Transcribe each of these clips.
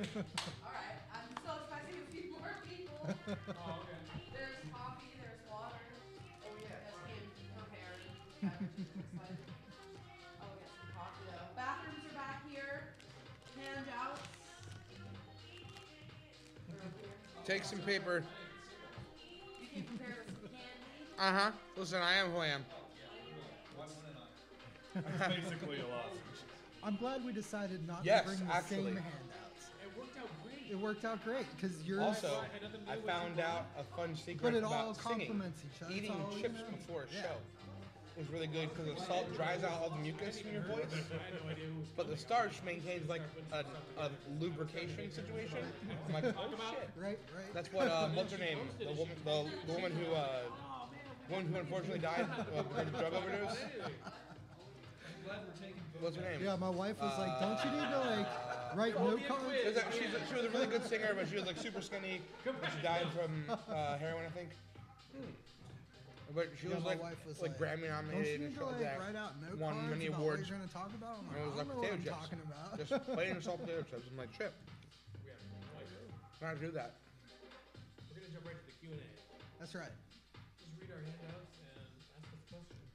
Alright, I'm still expecting a few more people. Oh, okay. There's coffee, there's water. Oh, yeah. That's being prepared. Beverages, looks like. Oh, we got some coffee though. Bathrooms are back here. Handouts. They're up here. Take some paper. You can prepare with some candy. Uh-huh. Listen, I am who I am. That's basically a lozenge. I'm glad we decided not Yes, to bring the actually. same handouts. It worked out great. It worked out great because yours. Also, had nothing to do I with found it. out a fun secret But it about all singing. complements each other. It's Eating all, you chips know. before a Yeah. show is really good because the salt dries out all the mucus in your voice, I had no idea who was but the starch maintains like a lubrication situation. I'm like, oh shit. Right, right. That's what what's her name? The woman who unfortunately died of a drug overdose. What's her name? Yeah, my wife was like, "Don't you need to like write note cards?" She was a really good singer, but she was like super skinny. She died from heroin, I think. But she Yeah, was my like, wife was like Grammy "Don't you nominated and need shit to like like that. write out note Won cards many about awards. what you're gonna talk about?" I'm like, And it was "I like don't know what potato I'm chips. talking about." Just plain and salt potato chips. I'm like, Chip, not do that. We're going to jump right to the Q&A. That's right. Just read our handouts and ask us questions.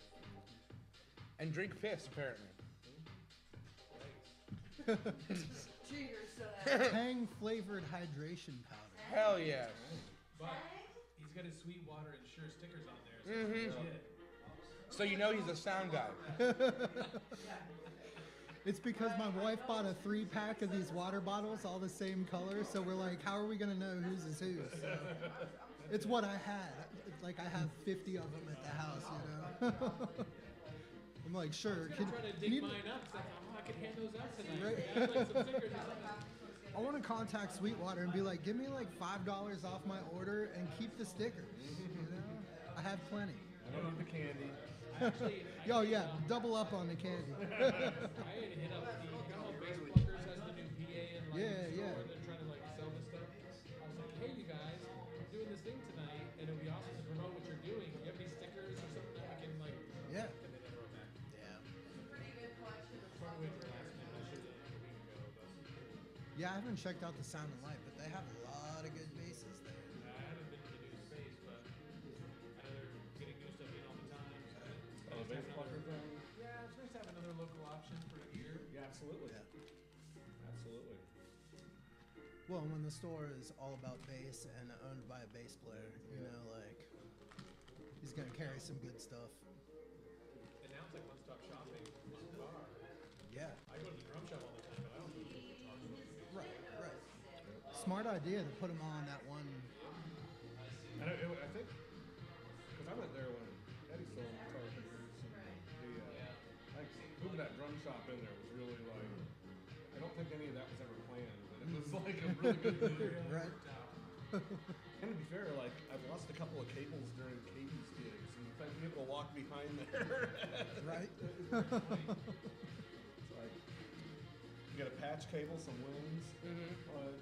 And drink piss, apparently. Cheers to that. Tang flavored hydration powder. Hell yes. But he's got his sweet water and sure stickers on there. So it's legit. So you know he's a sound guy. It's because my wife bought a 3-pack of these water bottles, all the same color. So we're like, how are we gonna know whose is whose? So it's what I had. Like I have 50 of them at the house, you know. I'm like, sure. I'm trying to dig you- mine up. So I could hand those out tonight. Right. I'd like some stickers or something. I want to contact Sweetwater and be like, give me like $5 off my order and keep the stickers. You know, I have plenty. I don't need the candy. Actually, Yo, yeah, double up on the candy. I had to hit up the, you know how Base Pluckers has the new PA and lighting Yeah, store yeah. and they're trying to like sell this stuff. I was like, hey you guys, I'm doing this thing tonight and it would be awesome to promote what you're doing. Do you have any stickers or something that we can like, Yeah. and they never wrote back. Yeah. Pretty good collection of Part of it for last minute, I should have done it like a week ago, but Yeah, I haven't checked out the Sound and Light, but they have a lot of good bases there. I haven't been to the new space, but I know they're getting new stuff in all the time. So Oh, the Base Plucker thing? yeah, it's nice to have another local option for a year. Yeah, absolutely. Yeah. Absolutely. Well, when the store is all about bass and owned by a bass player, you know, like he's gonna carry some good stuff. And now it's like one-stop shopping on guitar. Yeah. I go to the drum shop all the time, but I don't go to the guitar shop. Right. Right. Smart idea to put him on that one. And I think, because I went there when Eddie sold guitar figures, and like moving that drum shop in there was really like, I don't think any of that was ever planned, but it was like a really good move. Right. And to be fair, like I've lost a couple of cables during Katie's gigs, and if I'm able to walk behind there, Right. it's like you get a patch cable, some wings. Well,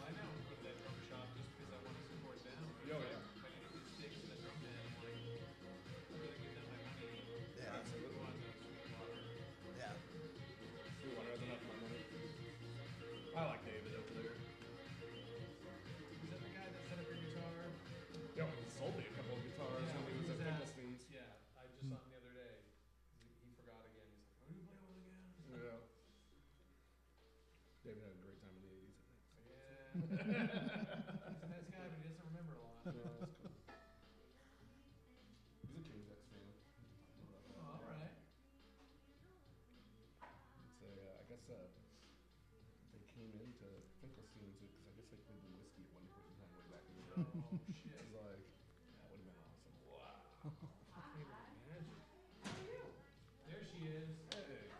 I now go to that drum shop just because I want to support them. Oh, yeah. If I need to do sticks in the drum band, I'm like, I'm gonna give them my money. Yeah. Absolutely. Go on to Sweetwater. Yeah. Sweetwater has enough of my money. I like David over there. Is that the guy that set up your guitar? Yeah, he sold me a couple of guitars when he was at Finkelstein's. Yeah, I just saw him the other day. He forgot again. He's like, "Are you playing with again?" Yeah. David had a great time in the 80s, I think. Yeah. He's a nice guy, but he doesn't remember a lot. Yeah, that's cool. He's a King's X fan. Oh, all right. It's a, I guess they came into Finkelstein's because I guess they played the whiskey at one point in time way back in the day. Oh shit. It's like, that would have been awesome. Wow. I can't even imagine. There she is. Hey.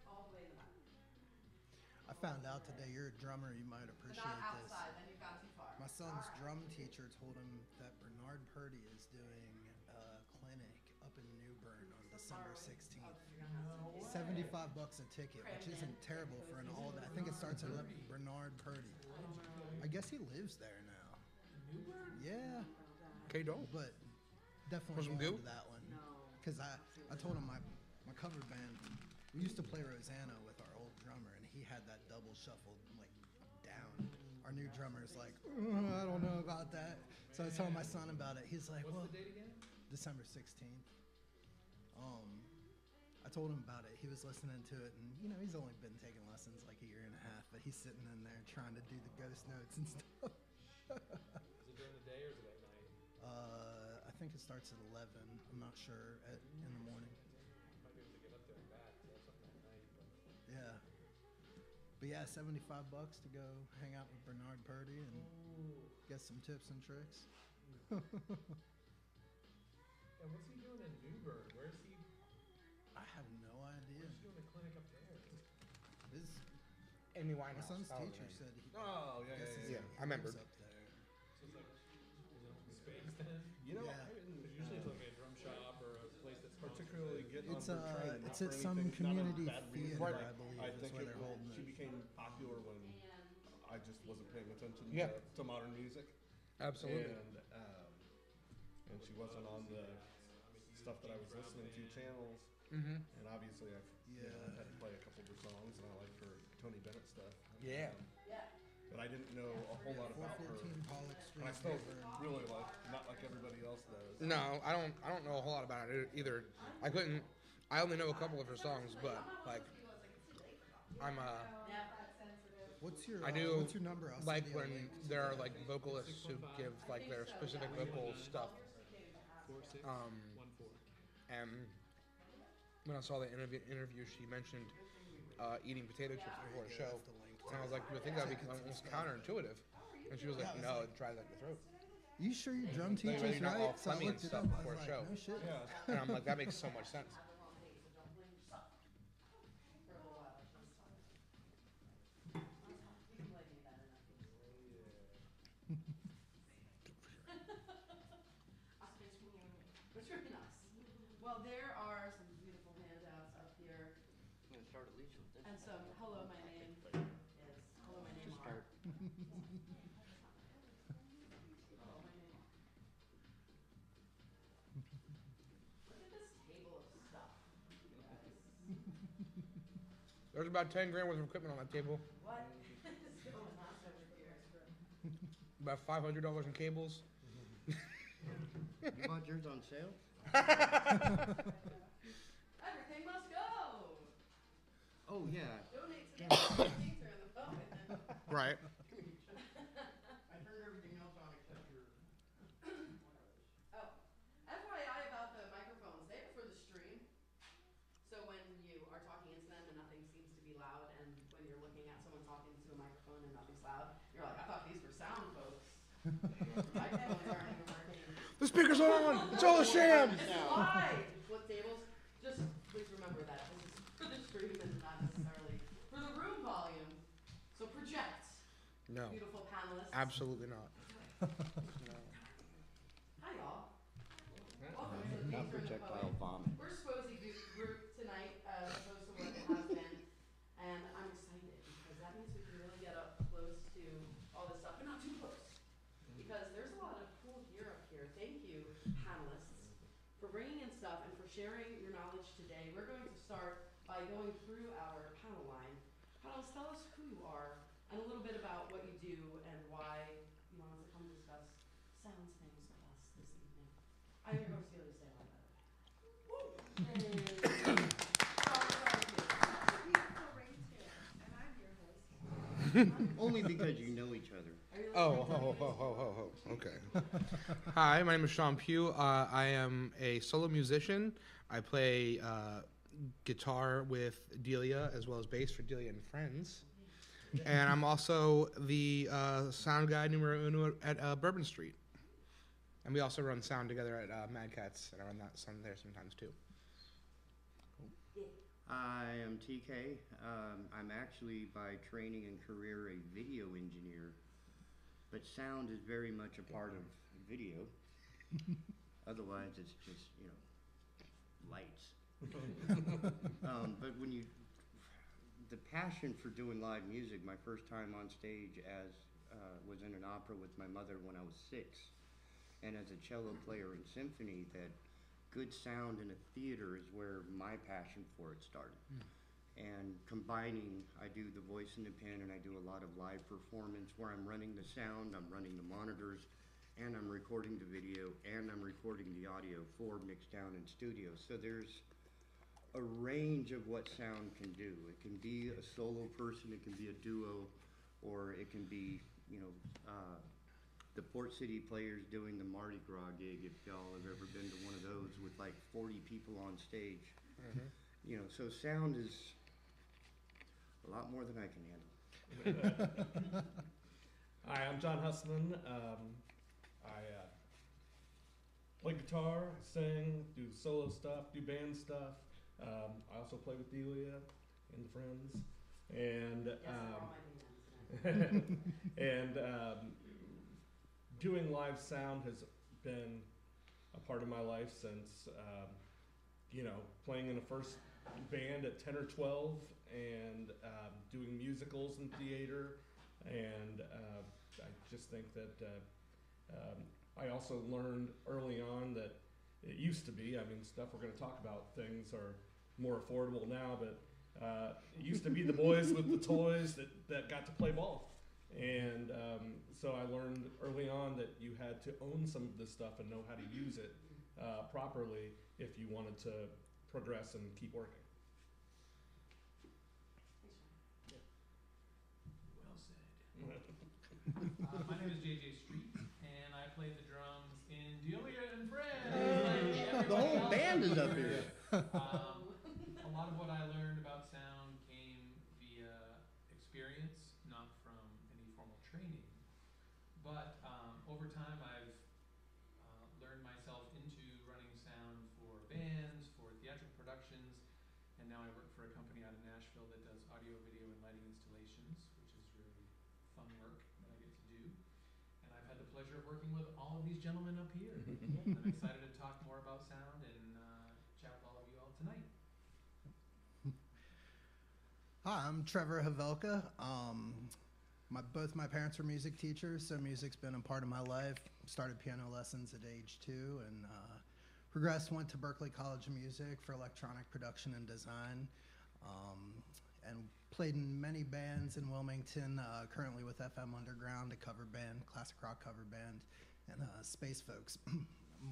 all the way in the back. I found out today you're a drummer. You might But appreciate not this. outside, then you've gone too far. My son's drum teacher told him that Bernard Purdy is doing a clinic up in New Bern on December 16th. No way. $75 a ticket, which isn't terrible for an all day. I think it starts at Bernard Purdy. I guess he lives there now. Newburgh? Yeah, Okay, don't. but Want definitely some going goo? to that one. Because I told him my cover band, We used to play Rosanna with our old drummer, and he had that double shuffled like down. Our new drummer's like, I don't know about that. So I told my son about it. He's like, What's well, the date again? December 16th. I told him about it. He was listening to it, and you know, he's only been taking lessons like a year and a half, but he's sitting in there trying to do the ghost notes and stuff. Is it during the day or is it at night? I think it starts at 11. I'm not sure in the morning. Might be able to get up there and back. So that's something at night. But Yeah. But yeah, $75 to go hang out with Bernard Purdy and get some tips and tricks. and what's he doing in Newburgh? Where's he? I have no idea. Where's he doing the clinic up there? His Amy my Winehouse. son's that was teacher her name. said he. Oh, yeah, guess yeah, his- yeah. he I remembered. lives up there. So it's like, is it open space then? You know, Yeah. I didn't Because usually it's like a drum shop or a place that's particularly get on It's her train. it's at some community theater, Right. I believe, I is think where they're holding she it. became popular when I just wasn't paying attention Yeah. to modern music. Absolutely. And she wasn't on the stuff that I was listening to channels. Mm-hmm. And obviously I've had to play a couple of her songs, and I like her Tony Bennett stuff. Yeah. But I didn't know a whole lot about her. 414 Pollock Street. And I still Newburgh. really not like everybody else does. No, I don't know a whole lot about it either. I only know a couple of her songs, but like I'm What's your I do what's your number? I'll like send you a when link to there are that. like vocalists who give like their specific vocal stuff. 4614. And when I saw the interview, she mentioned eating potato chips before a show, and I was like, "You would think that'd be almost counterintuitive?" And she was like, "No, it dries out your throat." You sure your drum They teacher's really not all right? So I Fleming and looked it stuff up. I before was a show. like, no shit. Yeah. And I'm like, that makes so much sense. It's really nice. Well, there are some beautiful handouts up here. I'm gonna start at least with this. And some hello, my name is hello, my name are. Hello, my name are. Look at this table of stuff, you guys. There's about 10 grand worth of equipment on that table. What is going on over here? About $500 in cables. You bought yours on sale? Everything must go. Oh yeah. Donate to the things are in the phone. Right. I turned everything else on except your. Oh, FYI about the microphones, they are for the stream. So when you are talking into them and nothing seems to be loud, and when you're looking at someone talking to a microphone and nothing's loud, you're like, I thought these were sound, folks. Microphones aren't even working. The speaker's on! It's all a sham! It's live! Flip tables, just please remember that. This is for the stream and not necessarily for the room volume. So project, No, beautiful panelists. absolutely not. Hi, y'all. Welcome to the Not Patron projectile Poet. vomit. We're Sposie group tonight, as opposed to what it has been, and I'm excited because that means we can really get up close to all this stuff, but not too close, because there's a lot of cool gear up here. Thank you, panelists, for bringing in stuff and for sharing your knowledge today. We're going to start by going through our panel line. Panelists, tell us who you are and a little bit about what you do and why you want us to come discuss sounds things with us this evening. I'm your host, Celia Salem, by the way. Only because you know each other. Okay. Hi, my name is Sean Pugh. I am a solo musician. I play guitar with Delia as well as bass for Delia and Friends. And I'm also the sound guy numero uno at Bourbon Street. And we also run sound together at Mad Cats, and I run that some there sometimes too. I am TK. I'm actually by training and career a video engineer, but sound is very much a part of video. Otherwise, it's just, you know, lights. But when the passion for doing live music, my first time on stage was in an opera with my mother when I was 6. And as a cello player in symphony, that good sound in a theater is where my passion for it started. and combining, I do the voice in the pen, and I do a lot of live performance where I'm running the sound, I'm running the monitors, and I'm recording the video, and I'm recording the audio for Mixdown in studio. So there's a range of what sound can do. It can be a solo person, it can be a duo, or it can be, you know, the Port City Players doing the Mardi Gras gig, if y'all have ever been to one of those with like 40 people on stage. You know, so sound is a lot more than I can handle. Hi, I'm John Hussman. I play guitar, sing, do solo stuff, do band stuff. I also play with Delia and the Friends. And Yes, they're all my bands. and doing live sound has been a part of my life since, you know, playing in a first band at 10 or 12 and doing musicals in theater. And I just think that I also learned early on that it used to be, I mean, stuff we're going to talk about, things are more affordable now, but it used to be the boys with the toys that got to play ball. And so I learned early on that you had to own some of this stuff and know how to use it properly if you wanted to progress and keep working. Well said. My name is JJ Street, and I play the drums in Delia and Friends. The whole band is up here. A lot of what I learned about sound came via experience, not from any formal training. But over time, I've learned myself into running sound for bands, for theatrical productions, and now I work for a company out of Nashville that does audio, video, and lighting installations, which is really fun work that I get to do. And I've had the pleasure of working with all of these gentlemen up here. And I'm excited to talk more about sound and chat with all of you all tonight. Hi, I'm Trevor Havelka. Both my parents were music teachers, so music's been a part of my life. Started piano lessons at age 2 and progressed, went to Berklee College of Music for electronic production and design, and played in many bands in Wilmington, currently with FM Underground, a cover band, classic rock cover band, and Space Folks,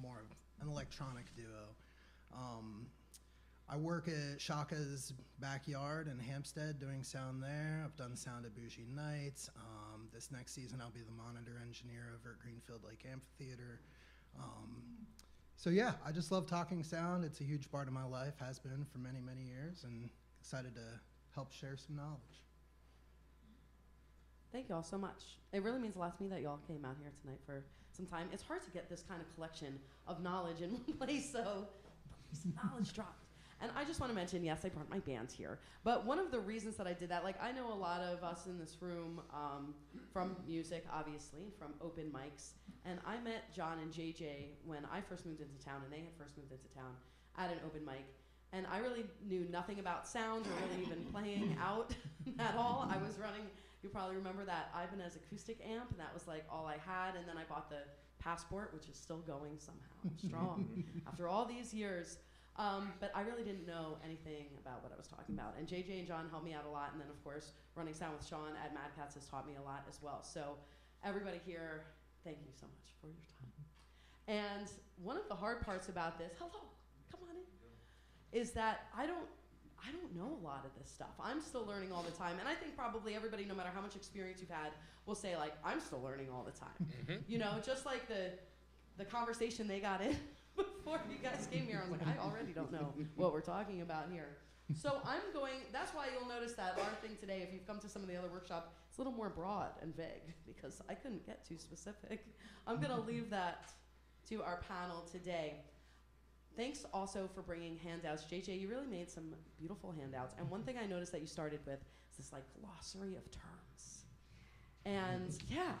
more of an electronic duo. I work at Shaka's Backyard in Hampstead doing sound there. I've done sound at Bougie Nights. This next season I'll be the monitor engineer over at Greenfield Lake Amphitheater. So yeah, I just love talking sound. It's a huge part of my life, has been for many, many years, and excited to help share some knowledge. Thank you all so much. It really means a lot to me that you all came out here tonight for some time. It's hard to get this kind of collection of knowledge in one place, so some knowledge dropped. And I just want to mention, yes, I brought my band here. But one of the reasons that I did that, like I know a lot of us in this room from music, obviously, from open mics. And I met John and JJ when I first moved into town, and they had first moved into town at an open mic. And I really knew nothing about sound or really even playing out at all. I was running, you probably remember that Ibanez acoustic amp, and that was like all I had. And then I bought the Passport, which is still going somehow strong after all these years. But I really didn't know anything about what I was talking about. And JJ and John helped me out a lot. And then, of course, running sound with Sean at Mad Cats has taught me a lot as well. So everybody here, thank you so much for your time. And one of the hard parts about this, hello, come on in, is that I don't know a lot of this stuff. I'm still learning all the time. And I think probably everybody, no matter how much experience you've had, will say, like, I'm still learning all the time. You know, just like the conversation they got in before you guys came here, I was like, I already don't know what we're talking about here. So that's why you'll notice that our thing today, if you've come to some of the other workshops, it's a little more broad and vague because I couldn't get too specific. I'm gonna leave that to our panel today. Thanks also for bringing handouts. JJ, you really made some beautiful handouts. And one thing I noticed that you started with is this like glossary of terms. And yeah,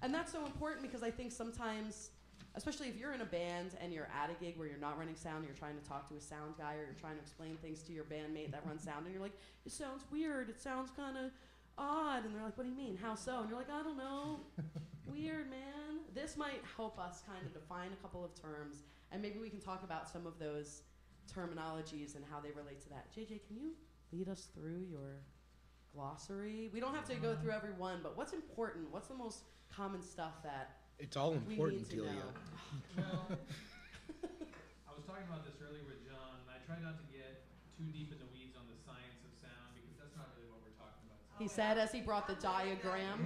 and that's so important because I think sometimes, especially if you're in a band and you're at a gig where you're not running sound, you're trying to talk to a sound guy or you're trying to explain things to your bandmate that runs sound, and you're like, it sounds weird, it sounds kind of odd, and they're like, what do you mean, how so? And you're like, I don't know, weird, man. This might help us kind of define a couple of terms, and maybe we can talk about some of those terminologies and how they relate to that. JJ, can you lead us through your glossary? We don't have to go through every one, but what's important? What's the most common stuff that It's all we important, need to Delia. know? Well, I was talking about this earlier with John, and I try not to get too deep in the weeds on the science of sound because that's not really what we're talking about. He said as he brought the diagram.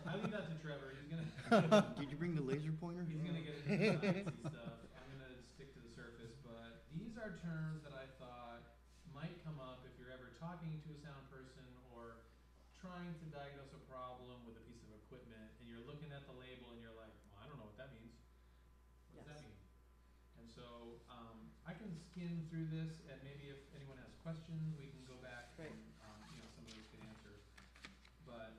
I leave that to Trevor. He's gonna Did you bring the laser pointer? he's gonna get into the sciencey stuff. I'm gonna stick to the surface, but these are terms that I thought might come up if you're ever talking to a sound person or trying to diagnose a problem with a piece of equipment, and you're looking at the label and you're like, well, I don't know what that means. What does that mean? And so I can skim through this, and maybe if anyone has questions, we can go back Great. and some of those get answered. But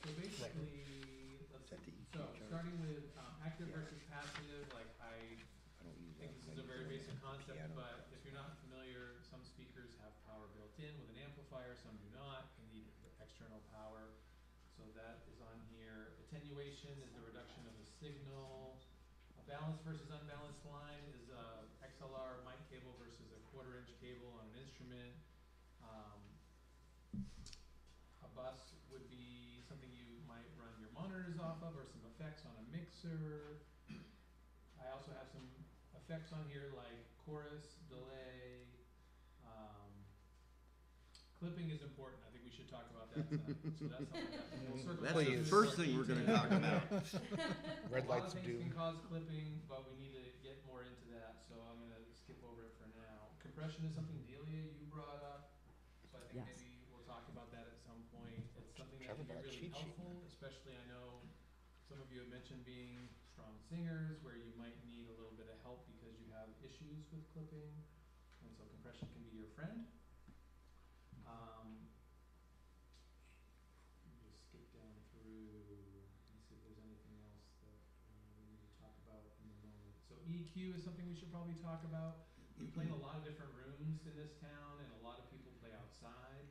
so basically, let's see. So starting with active versus passive, like I think this is a very basic concept, but if you're not familiar, some speakers have power built in with an amplifier, some do not. They need external power. So that is on here. Attenuation is the reduction of a signal. A balanced versus unbalanced line is a XLR mic cable versus a 1/4-inch cable on an instrument. A bus would be something you might run your monitors off of, or some effects on a mixer. I also have some effects on here like chorus, delay. Clipping is important. I think we should talk about that tonight. So that's something that we'll circle That's back the to first in thing more we're going to detail. talk about. Red A lot lights of of things doom. can cause clipping, but we need to get more into that, so I'm gonna skip over it for now. Compression is something Delia you brought up, so I think Yes. maybe we'll talk about that at some point. It's something that Trevor can brought a be really cheat sheet. helpful, especially I know some of you have mentioned being strong singers where you might need a little bit of help because you have issues with clipping, and so compression can be your friend. Let me just skip down through and see if there's anything else that we need to talk about in the moment. So EQ is something we should probably talk about. We play in a lot of different rooms in this town, and a lot of people play outside.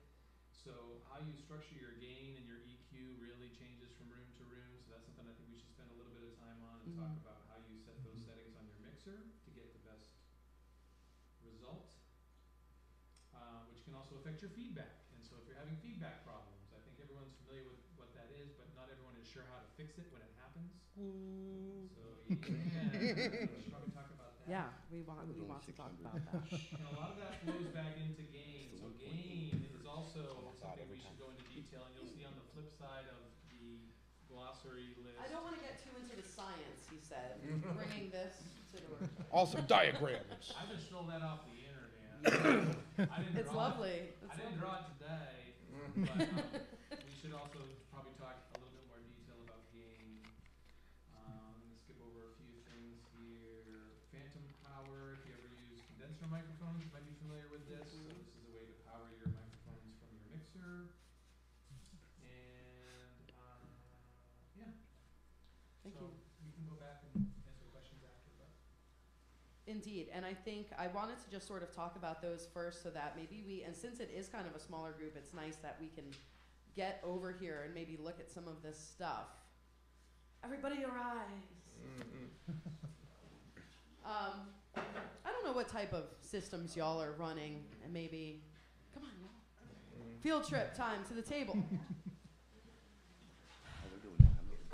So how you structure your gain and your EQ really changes from room to room. So that's something I think we should spend a little bit of time on and talk about how you set those settings on your mixer to get the best result, which can also affect your feedback. And so if you're having feedback problems, I think everyone's familiar with what that is, but not everyone is sure how to fix it when it happens. So yeah, we should probably talk about that. Yeah, we want That was only to talk 600. about that. And a lot of that flows back into gain. It's So the 1.8. gain is also Comes out something every we should go into detail, and you'll see on the flip side of the glossary list. I don't want to get too into the science, he said, bringing this to the work. Also diagrams. I just stole that off the internet. I didn't It's draw lovely. It. I didn't draw it today, but we should also probably talk a little bit more detail about gain. I'm gonna skip over a few things here. Phantom power. If you ever use condenser microphones, you might be familiar with this. So this is a way to power your microphones from your mixer. And yeah. Thank So you. we can go back and answer questions after, but. Indeed, and I think I wanted to just sort of talk about those first so that maybe and since it is kind of a smaller group, it's nice that we can get over here and maybe look at some of this stuff. Everybody arise. I don't know what type of systems y'all are running, and maybe, come on, y'all. Field trip time to the table.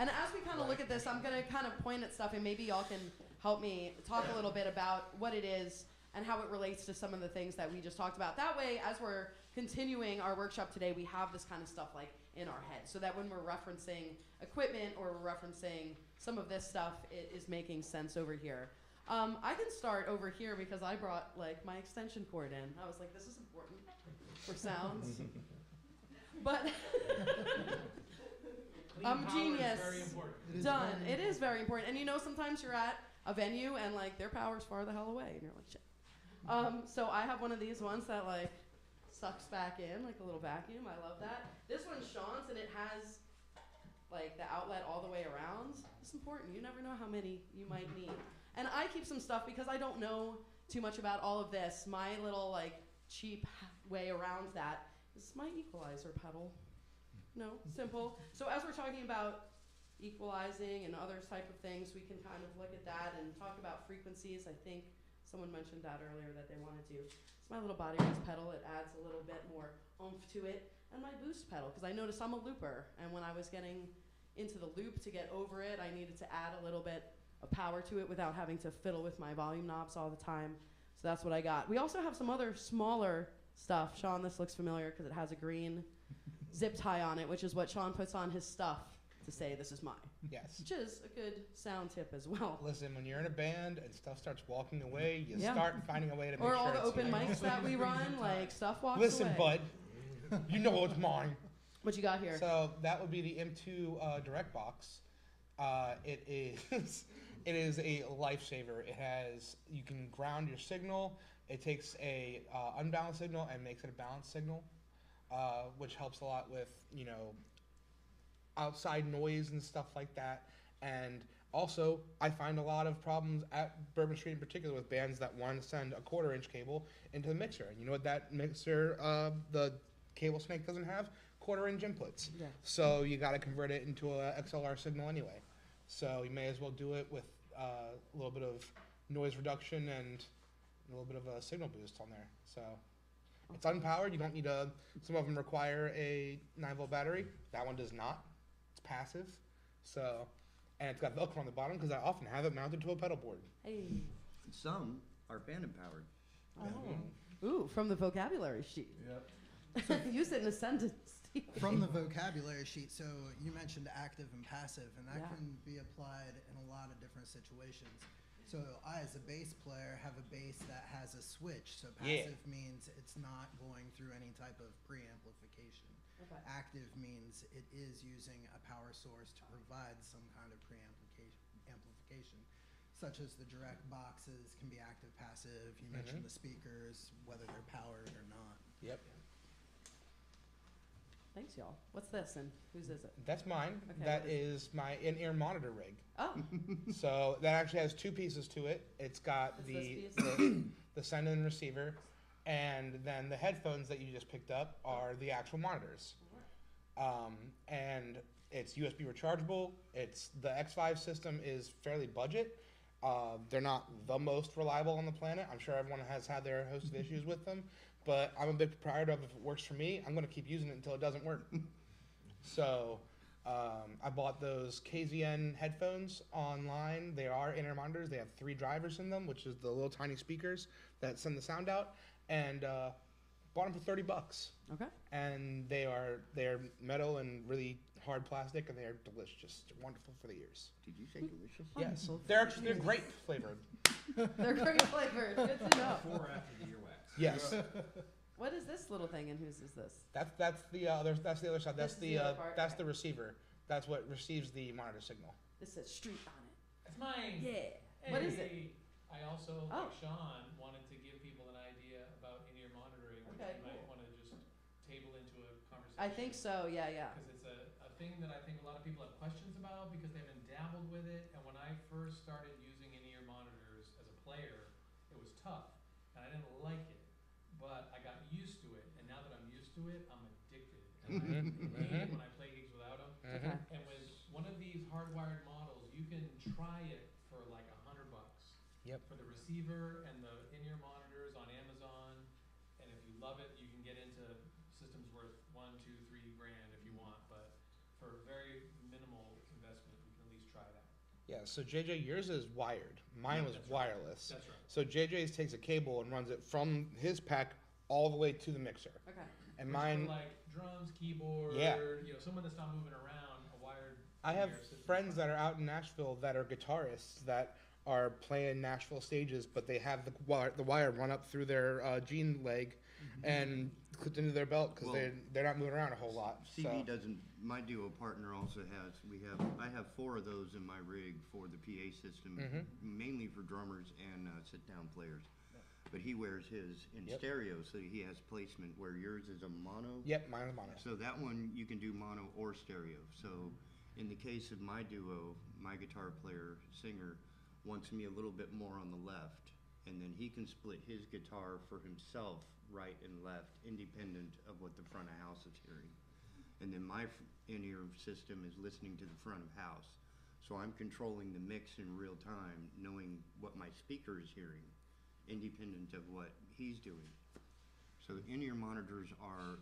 And as we kind of look at this, I'm going to kind of point at stuff, and maybe y'all can help me talk a little bit about what it is and how it relates to some of the things that we just talked about. That way, as we're continuing our workshop today, we have this kind of stuff like in our head, so that when we're referencing equipment or we're referencing some of this stuff, it is making sense over here. I can start over here because I brought like my extension cord in. I was like, this is important for sounds. But I'm Clean power genius. is very important. Done. It is very important. And you know, sometimes you're at a venue and like their power's far the hell away and you're like, shit. So I have one of these ones that like sucks back in like a little vacuum. I love that. This one's Sean's and it has like the outlet all the way around. It's important. You never know how many you might need. And I keep some stuff because I don't know too much about all of this. My little like cheap way around that is my equalizer pedal. No, simple. So as we're talking about equalizing and other type of things, we can kind of look at that and talk about frequencies. I think Someone mentioned that earlier that they wanted to. It's my little body raise pedal. It adds a little bit more oomph to it. And my boost pedal, because I noticed I'm a looper. And when I was getting into the loop to get over it, I needed to add a little bit of power to it without having to fiddle with my volume knobs all the time. So that's what I got. We also have some other smaller stuff. Sean, this looks familiar because it has a green zip tie on it, which is what Sean puts on his stuff to say this is mine. Yes. Which is a good sound tip as well. Listen, when you're in a band and stuff starts walking away, you Yeah. start finding a way to make Or sure all the it's open yours. mics that we run, like stuff walks Listen, away. bud, you know it's mine. What you got here? So that would be the M2 Direct Box. It is it is a lifesaver. It has, you can ground your signal. It takes a unbalanced signal and makes it a balanced signal, which helps a lot with, you know, outside noise and stuff like that. And also, I find a lot of problems at Bourbon Street in particular with bands that want to send a 1/4-inch cable into the mixer. And you know what that mixer, the cable snake doesn't have? 1/4-inch inputs. Yeah. So you got to convert it into a XLR signal anyway. So you may as well do it with a little bit of noise reduction and a little bit of a signal boost on there. So it's unpowered. You don't need a. Some of them require a 9-volt battery. That one does not. It's passive. So, and it's got Velcro on the bottom because I often have it mounted to a pedal board. Hey. Some are phantom powered. Oh. Ooh, from the vocabulary sheet. Yep. Use it in a sentence. From the vocabulary sheet, so you mentioned active and passive, and that Yeah. can be applied in a lot of different situations. So I, as a bass player, have a bass that has a switch. So Yeah. passive means it's not going through any type of preamplification. Okay. Active means it is using a power source to provide some kind of amplification, such as the direct boxes can be active, passive. You mentioned the speakers, whether they're powered or not. Yep. Thanks, y'all. What's this and whose is it? That's mine. Okay, That what is is my in-ear monitor rig. Oh, So that actually has two pieces to it. It's got What's the, this the send and receiver, and then the headphones that you just picked up are the actual monitors. And it's USB rechargeable. It's the X5 system is fairly budget. They're not the most reliable on the planet. I'm sure everyone has had their host of issues with them, but I'm a big proprietor of if it works for me, I'm going to keep using it until it doesn't work. So I bought those KZN headphones online. They are in-ear monitors. They have 3 drivers in them, which is the little tiny speakers that send the sound out, and bought them for $30. okay. And they are metal and really hard plastic, and they are delicious, just wonderful for the ears. Did you say delicious? Yes, Wonderful. they're grape flavored. They're great flavored. Good to know. Before or after the earwax? Yes, What is this little thing and whose is this? that's the other side. That's This is the other the part? that's the receiver. That's what receives the monitor signal. This says street on it. It's mine. Yeah. What is it? Hey. I also, Oh. like Sean, wanted to give people an idea about in-ear monitoring, which Okay, you might cool. want to just table into a conversation. I think so. Yeah, yeah. Because it's a thing that I think a lot of people have questions about because they haven't dabbled with it. And when I first started using in-ear monitors as a player, it was tough, and I didn't like it. But I got used to it, and now that I'm used to it, I'm addicted. And I hate it when I play gigs without them. Okay. And with one of these hardwired models, you can try it for like $100. Yep. For the receiver and the in-ear monitors on Amazon, and if you love it, you can get into systems worth $1, $2, $3 grand if you want. But for very minimal investment, you can at least try it out. Yeah. So JJ, yours is wired. Mine was That's right. wireless. That's right. So JJ's takes a cable and runs it from his pack all the way to the mixer. Okay. And Which mine, for like drums, keyboard, Yeah. you know, someone that's not moving around, a wired. I have in-ear system is friends fine. that are out in Nashville that are guitarists that are playing Nashville stages, but they have the wire run up through their jean leg and clipped into their belt because Well, they're not moving around a whole lot. CB So. doesn't. My duo partner also has. I have 4 of those in my rig for the PA system, mainly for drummers and sit-down players. But he wears his in Yep. stereo, so he has placement where yours is a mono. Yep, mine is mono. So that one you can do mono or stereo. So in the case of my duo, my guitar player, singer, wants me a little bit more on the left, and then he can split his guitar for himself right and left, independent of what the front of house is hearing. And then my in-ear system is listening to the front of house. So I'm controlling the mix in real time, knowing what my speaker is hearing. independent of what he's doing. So in-ear monitors are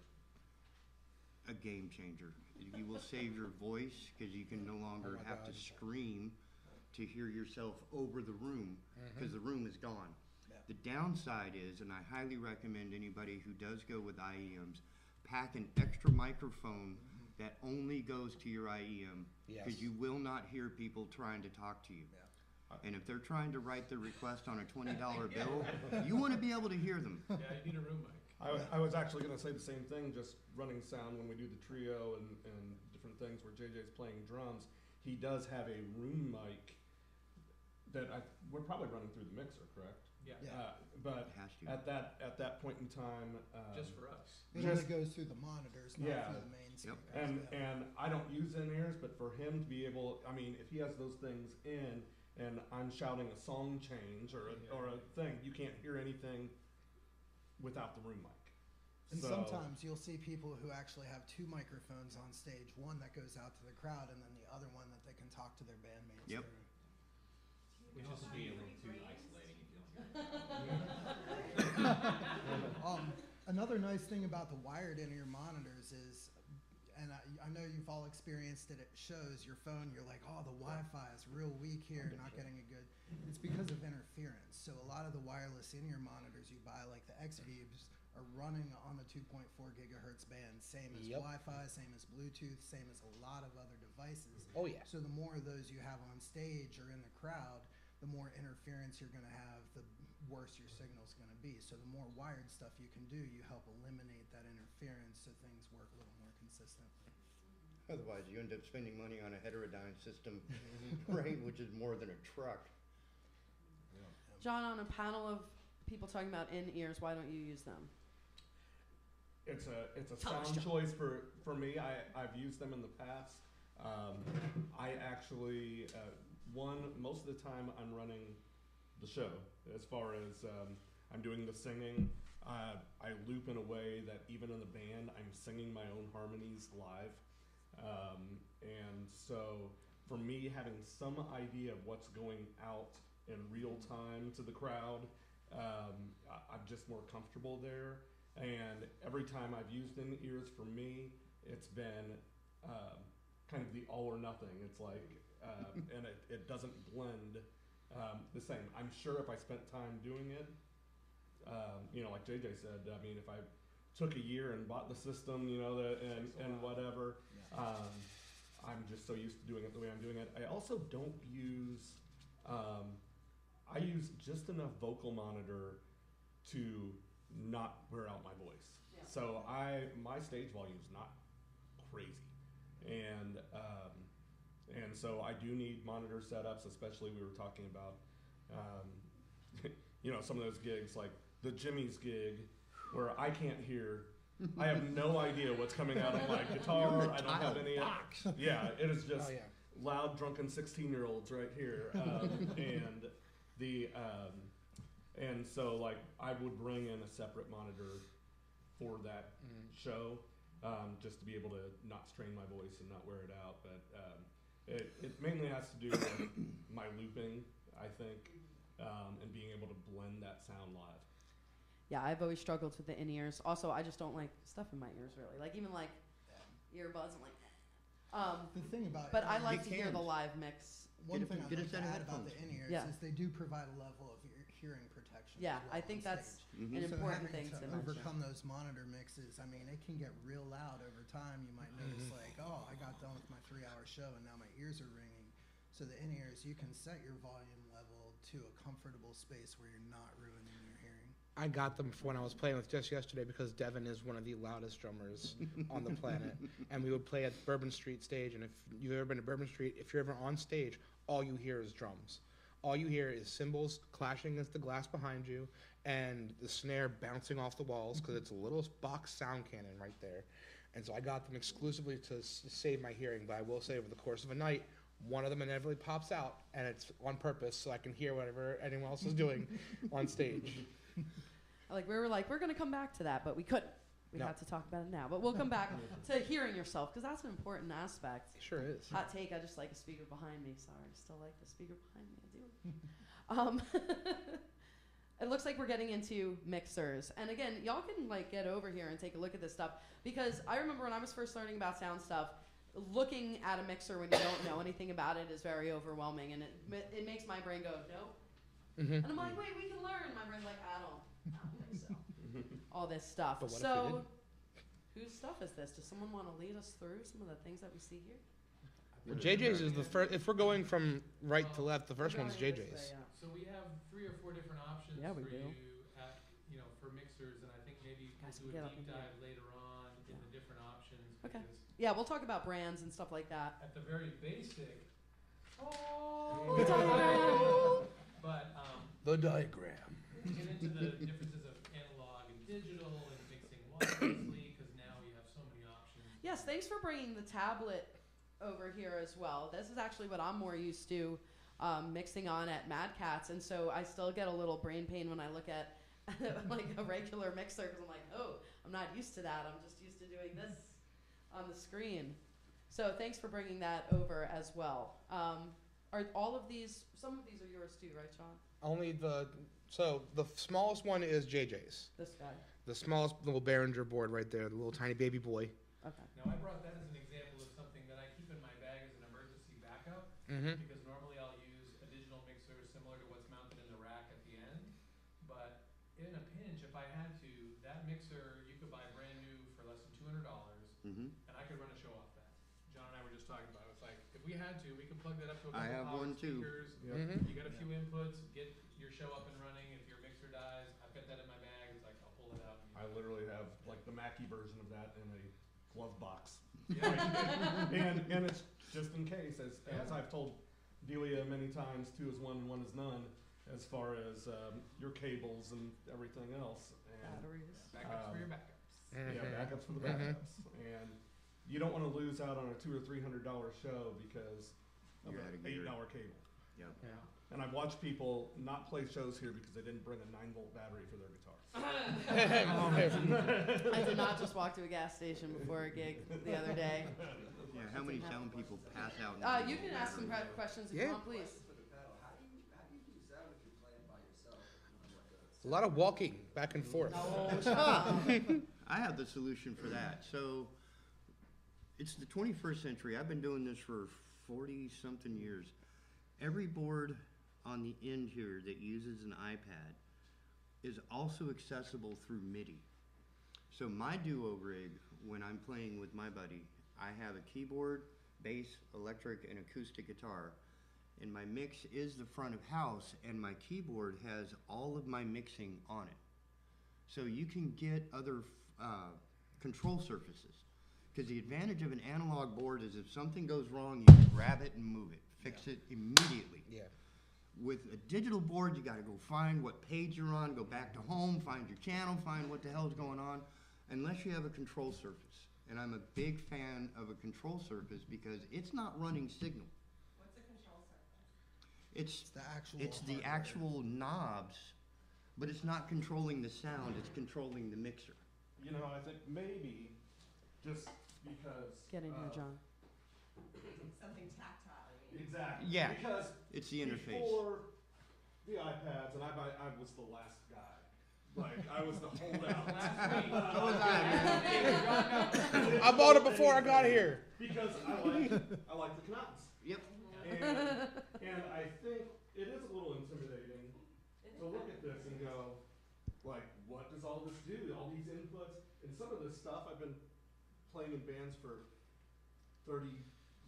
a game changer. You will save your voice because you can no longer have to scream to hear yourself over the room because the room is gone. Yeah. The downside is, and I highly recommend anybody who does go with IEMs, pack an extra microphone that only goes to your IEM because you will not hear people trying to talk to you. Yeah. And if they're trying to write their request on a $20 bill, you want to be able to hear them. Yeah, you need a room mic. I was actually going to say the same thing, just running sound when we do the trio and different things where JJ's playing drums. He does have a room mic that we're probably running through the mixer, correct? Yeah. Yeah. But It has to. at that point in time, Just for us. It only goes through the monitors, not Yeah. through the main speakers. and I don't use in-ears, but for him to be able, I mean, if he has those things in and I'm shouting a song change or a thing, you can't hear anything without the room mic. And So- sometimes you'll see people who actually have two microphones on stage, one that goes out to the crowd and then the other one that they can talk to their bandmates Yep. through. Which is be a little too isolating if you don't. Another nice thing about the wired in-ear monitors is, and I know you've all experienced it, it shows your phone, you're like, oh, the Wi-Fi is real weak here, not getting a good, it's because of interference. So a lot of the wireless in-ear monitors you buy, like the X-Vibes, are running on the 2.4 gigahertz band, same as Wi-Fi, same as Bluetooth, same as a lot of other devices. Oh yeah. So the more of those you have on stage or in the crowd, the more interference you're going to have, the worse your signal's going to be. So the more wired stuff you can do, you help eliminate that interference so things work a little more consistently. Otherwise, you end up spending money on a heterodyne system, right, which is more than a truck. John, on a panel of people talking about in-ears, why don't you use them? It's a Tell us, sound John. choice for me. I've used them in the past. I actually most of the time I'm running the show as far as I'm doing the singing. I loop in a way that even in the band I'm singing my own harmonies live, and so for me having some idea of what's going out in real time to the crowd, I'm just more comfortable there. And every time I've used in-ears, for me, it's been kind of the all or nothing. It's like, and it doesn't blend the same. I'm sure if I spent time doing it, like JJ said, I mean, if I took a year and bought the system, and whatever, I'm just so used to doing it the way I'm doing it. I also don't use, I use just enough vocal monitor to not wear out my voice. Yeah. So my stage volume is not crazy, and so I do need monitor setups. Especially we were talking about, some of those gigs like the Jimmy's gig, where I can't hear. I have no idea what's coming out of my guitar. I don't have any. Yeah, it is just loud, drunken 16-year-olds right here, and so like I would bring in a separate monitor for that show, just to be able to not strain my voice and not wear it out. But it mainly has to do with my looping, I think, and being able to blend that sound live. Yeah, I've always struggled with the in-ears. Also, I just don't like stuff in my ears, really. Like, even like earbuds, I'm like, The thing about but I it, like to You hear the can't. live mix. one Get a- thing I'd get a like to set of add about headphones. the in-ears Yeah. is they do provide a level of hearing protection. Yeah, as well I think on that's stage. Mhm. an So important having thing to to mention. overcome those monitor mixes, I mean, it can get real loud over time. You might notice like, oh, I got done with my 3-hour show and now my ears are ringing. So the in-ears, you can set your volume level to a comfortable space where you're not ruining your hearing. I got them for when I was playing with Jess yesterday because Devin is one of the loudest drummers on the planet. And we would play at Bourbon Street stage. And if you've ever been to Bourbon Street, if you're ever on stage, all you hear is drums. All you hear is cymbals clashing against the glass behind you and the snare bouncing off the walls because it's a little box sound cannon right there. And so I got them exclusively to save my hearing. But I will say over the course of a night, one of them inevitably pops out, and it's on purpose so I can hear whatever anyone else is doing on stage. Like, we were like, we're going to come back to that, but we couldn't. We No. had to talk about it now. But we'll come back to hearing yourself, because that's an important aspect. It sure is. Hot take, I just like a speaker behind me. Sorry, still like the speaker behind me. I do. it looks like we're getting into mixers. And again, y'all can like get over here and take a look at this stuff, because I remember when I was first learning about sound stuff, looking at a mixer when you don't know anything about it is very overwhelming, and it makes my brain go, nope. Mm-hmm. And I'm like, wait, we can learn. My brain's like, I don't think so. All this stuff. But what if So, whose stuff is this? Does someone want to lead us through some of the things that we see here? Well, JJ's is the first. If we're going from right to left, the first We're one's going this JJ's. way, yeah. So we have 3 or 4 different options Yeah, we for do. you at, for mixers, and I think maybe Guys, we'll do get a up in deep here. dive later on in the different options. Okay. Because Yeah, we'll talk about brands and stuff like that. at the very basic, Oh, the diagram. but The diagram. we get into the differences of analog and digital and mixing wirelessly, because now you have so many options. Yes, thanks for bringing the tablet over here as well. This is actually what I'm more used to mixing on at Mad Catz, and so I still get a little brain pain when I look at like a regular mixer, because I'm like, oh, I'm not used to that. I'm just used to doing this on the screen. So thanks for bringing that over as well. Are all of these? Some of these are yours too, right, Sean? Only the smallest one is JJ's. This guy. The smallest little Behringer board right there, the little tiny baby boy. Okay. Now I brought that as an example of something that I keep in my bag as an emergency backup, Mm-hmm. because normally I'll use a digital mixer similar to what's mounted in the rack at the end. But in a pinch, if I had to, that mixer you could buy brand new for less than $200, Mm-hmm. and I could run a show off that. John and I were just talking about it. It's like, if we had to, we could plug that up to a I couple have power one too. speakers. Yep. Mm-hmm. You got a few inputs, get your show up and running. If your mixer dies, I've got that in my bag. It's like, I'll pull it out. I literally have like the Mackie version of that in a glove box. Yeah. and it's just in case, as Yeah. I've told Delia many times, 2 is 1 and 1 is none, as far as your cables and everything else. And Batteries. Backups for your backups. yeah, backups for the Mhm. backups. And you don't want to lose out on a $200 or $300 show because of You're an out of gear. $8 cable. Yep. Yeah. And I've watched people not play shows here because they didn't bring a 9-volt battery for their guitar. I did not just walk to a gas station before a gig the other day. Yeah, how many sound people pass out? in You the can ask some battery? questions if Yeah. you want, please. A lot of walking back and forth. No, shut up. I have the solution for that. So it's the 21st century. I've been doing this for 40-something years. Every board on the end here that uses an iPad is also accessible through MIDI. So my duo rig, when I'm playing with my buddy, I have a keyboard, bass, electric, and acoustic guitar. And my mix is the front of house, and my keyboard has all of my mixing on it. So you can get other control surfaces. Because the advantage of an analog board is if something goes wrong, you can grab it and move it, fix it immediately. Yeah. With a digital board, you got to go find what page you're on, go back to home, find your channel, find what the hell's going on, unless you have a control surface. And I'm a big fan of a control surface because it's not running signal. What's a control surface? It's It's the actual actual knobs, but it's not controlling the sound, it's controlling the mixer. You know, I think maybe just because. Get in here, John. Something tactile, I mean. Exactly. Yeah. Because It's the interface. before the iPads, and I was the last guy. Like, I was the holdout. So was I. I bought it before I got here. Because I like the knobs. Yep. And I think it is a little intimidating to look at this and go, like, what does all this do? All these inputs, and some of this stuff I've been playing in bands for 30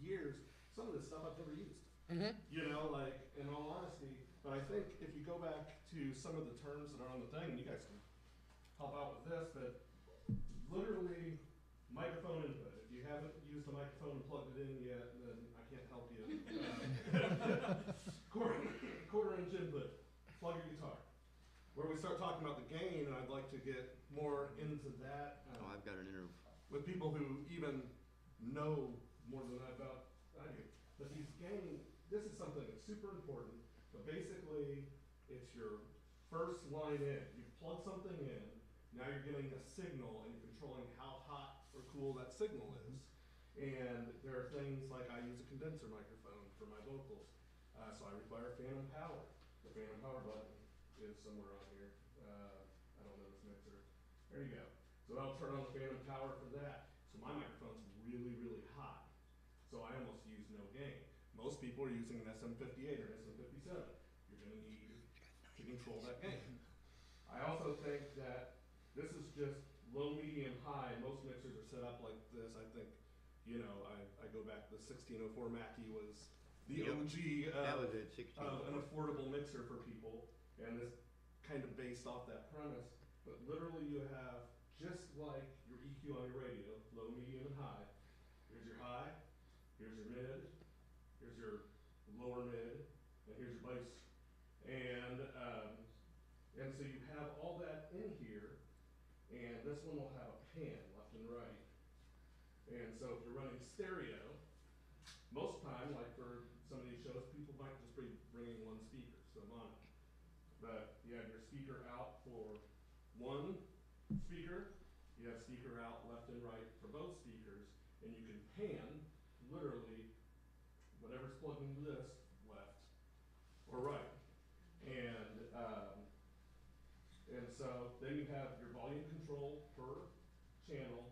years. Some of this stuff I've never used. Mm-hmm. You know, like, in all honesty. But I think if you go back to some of the terms that are on the thing, and you guys can help out with this, but literally microphone input. If you haven't used the microphone and plugged it in yet, then I can't help you. Quarter-inch input. Plug your guitar. Where we start talking about the gain, and I'd like to get more into that Oh, I've got an interview. with people who even know more than I do. But these gain, this is something that's super important. But basically, it's your first line in. You plug something in, now you're getting a signal and you're controlling how hot or cool that signal is. And there are things like I use a condenser microphone for my vocals. So I require phantom power, the phantom power button. is somewhere on here. I don't know this mixer. There you go. So I'll turn on the phantom power for that. So my microphone's really, really high. So I almost use no gain. Most people are using an SM58 or an SM57. You're gonna need to control that gain. I also think that this is just low, medium, high. Most mixers are set up like this. I think, you know, I go back, the 1604 Mackie was the Yep. OG That was it, 16. of an affordable mixer for people, and this kind of based off that premise. But literally you have, just like your EQ on your radio, low, medium, and high. Here's your high, here's your mid, here's your lower mid, and here's your bass. And so you have all that in here, and this one will have a pan left and right. And so if you're running stereo, most time, like for some of these shows, people might just be bringing one speaker, so mono. But you have your speaker out for one speaker, you have speaker out left and right for both speakers, and you can pan, literally, whatever's plugged into this, left or right. And so then you have your volume control per channel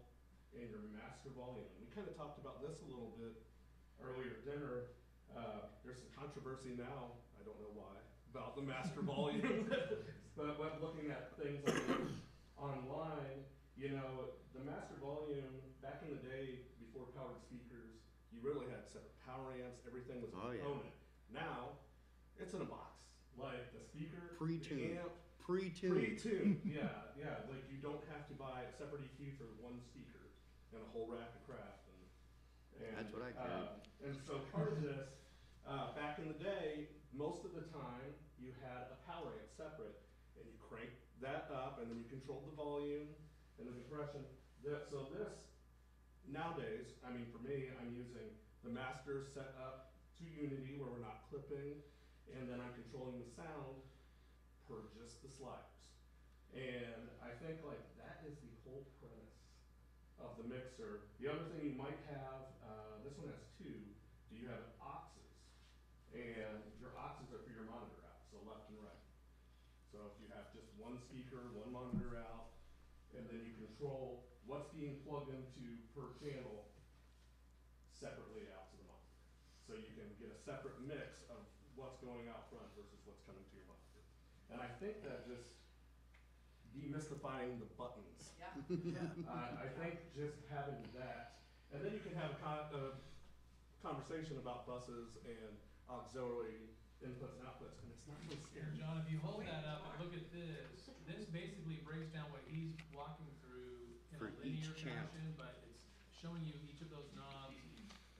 and your master volume. And we kind of talked about this a little bit earlier at dinner. There's some controversy now, I don't know why, about the master volume. But when looking at things like online, you know, the master volume, back in the day, before powered speakers, you really had separate power amps, everything was a component. Now, it's in a box. Like the speaker, Pre-tuned. the amp, Pre-tuned. pre-tuned, yeah. Like you don't have to buy a separate EQ for one speaker and a whole rack of crap. And That's what I carried. And so part of this, back in the day, most of the time you had a power amp separate, and you crank that up, and then you controlled the volume and the compression. So this nowadays, I mean, for me, I'm using the master set up to Unity where we're not clipping, and then I'm controlling the sound per just the sliders. And I think like that is the whole premise of the mixer. The other thing you might have, this one has two, you have auxes. And your auxes are for your monitor out, so left and right. So if you have just one speaker, one monitor out, and then you control what's being plugged into per channel separately out to the monitor. So you can get a separate mix of what's going out front versus what's coming to your monitor. And I think that just demystifying the buttons. Yeah. I think just having that, and then you can have a conversation about buses and auxiliary inputs and outputs, and it's not really scary. John, if you hold that up and look at this basically breaks down what he's walking through in For a linear each channel. fashion, but it's showing you each of those knobs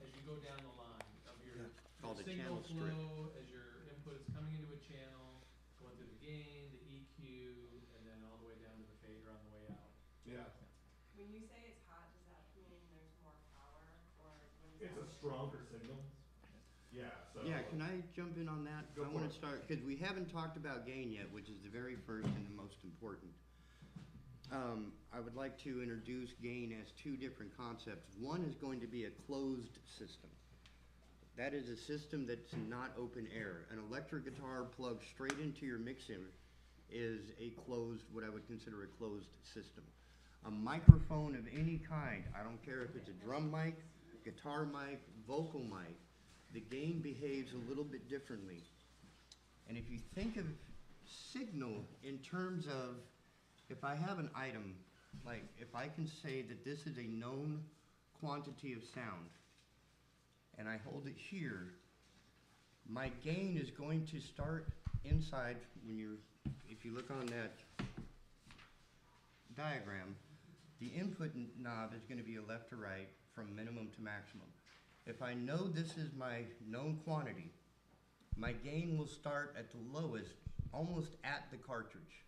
as you go down the line of your, Called a signal channel strip. flow, as your input is coming into a channel, going through the gain, the EQ, and then all the way down to the fader on the way out. Yeah, When you say it's hot, does that mean there's more power, or when you it's a say- stronger signal. Yeah, so. Yeah, can I jump in on that? Go I for want it. to start, because we haven't talked about gain yet, which is the very first and the most important. I would like to introduce gain as two different concepts. One is going to be a closed system. That is a system that's not open air. An electric guitar plugged straight into your mixer is a closed, what I would consider a closed system. A microphone of any kind, I don't care if it's a drum mic, guitar mic, vocal mic, the gain behaves a little bit differently. And if you think of signal in terms of, if I have an item, like if I can say that this is a known quantity of sound, and I hold it here, my gain is going to start inside when you're, if you look on that diagram, the input knob is going to be a left to right from minimum to maximum. If I know this is my known quantity, my gain will start at the lowest, almost at the cartridge.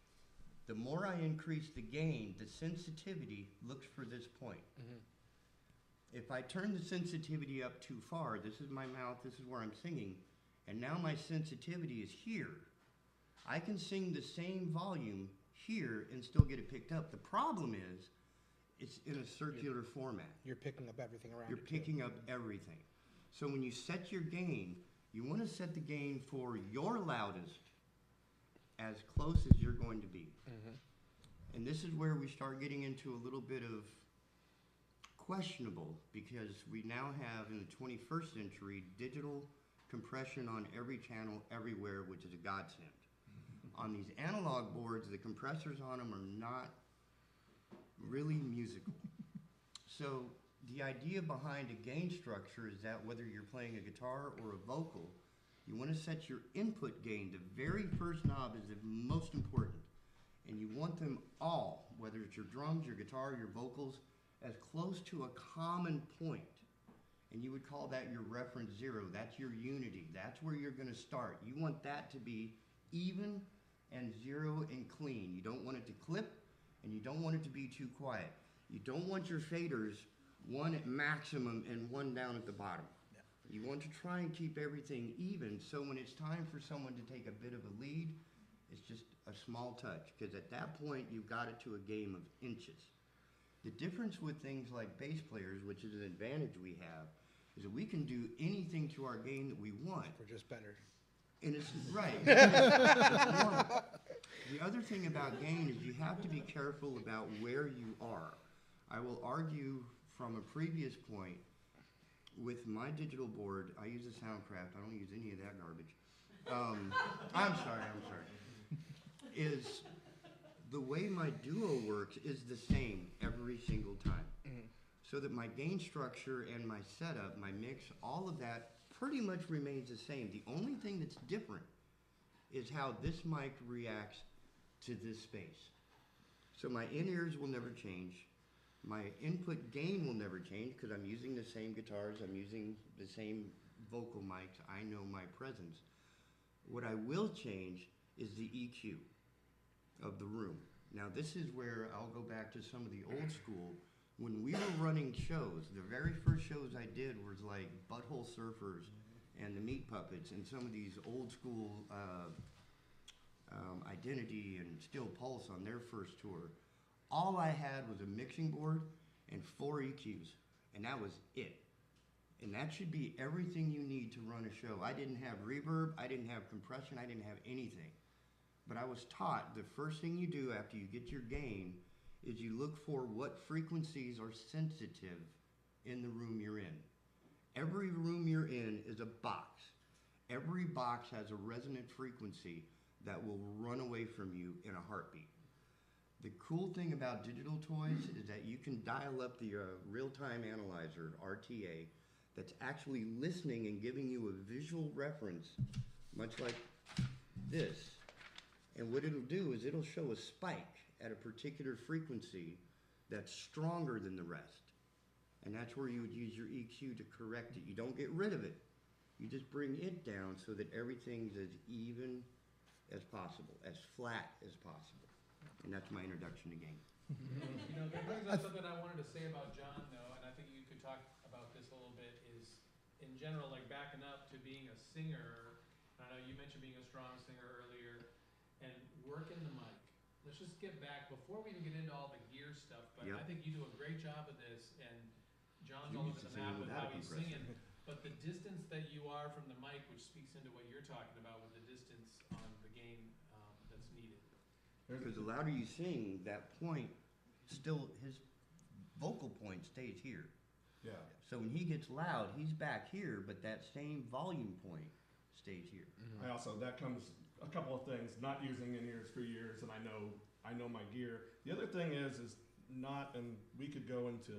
The more I increase the gain, the sensitivity looks for this point. If I turn the sensitivity up too far, this is my mouth, this is where I'm singing, and now my sensitivity is here, I can sing the same volume here and still get it picked up. The problem is, it's in a circular format. You're picking up everything around You're it, too. picking up everything. So when you set your gain, you want to set the gain for your loudest as close as you're going to be. And this is where we start getting into a little bit of questionable, because we now have in the 21st century digital compression on every channel everywhere, which is a godsend. On these analog boards, the compressors on them are not really musical. So the idea behind a gain structure is that whether you're playing a guitar or a vocal, you want to set your input gain. The very first knob is the most important. And you want them all, whether it's your drums, your guitar, your vocals, as close to a common point. And you would call that your reference zero. That's your unity. That's where you're going to start. You want that to be even and zero and clean. You don't want it to clip, and you don't want it to be too quiet. You don't want your faders one at maximum and one down at the bottom. You want to try and keep everything even, so when it's time for someone to take a bit of a lead, it's just a small touch, because at that point you've got it to a game of inches. The difference with things like bass players, which is an advantage we have, is that we can do anything to our gain that we want. We're just better. And it's right. It's normal. The other thing about gain is you have to be careful about where you are. I will argue from a previous point, with my digital board, I use a Soundcraft. I don't use any of that garbage. I'm sorry. Is the way my duo works is the same every single time. So that my gain structure and my setup, my mix, all of that pretty much remains the same. The only thing that's different is how this mic reacts to this space. So my in-ears will never change. My input gain will never change because I'm using the same guitars, I'm using the same vocal mics, I know my presence. What I will change is the EQ of the room. Now this is where I'll go back to some of the old school. When we were running shows, the very first shows I did was like Butthole Surfers and the Meat Puppets and some of these old school Identity and Steel Pulse on their first tour. All I had was a mixing board and 4 EQs, and that was it. And that should be everything you need to run a show. I didn't have reverb, I didn't have compression, I didn't have anything. But I was taught the first thing you do after you get your gain is you look for what frequencies are sensitive in the room you're in. Every room you're in is a box. Every box has a resonant frequency that will run away from you in a heartbeat. The cool thing about digital toys is that you can dial up the real-time analyzer, RTA, that's actually listening and giving you a visual reference, much like this. And what it'll do is it'll show a spike at a particular frequency that's stronger than the rest. And that's where you would use your EQ to correct it. You don't get rid of it. You just bring it down so that everything's as even as possible, as flat as possible. And that's my introduction to gain. You know, that brings up something I wanted to say about John, though, and I think you could talk about this a little bit, is in general, like backing up to being a singer. I know you mentioned being a strong singer earlier, and working the mic. Let's just get back, before we even get into all the gear stuff, but I think you do a great job of this, and John's all over the map with how he's singing. But the distance that you are from the mic, which speaks into what you're talking about with the distance on the gain that's needed. Because the louder you sing, that point, still, his vocal point stays here. Yeah. So when he gets loud, he's back here, but that same volume point stays here. I also, that comes, a couple of things, not using in-ears for years, and I know my gear. The other thing is not, and we could go into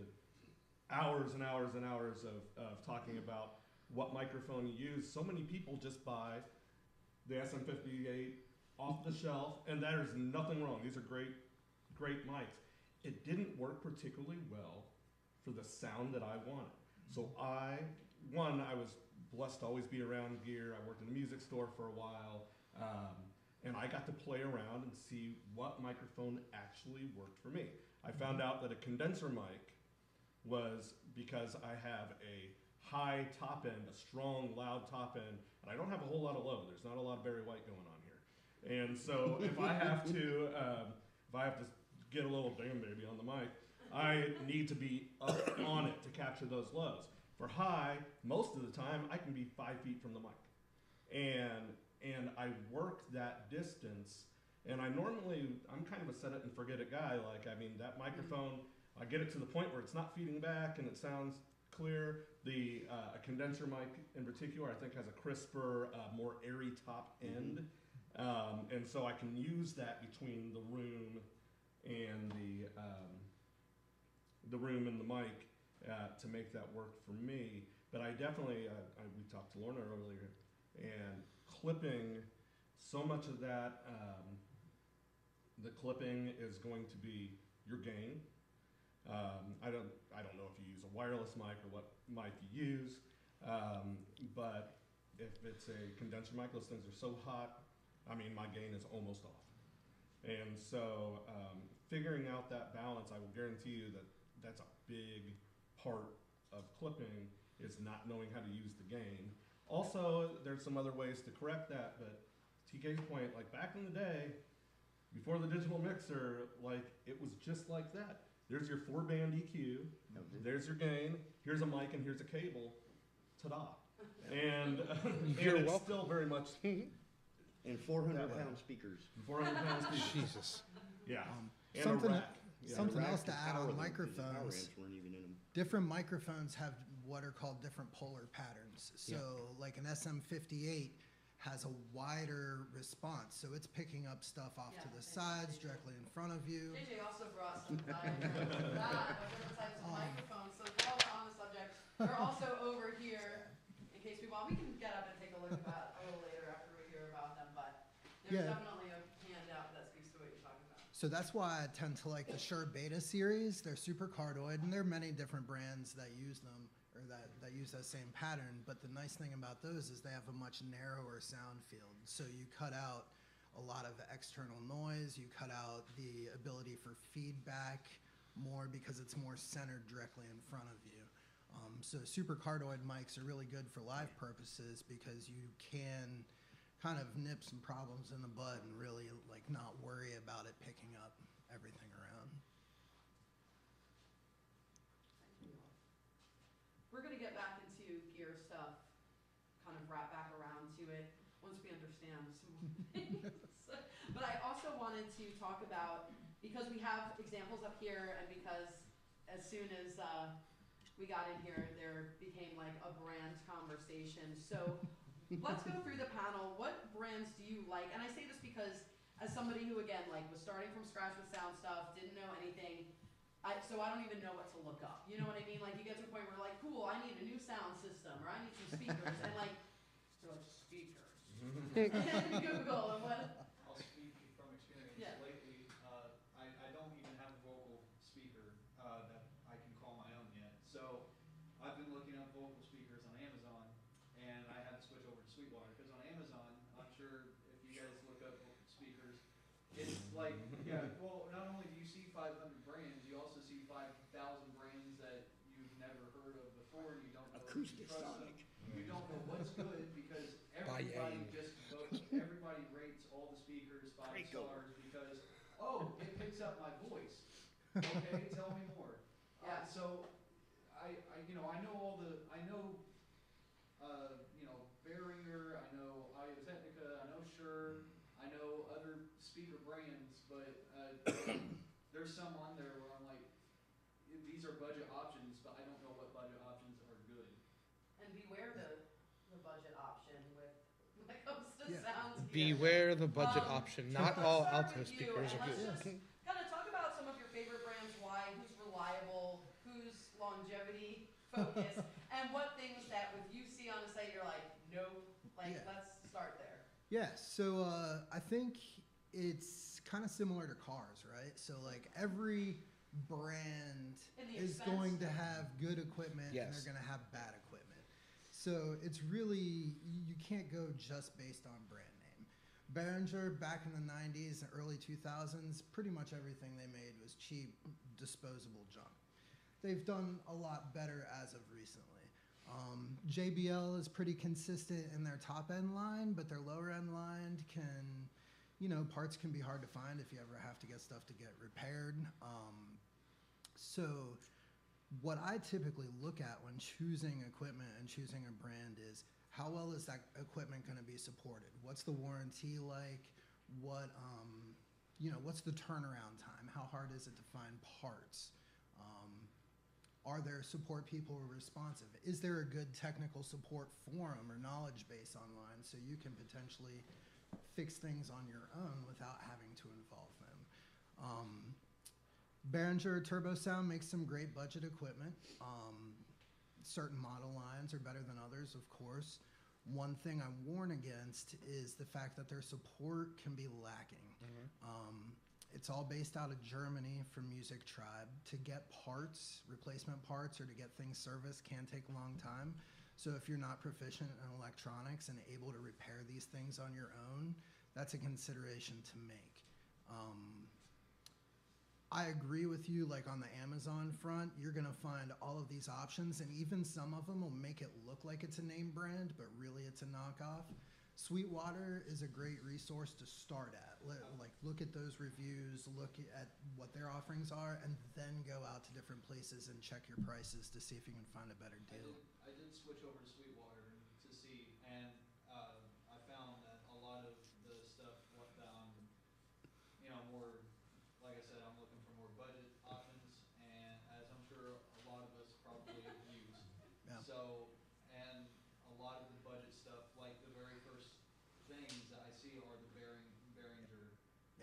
hours and hours and hours of talking about what microphone you use. So many people just buy the SM58 off the shelf, and there is nothing wrong. These are great mics. It didn't work particularly well for the sound that I wanted. So I was blessed to always be around gear. I worked in a music store for a while, and I got to play around and see what microphone actually worked for me. I found out that a condenser mic was, because I have a high top end, a strong, loud top end, and I don't have a whole lot of low. There's not a lot of Barry White going on here. And so if I have to get a little damn baby on the mic, I need to be up on it to capture those lows. For high, most of the time, I can be 5 feet from the mic. And and I work that distance. And I'm kind of a set it and forget it guy. Like, I mean, that microphone, I get it to the point where it's not feeding back and it sounds clear. The a condenser mic in particular, I think, has a crisper, more airy top end. And so I can use that between the room and the room and the mic to make that work for me. But I definitely, we talked to Lorna earlier, and clipping, so much of that, the clipping is going to be your gain. I don't know if you use a wireless mic or what mic you use, but if it's a condenser mic, those things are so hot, I mean, my gain is almost off. And so figuring out that balance, I will guarantee you that that's a big part of clipping, is not knowing how to use the gain. Also, there's some other ways to correct that, but TK's point, like back in the day, before the digital mixer, like it was just like that. There's your 4-band EQ, there's your gain, here's a mic and here's a cable, ta-da. And, You're and it's welcome. still very much And 400-pound speakers. 400-pound speakers. Jesus. Yeah. And Something- a rack. Yeah. something The rack else to could add power on them 'cause the power microphones. amps weren't even in them. Different microphones have what are called different polar patterns. So like an SM58 has a wider response, so it's picking up stuff off to the sides, directly in front of you. JJ also brought some diagrams of that, of different types of microphones, so while we're on the subject, they're also over here, in case we want, we can get up and take a look at that a little later after we hear about them, but there's Yeah. definitely a handout that speaks to what you're talking about. So that's why I tend to like the Shure Beta series. They're super cardioid, and there are many different brands that use them, or that use that same pattern. But the nice thing about those is they have a much narrower sound field. So you cut out a lot of external noise. You cut out the ability for feedback more because it's more centered directly in front of you. So super cardioid mics are really good for live purposes because you can kind of nip some problems in the bud and really like not worry about it picking up everything around. We're gonna get back into gear stuff, kind of wrap back around to it, once we understand some more things. But I also wanted to talk about, because we have examples up here, and because as soon as we got in here, there became like a brand conversation. So let's go through the panel. What brands do you like? And I say this because as somebody who, again, like was starting from scratch with sound stuff, didn't know anything, so I don't even know what to look up. You know what I mean? Like you get to a point where like, cool, I need a new sound system, or I need some speakers, and like, they're like, speakers. And Google, and what? I'll speak from experience. Yeah. Lately, I don't even have a vocal speaker that I can call my own yet. So I've been looking up vocal speakers on Amazon, and I had to switch over to Sweetwater because on Amazon, I'm sure if you guys look up vocal speakers, it's like, yeah, well, not only do you see 500 brands, you also see 5,000 brands that you've never heard of before, and you don't know if you Acoustic trust them. Sonic. You don't know what's good because everybody just votes, everybody rates all the speakers 5 Great go. stars because, oh, it picks up my voice. Okay, tell me more. Yeah. So I know all the, Barrier, I know Audio-Technica, I know Shure, I know other speaker brands, but there's some on there where I'm like, these are budget options, but I don't know what budget options are good. And beware the budget option when it comes to Yeah. sound gear. Beware the budget Um, option. Not let's all start Alto with you, speakers and are let's good. just kind of talk about some of your favorite brands, why, who's reliable, who's longevity focused, and what things that if you see on a site you're like, nope, like Yeah. let's start there. Yeah, so I think it's kind of similar to cars, right? So like every brand And the is expense. going to have good equipment and Yes. they're going to have bad equipment. So it's really, you can't go just based on brand name. Behringer back in the 90s and early 2000s, pretty much everything they made was cheap, disposable junk. They've done a lot better as of recently. JBL is pretty consistent in their top end line, but their lower end line can, parts can be hard to find if you ever have to get stuff to get repaired. So what I typically look at when choosing equipment and choosing a brand is how well is that equipment going to be supported? What's the warranty like? What, what's the turnaround time? How hard is it to find parts? Are there support people who are responsive? Is there a good technical support forum or knowledge base online so you can potentially fix things on your own without having to involve them? Behringer Turbo Sound makes some great budget equipment. Certain model lines are better than others, of course. One thing I warn against is the fact that their support can be lacking. It's all based out of Germany from Music Tribe. To get parts, replacement parts, or to get things serviced can take a long time. So if you're not proficient in electronics and able to repair these things on your own, that's a consideration to make. I agree with you, like on the Amazon front, you're gonna find all of these options, and even some of them will make it look like it's a name brand, but really it's a knockoff. Sweetwater is a great resource to start at. Look at those reviews, look at what their offerings are, and then go out to different places and check your prices to see if you can find a better deal. I did switch over to Sweetwater to see, and I found that a lot of the stuff, more, like I said, I'm looking for more budget options, and as I'm sure a lot of us probably use. Yeah. So, and a lot of the budget stuff, like the very first things that I see are the Behringer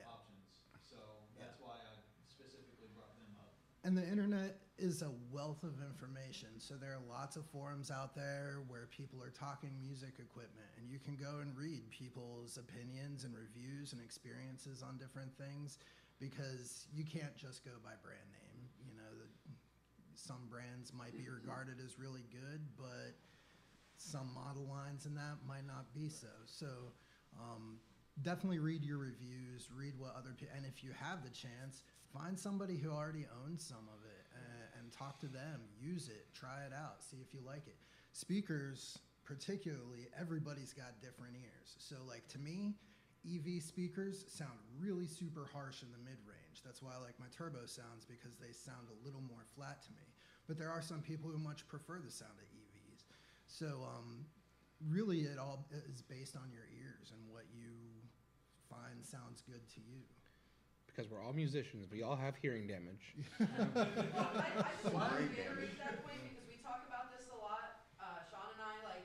options. So that's why I specifically brought them up. And the internet is a wealth of information. So there are lots of forums out there where people are talking music equipment, and you can go and read people's opinions and reviews and experiences on different things, because you can't just go by brand name. Some brands might be regarded as really good, but some model lines in that might not be so. So definitely read your reviews, read what other people, and if you have the chance, find somebody who already owns some of it and talk to them, use it, try it out, see if you like it. Speakers, particularly, everybody's got different ears. So like to me, EV speakers sound really super harsh in the mid-range. That's why I like my turbo sounds, because they sound a little more flat to me. But there are some people who much prefer the sound of EVs. So really it all is based on your ears and what you find sounds good to you. Because we're all musicians, we all have hearing damage. Well, I just want to reiterate that point because we talk about this a lot. Sean and I,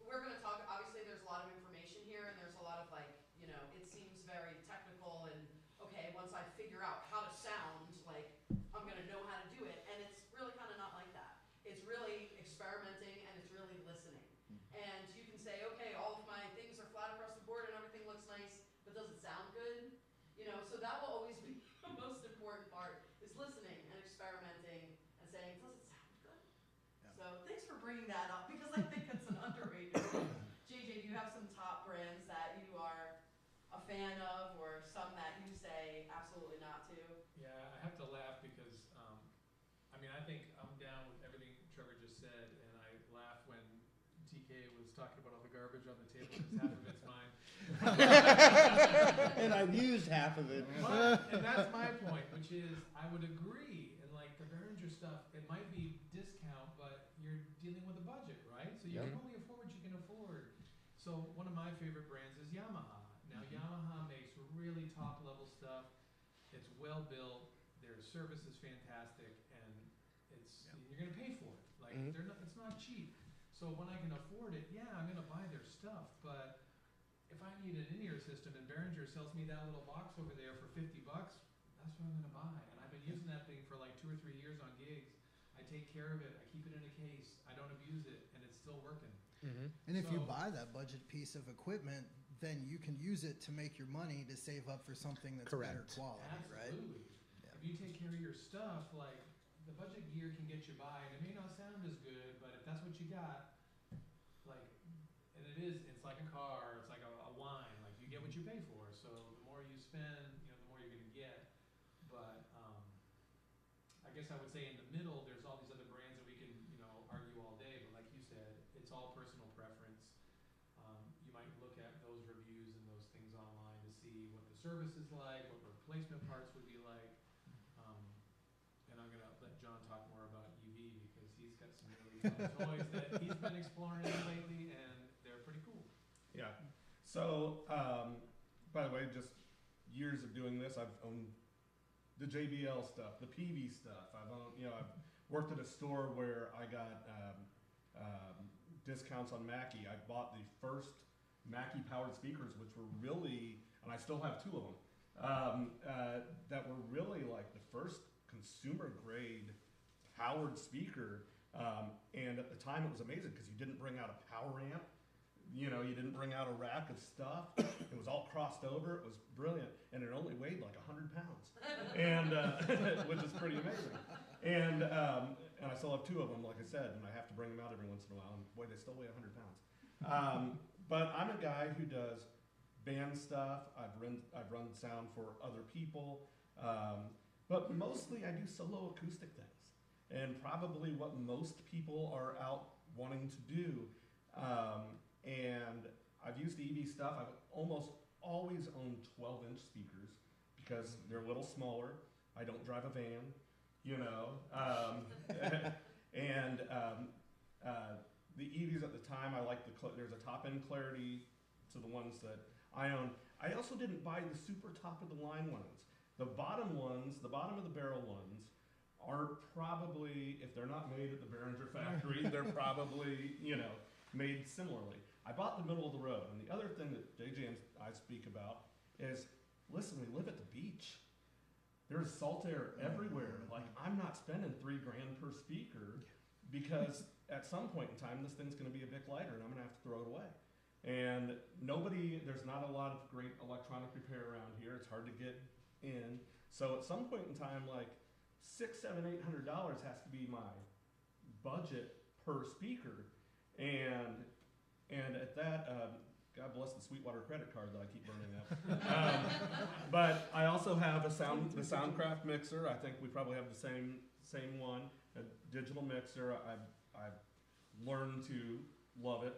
we're going to talk, obviously there's a lot of information here and there's a lot of it seems very technical and, okay, once I figure out how to sound, I'm going to know how to do it. And it's really kind of not like that. It's really experimenting and it's really listening. And you can say, okay, all of my things are flat across the board and everything looks nice, but does it sound good? So that will always be the most important part, is listening and experimenting and saying, does it sound good? Yeah. So thanks for bringing that up, because I think it's an underrated thing. JJ, do you have some top brands that you are a fan of, or some that you say absolutely not to? Yeah, I have to laugh because, I think I'm down with everything Trevor just said, and I laugh when TK was talking about all the garbage on the table, because half of it's mine. And I've used half of it. And that's my point, which is I would agree. And the Behringer stuff, it might be discount, but you're dealing with a budget, right? So you can only afford what you can afford. So one of my favorite brands is Yamaha. Now Yamaha makes really top level stuff. It's well built. Their service is fantastic, and you're gonna pay for it. It's not cheap. So when I can afford it, I'm gonna buy their stuff. But if I need an in-ear system and Behringer sells me that little box over there for $50, that's what I'm gonna buy. And I've been using that thing for 2 or 3 years on gigs. I take care of it. I keep it in a case. I don't abuse it, and it's still working. And if you buy that budget piece of equipment, then you can use it to make your money to save up for something that's better quality, right? Absolutely. If you take care of your stuff, the budget gear can get you by, and it may not sound as good, but if that's what you got, and it's like a car, it's like a wine, you get what you pay for. So the more you spend, the more you're gonna get. But I guess I would say in the middle, there's all these other brands that we can, argue all day, but like you said, it's all personal preference. You might look at those reviews and those things online to see what the service is like, what replacement parts would be like. And I'm gonna let John talk more about UV, because he's got some really fun toys that he's been exploring lately, and Yeah. So, by the way, just years of doing this, I've owned the JBL stuff, the PV stuff. I've owned, I've worked at a store where I got discounts on Mackie. I bought the first Mackie powered speakers, which were really, and I still have 2 of them, that were really like the first consumer grade powered speaker. And at the time it was amazing because you didn't bring out a power amp. You didn't bring out a rack of stuff. It was all crossed over. It was brilliant. And it only weighed like 100 pounds, and which is pretty amazing. And I still have 2 of them, like I said, and I have to bring them out every once in a while. And boy, they still weigh 100 pounds. But I'm a guy who does band stuff. I've run sound for other people. But mostly I do solo acoustic things. And probably what most people are out wanting to do. And I've used EV stuff. I've almost always owned 12-inch speakers because they're a little smaller. I don't drive a van, and the EVs at the time, I like there's a top-end clarity to the ones that I own. I also didn't buy the super top-of-the-line ones. The bottom ones, the bottom of the barrel ones, are probably, if they're not made at the Behringer factory, they're probably, made similarly. I bought the middle of the road, and the other thing that JJ and I speak about is, listen, we live at the beach. There's salt air everywhere. Like, I'm not spending $3 grand per speaker because at some point in time, this thing's gonna be a bit lighter and I'm gonna have to throw it away. And there's not a lot of great electronic repair around here. It's hard to get in. So at some point in time, like $600, $700, $800 has to be my budget per speaker. And at that, God bless the Sweetwater credit card that I keep burning up. But I also have the Soundcraft mixer. I think we probably have the same one, a digital mixer. I've learned to love it.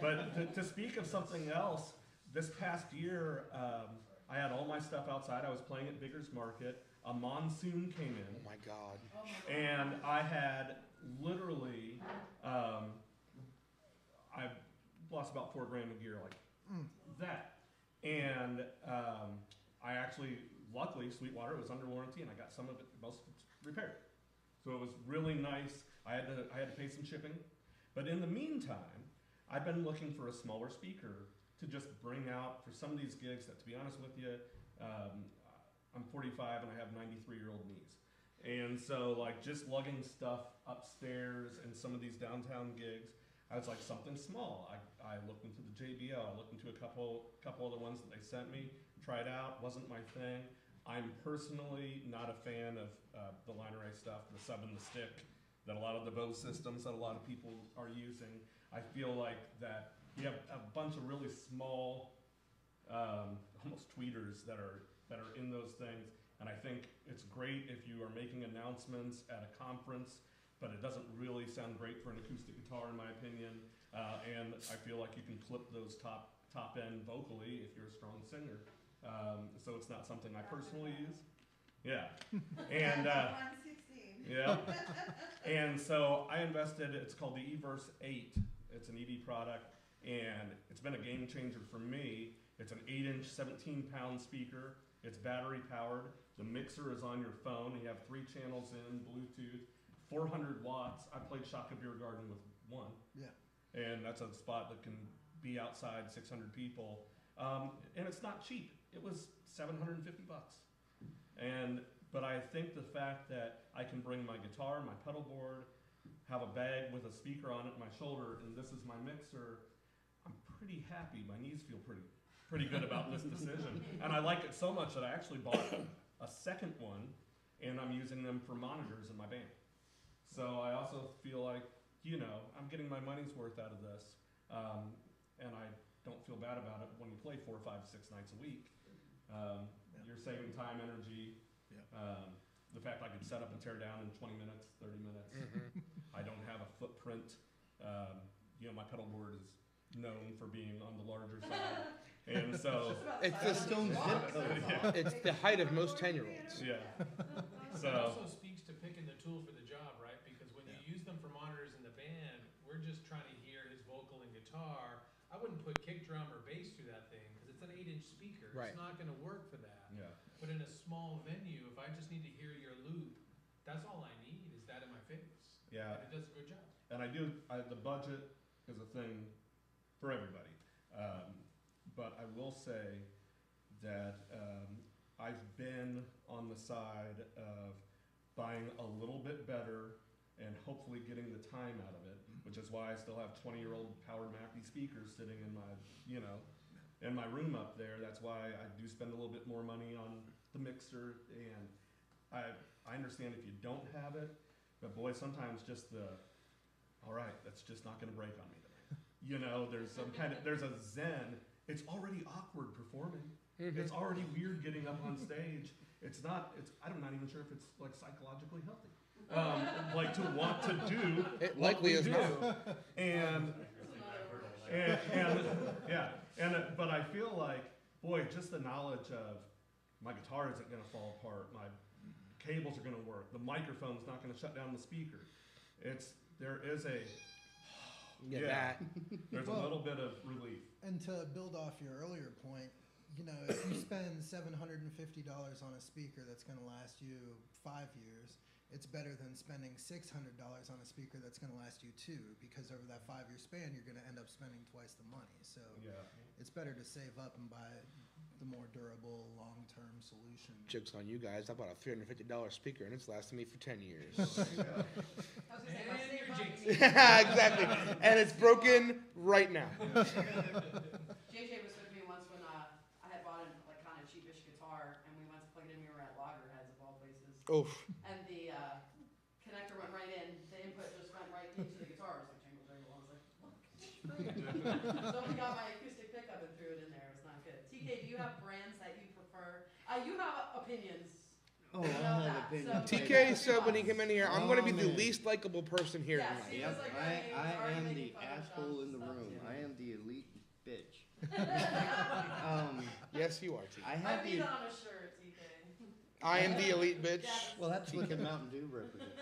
But to speak of something else, this past year, I had all my stuff outside. I was playing at Bigger's Market. A monsoon came in. Oh my God. And I had literally, I lost about $4 grand a year, like that. And I actually, luckily, Sweetwater was under warranty, and I got most of it repaired. So it was really nice. I had to pay some shipping, but in the meantime, I've been looking for a smaller speaker to just bring out for some of these gigs. That, to be honest with you, I'm 45 and I have 93-year-old knees. And so like just lugging stuff upstairs in some of these downtown gigs, I was like, something small. I looked into the JBL, I looked into a couple other ones that they sent me, tried out, wasn't my thing. I'm personally not a fan of the line array stuff, the sub and the stick, that a lot of the Bose systems that a lot of people are using. I feel like that you have a bunch of really small, almost tweeters that are in those things. And I think it's great if you are making announcements at a conference, but it doesn't really sound great for an acoustic guitar, in my opinion. And I feel like you can clip those top end vocally if you're a strong singer. So it's not something I personally use. Yeah. And yeah. And so I invested, it's called the eVerse 8. It's an EV product, and it's been a game changer for me. It's an 8-inch, 17-pound speaker. It's battery powered. The mixer is on your phone. You have 3 channels in, Bluetooth, 400 watts. I played Shaka Beer Garden with one. Yeah. And that's a spot that can be outside 600 people. And it's not cheap. It was $750. But I think the fact that I can bring my guitar, my pedal board, have a bag with a speaker on it, my shoulder, and this is my mixer, I'm pretty happy. My knees feel pretty good about this decision. And I like it so much that I actually bought a second one, and I'm using them for monitors in my band. So I also feel like, I'm getting my money's worth out of this, and I don't feel bad about it when you play 4, 5, 6 nights a week. You're saving time, energy. The fact I could set up and tear down in 20 minutes, 30 minutes. I don't have a footprint. My pedal board is known for being on the larger side. And so it's it's the height of most 10-year-olds. Yeah. So it also speaks to picking the tool for the job, right? Because when you use them for monitors in the band, we're just trying to hear his vocal and guitar. I wouldn't put kick drum or bass through that thing because it's an 8-inch speaker. Right. It's not going to work for that. Yeah. But in a small venue, if I just need to hear your loop, that's all I need is that in my face. Yeah. And it does a good job. And the budget is a thing for everybody. But I will say that I've been on the side of buying a little bit better and hopefully getting the time out of it, which is why I still have 20-year-old powered Mackie speakers sitting in my, in my room up there. That's why I do spend a little bit more money on the mixer, and I understand if you don't have it, but boy, sometimes just all right, that's just not gonna break on me today. There's a zen. It's already awkward performing. It's already weird getting up on stage. I'm not even sure if it's like psychologically healthy. Like to want to do It what likely we is do. not. And but I feel like, boy, just the knowledge of my guitar isn't gonna fall apart, my cables are gonna work, the microphone's not gonna shut down the speaker. There's a little bit of relief. And to build off your earlier point, if you spend $750 on a speaker that's going to last you 5 years, it's better than spending $600 on a speaker that's going to last you 2, because over that 5-year span, you're going to end up spending twice the money. So it's better to save up and buy the more durable, long-term solution. Joke's on you guys. I bought a $350 speaker, and it's lasted me for 10 years. I was gonna say, if I And you're save jinxing. money- Exactly. And it's broken right now. JJ was with me once when I had bought a kind of cheapish guitar, and we went to plug it in. We were at Loggerheads of all places, Oof. and the connector went right in. The input just went right into the guitar. It was like jingle jangle. I was like, look, so we got my acoustic pickup and threw it in there. It was not good. TK, do you have brands that you prefer? You have opinions. Oh, You I know have that, opinions. so- TK said when he came in here, I'm going to be Oh, the man. least likable person here Yes, tonight. he Yep, was like, I already am making the fun of asshole Sean's in the stuff, room. too. I am the elite bitch. Yes, you are, TK. I I had need the it on a shirt, TK. I am the elite bitch. Yes. well, that's what the Mountain Dew represents.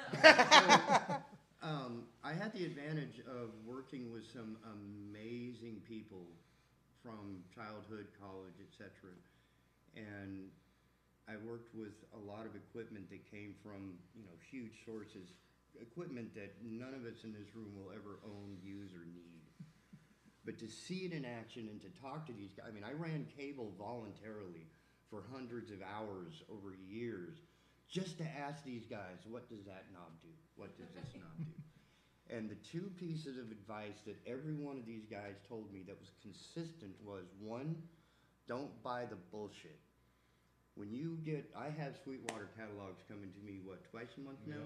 I had the advantage of working with some amazing people from childhood, college, etc. And I worked with a lot of equipment that came from, huge sources, equipment that none of us in this room will ever own, use, or need. But to see it in action and to talk to these guys, I ran cable voluntarily for hundreds of hours over years just to ask these guys, what does that knob do? What does this knob do? And the two pieces of advice that every one of these guys told me that was consistent was, one, don't buy the bullshit. When you I have Sweetwater catalogs coming to me, twice a month now?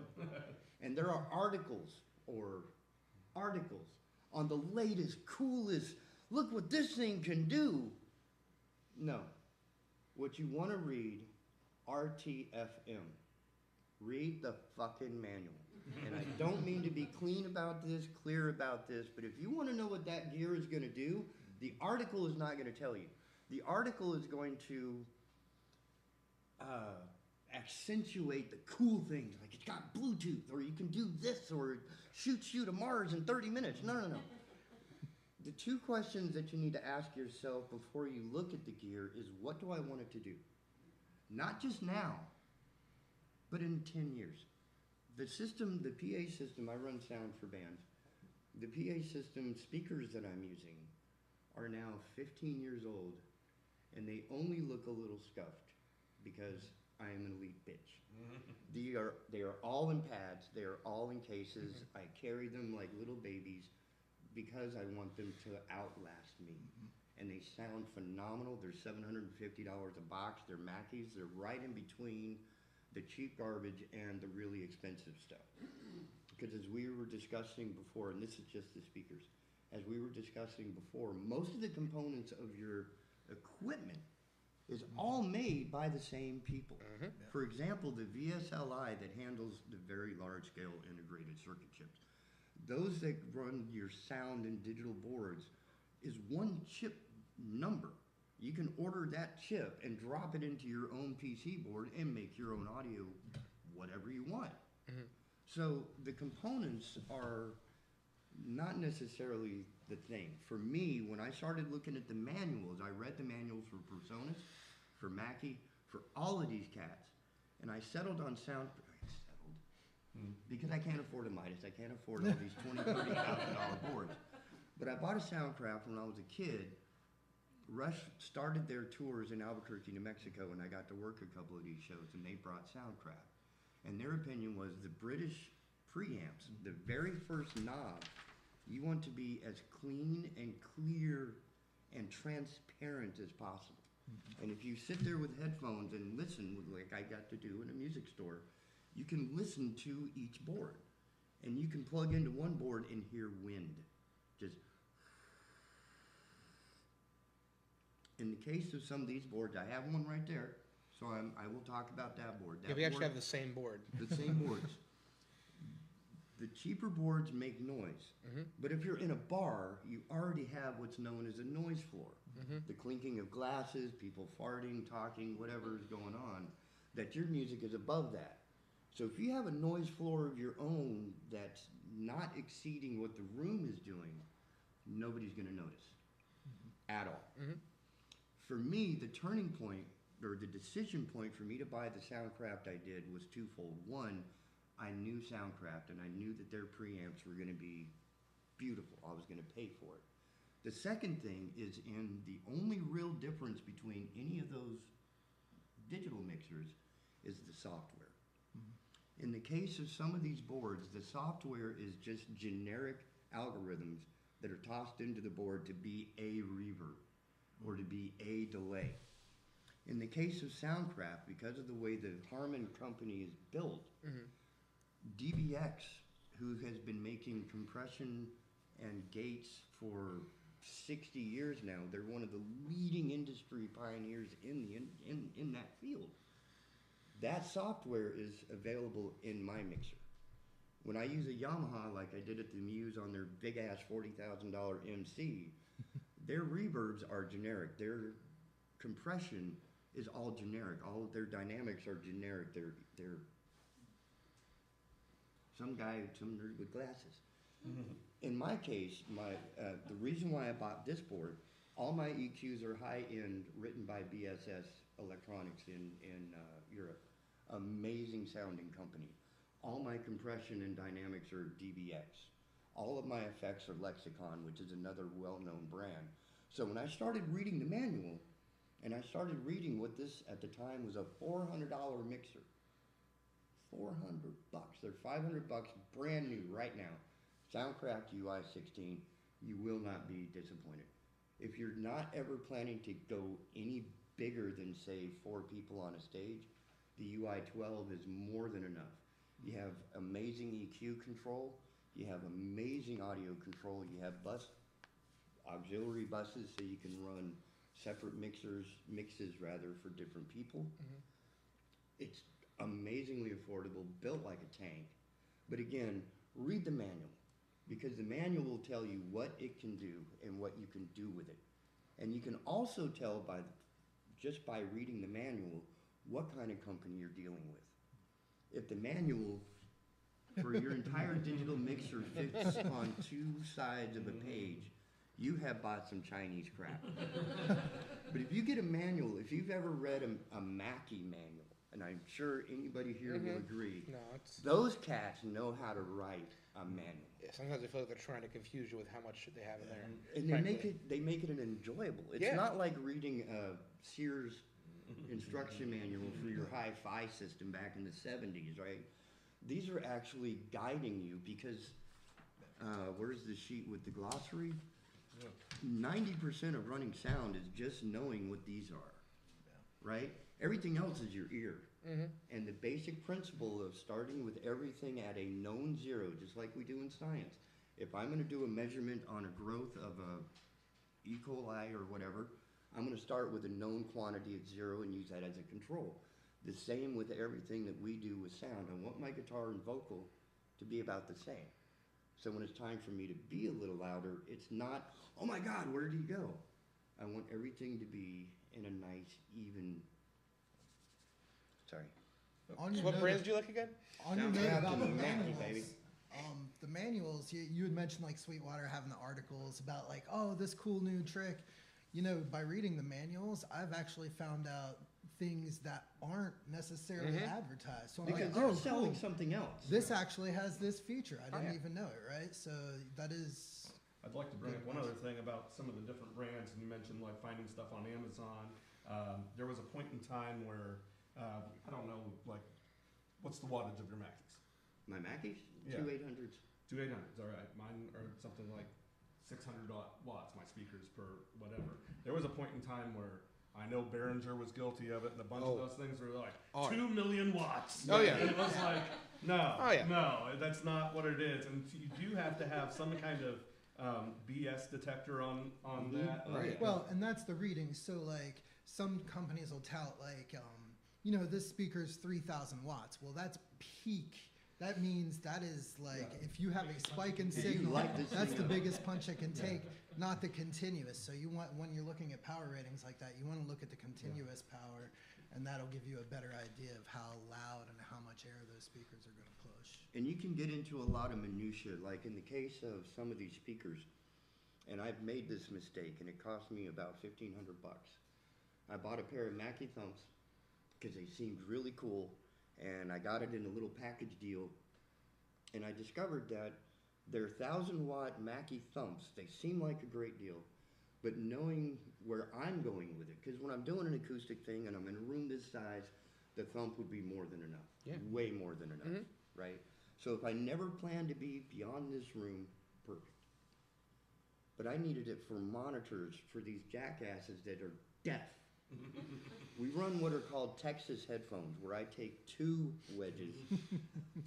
And there are articles on the latest, coolest, look what this thing can do. No. What you want to read, RTFM. Read the fucking manual. And I don't mean to be clear about this, but if you want to know what that gear is going to do, the article is not going to tell you. The article is going to accentuate the cool things, like it's got Bluetooth, or you can do this, or it shoots you to Mars in 30 minutes. No. The two questions that you need to ask yourself before you look at the gear is, what do I want it to do? Not just now, but in 10 years. The system, the PA system, I run sound for bands. The PA system speakers that I'm using are now 15 years old, and they only look a little scuffed because I am an elite bitch. They are all in pads. They are all in cases. I carry them like little babies because I want them to outlast me. And they sound phenomenal. They're $750 a box. They're Mackies. They're right in between the cheap garbage and the really expensive stuff. Because as we were discussing before, and this is just the speakers, as we were discussing before, most of the components of your equipment is all made by the same people. For example, the VSLI that handles the very large scale integrated circuit chips, those that run your sound and digital boards is one chip number. You can order that chip and drop it into your own PC board and make your own audio whatever you want. So the components are not necessarily the thing. For me, when I started looking at the manuals, I read the manuals for Personas, for Mackie, for all of these cats, and I settled on sound. Because I can't afford a Midas, I can't afford all these $20,000, $30,000 boards. But I bought a Soundcraft when I was a kid. Rush started their tours in Albuquerque, New Mexico, and I got to work a couple of these shows, and they brought Soundcraft. And their opinion was the British preamps, the very first knob, you want to be as clean and clear and transparent as possible. And if you sit there with headphones and listen, like I got to do in a music store, you can listen to each board. And you can plug into one board and hear wind. Just. In the case of some of these boards, I have one right there, so I will talk about that board. Yeah, we actually have the same board. The same boards. The cheaper boards make noise. But if you're in a bar, you already have what's known as a noise floor. The clinking of glasses, people farting, talking, whatever is going on, that your music is above that. So if you have a noise floor of your own that's not exceeding what the room is doing, nobody's going to notice at all. For me, the turning point, or the decision point for me to buy the Soundcraft I did was twofold. One, I knew Soundcraft, and I knew that their preamps were going to be beautiful. I was going to pay for it. The second thing is in the only real difference between any of those digital mixers is the software. In the case of some of these boards, the software is just generic algorithms that are tossed into the board to be a reverb or to be a delay. In the case of Soundcraft, because of the way the Harman company is built, DBX, who has been making compression and gates for 60 years now, they're one of the leading industry pioneers in that field. That software is available in my mixer. When I use a Yamaha like I did at the Muse on their big-ass $40,000 MC, their reverbs are generic. Their compression is all generic. All of their dynamics are generic. They're some guy, some nerd with glasses. In my case, the reason why I bought this board, all my EQs are high-end, written by BSS Electronics in Europe. Amazing sounding company. All my compression and dynamics are DBX. All of my effects are Lexicon, which is another well-known brand. So when I started reading the manual, and I started reading what this at the time was a $400 mixer. $400. They're $500 brand new right now. Soundcraft UI 16. You will not be disappointed. If you're not ever planning to go any bigger than, say, 4 people on a stage, the UI 12 is more than enough. You have amazing EQ control. You have amazing audio control. You have auxiliary buses, so you can run separate mixes for different people. It's amazingly affordable, built like a tank. But again, read the manual, because the manual will tell you what it can do and what you can do with it. And you can also tell just by reading the manual what kind of company you're dealing with. If the manual for your entire digital mixer fits on 2 sides of a page, you have bought some Chinese crap. But if you get a manual, if you've ever read a Mackie manual, and I'm sure anybody here will agree, those cats know how to write a manual. Yeah, sometimes I feel like they're trying to confuse you with how much they have in there. And they make it an enjoyable. It's not like reading a Sears instruction manual for your hi-fi system back in the 70s, right? These are actually guiding you because, where's the sheet with the glossary? 90% of running sound is just knowing what these are, right? Everything else is your ear. And the basic principle of starting with everything at a known zero, just like we do in science. If I'm going to do a measurement on a growth of a E. coli or whatever, I'm going to start with a known quantity at 0 and use that as a control. The same with everything that we do with sound. I want my guitar and vocal to be about the same. So when it's time for me to be a little louder, it's not, oh my God, where did he go? I want everything to be in a nice, even, sorry. So what brands do you like again? On your note about the Mackie, manuals, baby. The manuals, you had mentioned like Sweetwater having the articles about like, oh, this cool new trick. You know, by reading the manuals, I've actually found out things that aren't necessarily advertised. So I'm Because like, they're oh, selling cool. something else. This actually has this feature. I didn't even know it, right? So that is. I'd like to bring up one other thing about some of the different brands, and you mentioned like finding stuff on Amazon. There was a point in time where, I don't know, like, what's the wattage of your Mackies? My Mackies? Yeah. 2800s. 2800s, all right. Mine are something like 600 watts, my speakers per whatever. There was a point in time where I know Behringer was guilty of it, and a bunch of those things were like 2 million watts. Oh, yeah. And it was like, no, Oh, yeah. no, that's not what it is. And you do have to have some kind of BS detector on that. Right. Well, and that's the reading. So like some companies will tout like, you know, this speaker's 3,000 watts. Well, that's peak. That means that is like, if you have a spike in signal, like this that's the signal. biggest punch it can take, not the continuous. So you want, when you're looking at power ratings like that, you want to look at the continuous power, and that'll give you a better idea of how loud and how much air those speakers are going to push. And you can get into a lot of minutia, like in the case of some of these speakers, and I've made this mistake, and it cost me about $1,500. I bought a pair of Mackie Thumps because they seemed really cool, and I got it in a little package deal, and I discovered that their 1,000-watt Mackie Thumps, they seem like a great deal, but knowing where I'm going with it, because when I'm doing an acoustic thing and I'm in a room this size, the thump would be more than enough. Yeah. Way more than enough, right? So if I never planned to be beyond this room, perfect. But I needed it for monitors for these jackasses that are deaf. We run what are called Texas headphones, where I take 2 wedges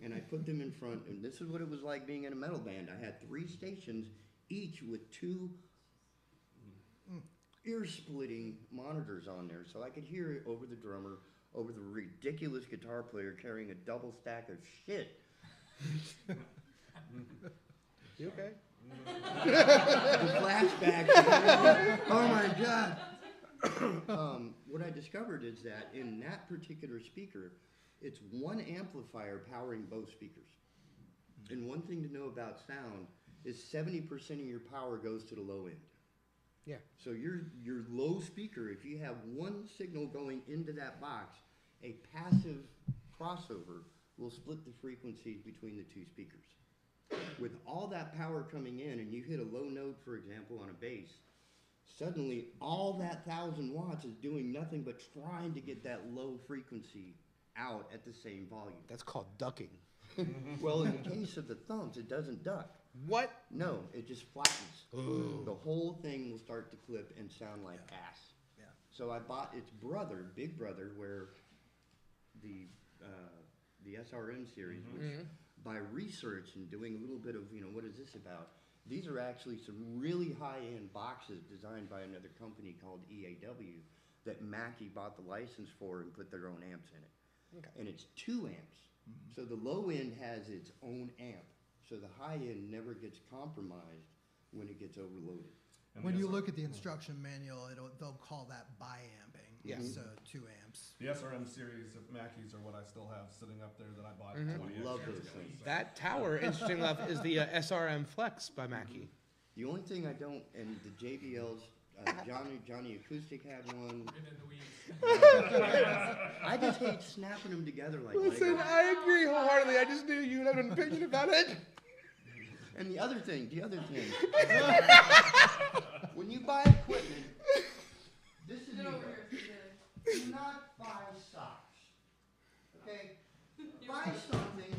and I put them in front, and this is what it was like being in a metal band. I had 3 stations, each with 2 ear-splitting monitors on there, so I could hear it over the drummer, over the ridiculous guitar player carrying a double stack of shit. You okay? The flashbacks. Oh my God. What I discovered is that in that particular speaker, it's one amplifier powering both speakers. And one thing to know about sound is 70% of your power goes to the low end. Yeah. So your low speaker, if you have one signal going into that box, a passive crossover will split the frequencies between the 2 speakers. With all that power coming in and you hit a low note, for example, on a bass, suddenly all that 1,000 watts is doing nothing but trying to get that low frequency out at the same volume. That's called ducking. Well, in the case of the Thumps, it doesn't duck. What? No, it just flattens. Ooh. The whole thing will start to clip and sound like ass. Yeah. So I bought its brother, big brother, where the SRM series, which by research and doing a little bit of, you know, what is this about? These are actually some really high-end boxes designed by another company called EAW that Mackie bought the license for and put their own amps in it. Okay. And it's 2 amps. So the low end has its own amp. So the high end never gets compromised when it gets overloaded. And When the you SR look at the instruction manual, they'll call that bi-amping. Yeah. So 2 amps. The SRM series of Mackies are what I still have sitting up there that I bought 20 Love years those ago. things. So- That tower, interesting enough, is the SRM Flex by Mackie. The only thing I don't, and the JBLs, Johnny Acoustic had one. Get in the weeds. I just hate snapping them together like Listen, Legos. I agree wholeheartedly. I just knew you had an opinion about it. And the other thing, when you buy equipment, this is Get me, over guys. here. Do not buy socks. Okay? Buy something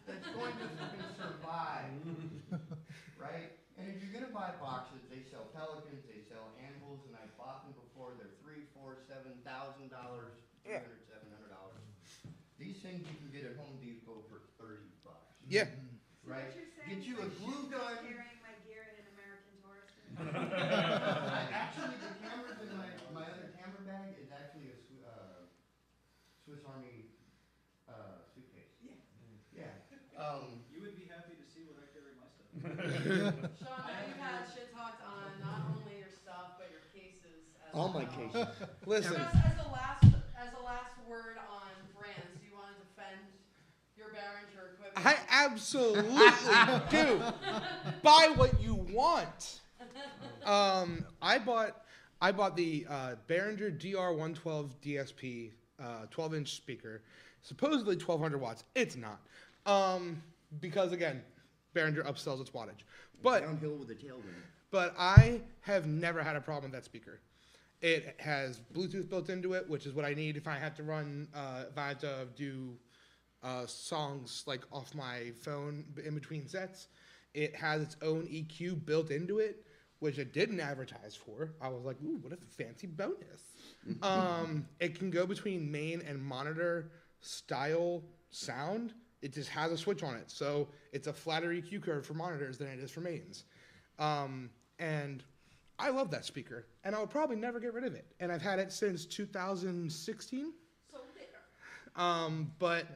that's going to fucking survive. Right? And if you're gonna buy boxes, they sell Pelicans, they sell Anvils, and I bought them before. They're $3,000, $4,000, $7,000, $300, $700. These things you can get at Home Depot for $30. Yeah. Right? What you're saying Get you is a I glue should be gun. carrying my gear in an American Tourister. Actually, the cameras in my other camera bag is actually a Swiss Army suitcase. Yeah. You would be happy to see where I carry my stuff. Sean, you've had shit talked on not only your stuff, but your cases as All my well. cases. Listen, Just as a last word on brands, do you want to defend your Behringer equipment? I Absolutely do. Buy what you want. I bought the Behringer DR112 DSP 12-inch speaker, supposedly 1,200 watts. It's not, because again, Behringer upsells its wattage. But downhill with a tailwind. But I have never had a problem with that speaker. It has Bluetooth built into it, which is what I need if I have to run, if I have to do songs like off my phone in between sets. It has its own EQ built into it, which it didn't advertise for. I was like, ooh, what a fancy bonus. It can go between main and monitor style sound. It just has a switch on it. So it's a flatter EQ curve for monitors than it is for mains. And I love that speaker, and I'll probably never get rid of it. And I've had it since 2016. So there. But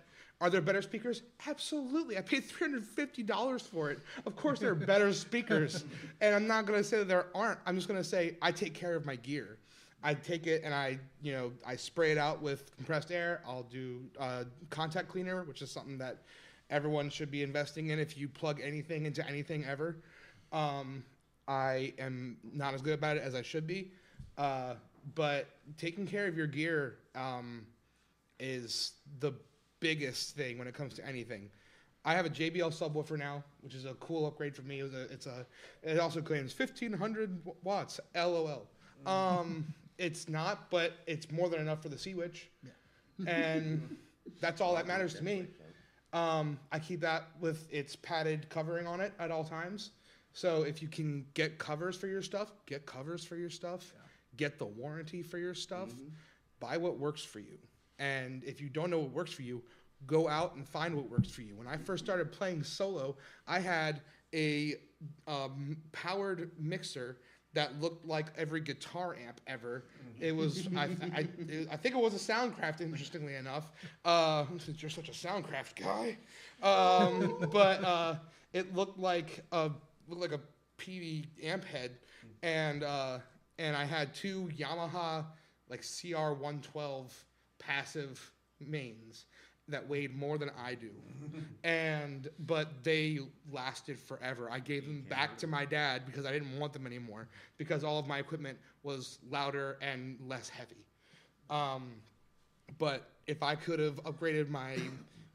are there better speakers? Absolutely. I paid $350 for it. Of course there are better speakers. And I'm not going to say that there aren't. I'm just going to say I take care of my gear. I take it and I spray it out with compressed air. I'll do contact cleaner, which is something that everyone should be investing in if you plug anything into anything ever. I am not as good about it as I should be. But taking care of your gear is the biggest thing when it comes to anything. I have a JBL subwoofer now, which is a cool upgrade for me. It also claims 1,500 watts. LOL. It's not, but it's more than enough for the Sea-Witch. Yeah. And that's all that matters to me. I keep that with its padded covering on it at all times. So if you can get covers for your stuff, get covers for your stuff. Yeah. Get the warranty for your stuff. Mm-hmm. Buy what works for you. And if you don't know what works for you, go out and find what works for you. When I first started playing solo, I had a powered mixer that looked like every guitar amp ever. It was, I think it was a Soundcraft, interestingly enough. Since you're such a Soundcraft guy. But it looked like a PV amp head. And I had two Yamaha like CR112 passive mains that weighed more than I do. But they lasted forever. I gave them back to my dad because I didn't want them anymore because all of my equipment was louder and less heavy. But if I could have upgraded my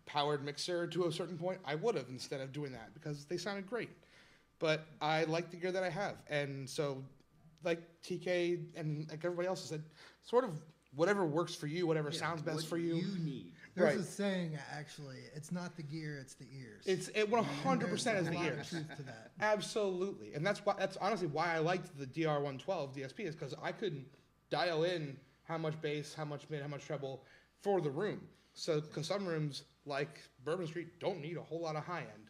powered mixer to a certain point, I would have instead of doing that because they sounded great. But I like the gear that I have. And so like TK and like everybody else said, sort of whatever works for you, whatever sounds best for you. You need. There's a saying, actually, it's not the gear, it's the ears. It 100% is the ears. There's a lot of truth to that. Absolutely. And that's honestly why I liked the DR112 DSP is because I could dial in how much bass, how much mid, how much treble for the room. So, because some rooms like Bourbon Street don't need a whole lot of high end.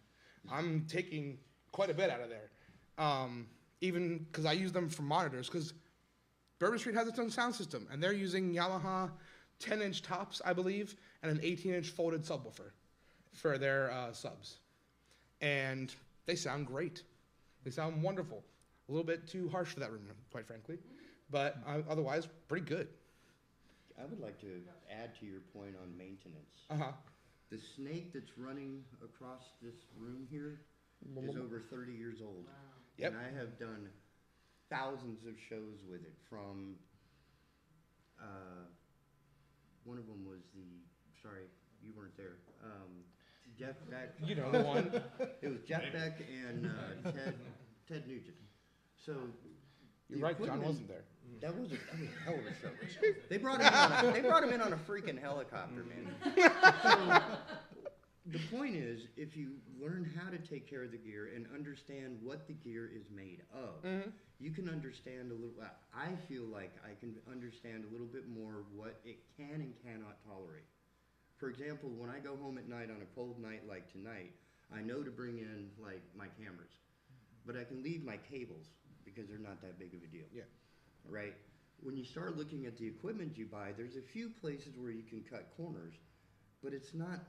I'm taking quite a bit out of there. Even because I use them for monitors because Bourbon Street has its own sound system and they're using Yamaha 10-inch tops, I believe, and an 18-inch folded subwoofer for their subs. And they sound great. They sound wonderful. A little bit too harsh for that room, quite frankly. But otherwise, pretty good. I would like to add to your point on maintenance. Uh-huh. The snake that's running across this room here is over 30 years old. Wow. Yep. And I have done thousands of shows with it from... one of them was sorry, you weren't there. Jeff Beck. You know the one. It was Jeff Beck and Ted Nugent. So you're right, John wasn't there. That was a hell of a show. They brought him in on a freaking helicopter, man. So, the point is, if you learn how to take care of the gear and understand what the gear is made of, you can understand a little. I feel like I can understand a little bit more what it can and cannot tolerate. For example, when I go home at night on a cold night like tonight, I know to bring in like my cameras, but I can leave my cables because they're not that big of a deal. Yeah. Right. When you start looking at the equipment you buy, there's a few places where you can cut corners, but it's not.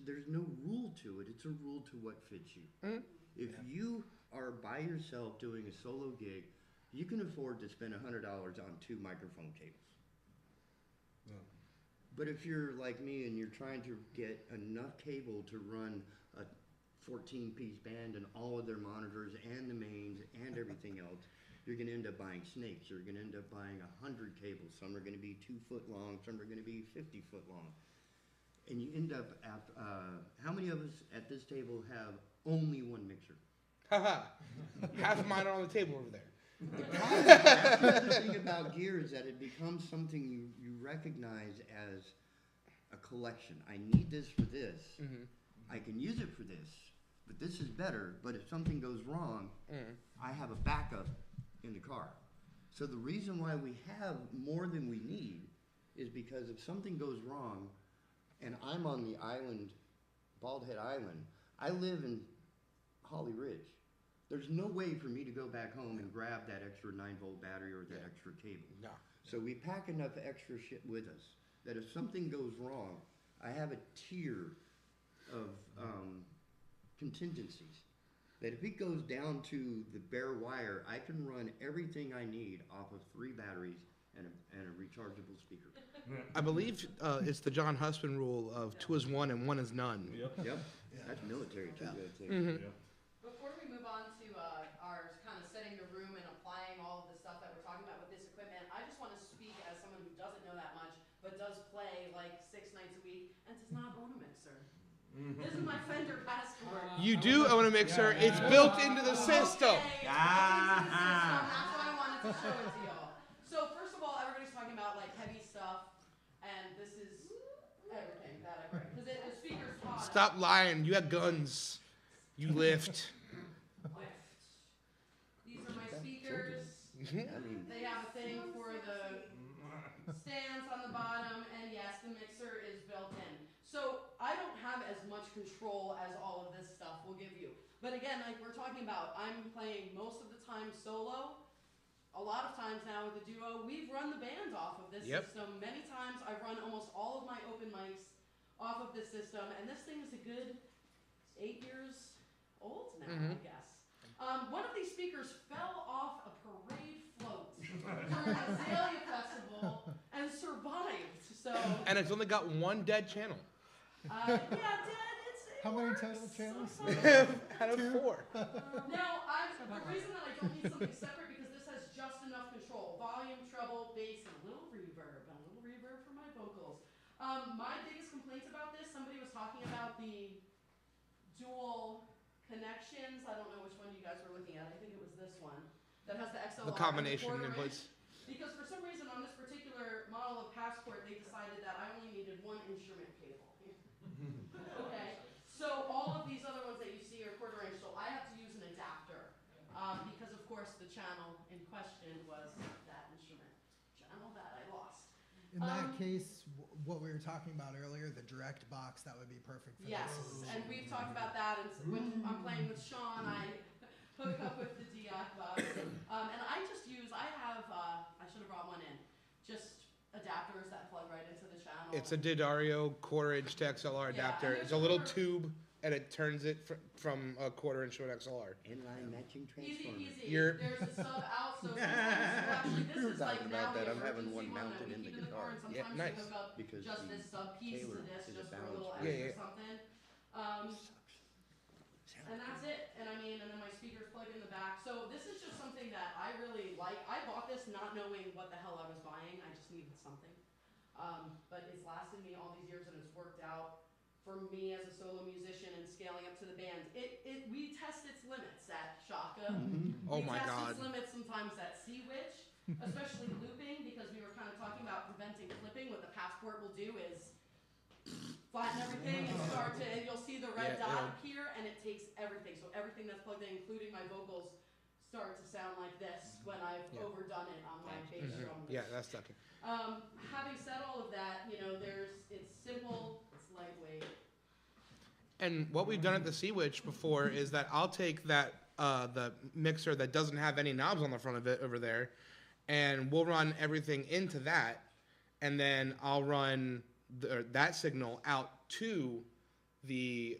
There's no rule to it. It's a rule to what fits you. If you are by yourself doing a solo gig, you can afford to spend $100 on 2 microphone cables. But if you're like me and you're trying to get enough cable to run a 14-piece band and all of their monitors and the mains and everything else, you're going to end up buying snakes. You're going to end up buying 100 cables. Some are going to be 2 foot long. Some are going to be 50 foot long. And you end up, how many of us at this table have only one mixer? Haha. Half of mine are on the table over there. That's the thing about gear is that it becomes something you recognize as a collection. I need this for this. Mm-hmm. I can use it for this, but this is better. But if something goes wrong, I have a backup in the car. So the reason why we have more than we need is because if something goes wrong, and I'm on the island, Bald Head Island, I live in Holly Ridge. There's no way for me to go back home and grab that extra 9-volt battery or that extra cable. No. So we pack enough extra shit with us that if something goes wrong, I have a tier of contingencies. That if it goes down to the bare wire, I can run everything I need off of 3 batteries and a rechargeable speaker. I believe it's the John Husband rule of 2 is 1 and 1 is none. Yep. That's military too, I think. Mm-hmm. Before we move on to our kind of setting the room and applying all of the stuff that we're talking about with this equipment, I just want to speak as someone who doesn't know that much, but does play like 6 nights a week and does not own a mixer. This is my Fender Passport. You do own a mixer. It's built into the system. Okay, it's built into the system. That's why I wanted to show it to y'all. So first of all, everybody's talking about like heavy stuff, and this is everything that I bring. Because the speaker's hot. Stop lying. You have guns. You lift. These are my speakers. I mean, They have a thing for the stands on the bottom, and yes, the mixer is built in. So I don't have as much control as all of this stuff will give you. But again, like we're talking about, I'm playing most of the time solo. A lot of times now with the duo, we've run the band off of this system. Many times I've run almost all of my open mics off of this system, and this thing is a good 8 years old now, I guess. One of these speakers fell off a parade float during a Azalea festival and survived. So And it's only got 1 dead channel. yeah, Dad, it How many works total channels? sometimes. Out of 4. Now, the reason that I don't need something separate because this has just enough control. Volume, treble, bass, and a little reverb. For my vocals. My biggest complaints about this, somebody was talking about the dual connections. I don't know which one you guys were looking at. I think it was this one. That has the XLR. The combination and the 1/4 inputs. inch. Because for some reason on this particular model of Passport, they decided that I only needed 1 instrument cable. Okay, so all of these other ones that you see are 1/4 inch, so I have to use an adapter because of course the channel in question was that instrument channel that I lost. In that case, what we were talking about earlier, the direct box, that would be perfect for Yes, this solution. and we've talked about that, and when I'm playing with Sean, I hook up with the DI box, and I just use, I should have brought one in, just adapters that plug right into the channel. It's a Didario 1/4 inch to XLR adapter. It's a little tube, and it turns it from a 1/4 inch to an XLR. inline matching Easy transformer. peasy. There's a sub out, so sometimes this is like Talking now about that, we I'm have having one emergency one mounted that in we the keep in the car, guitar. and Yeah, sometimes nice. we hook up Because just the this sub piece to Taylor this, is a just for a balance little board. extra Yeah. something. And that's it. And I mean, and then my speakers plug in the back. So this is just something that I really like. I bought this not knowing what the hell I was buying. I just needed something. But it's lasted me all these years, and it's worked out for me as a solo musician and scaling up to the band. We test its limits at Shaka. Oh We my test God. its limits sometimes at Sea Witch, especially looping, because we were kind of talking about preventing clipping. What the Passport will do is flatten everything and and you'll see the red Yeah, dot it'll- appear, and it takes everything. So everything that's plugged in, including my vocals, start to sound like this when I've Yeah. overdone it on my bass drum. Yeah, that's stuck. Having said all of that, it's simple, it's lightweight. And what we've done at the Sea Witch before is that I'll take that the mixer that doesn't have any knobs on the front of it over there, and we'll run everything into that, and then I'll run that signal out to the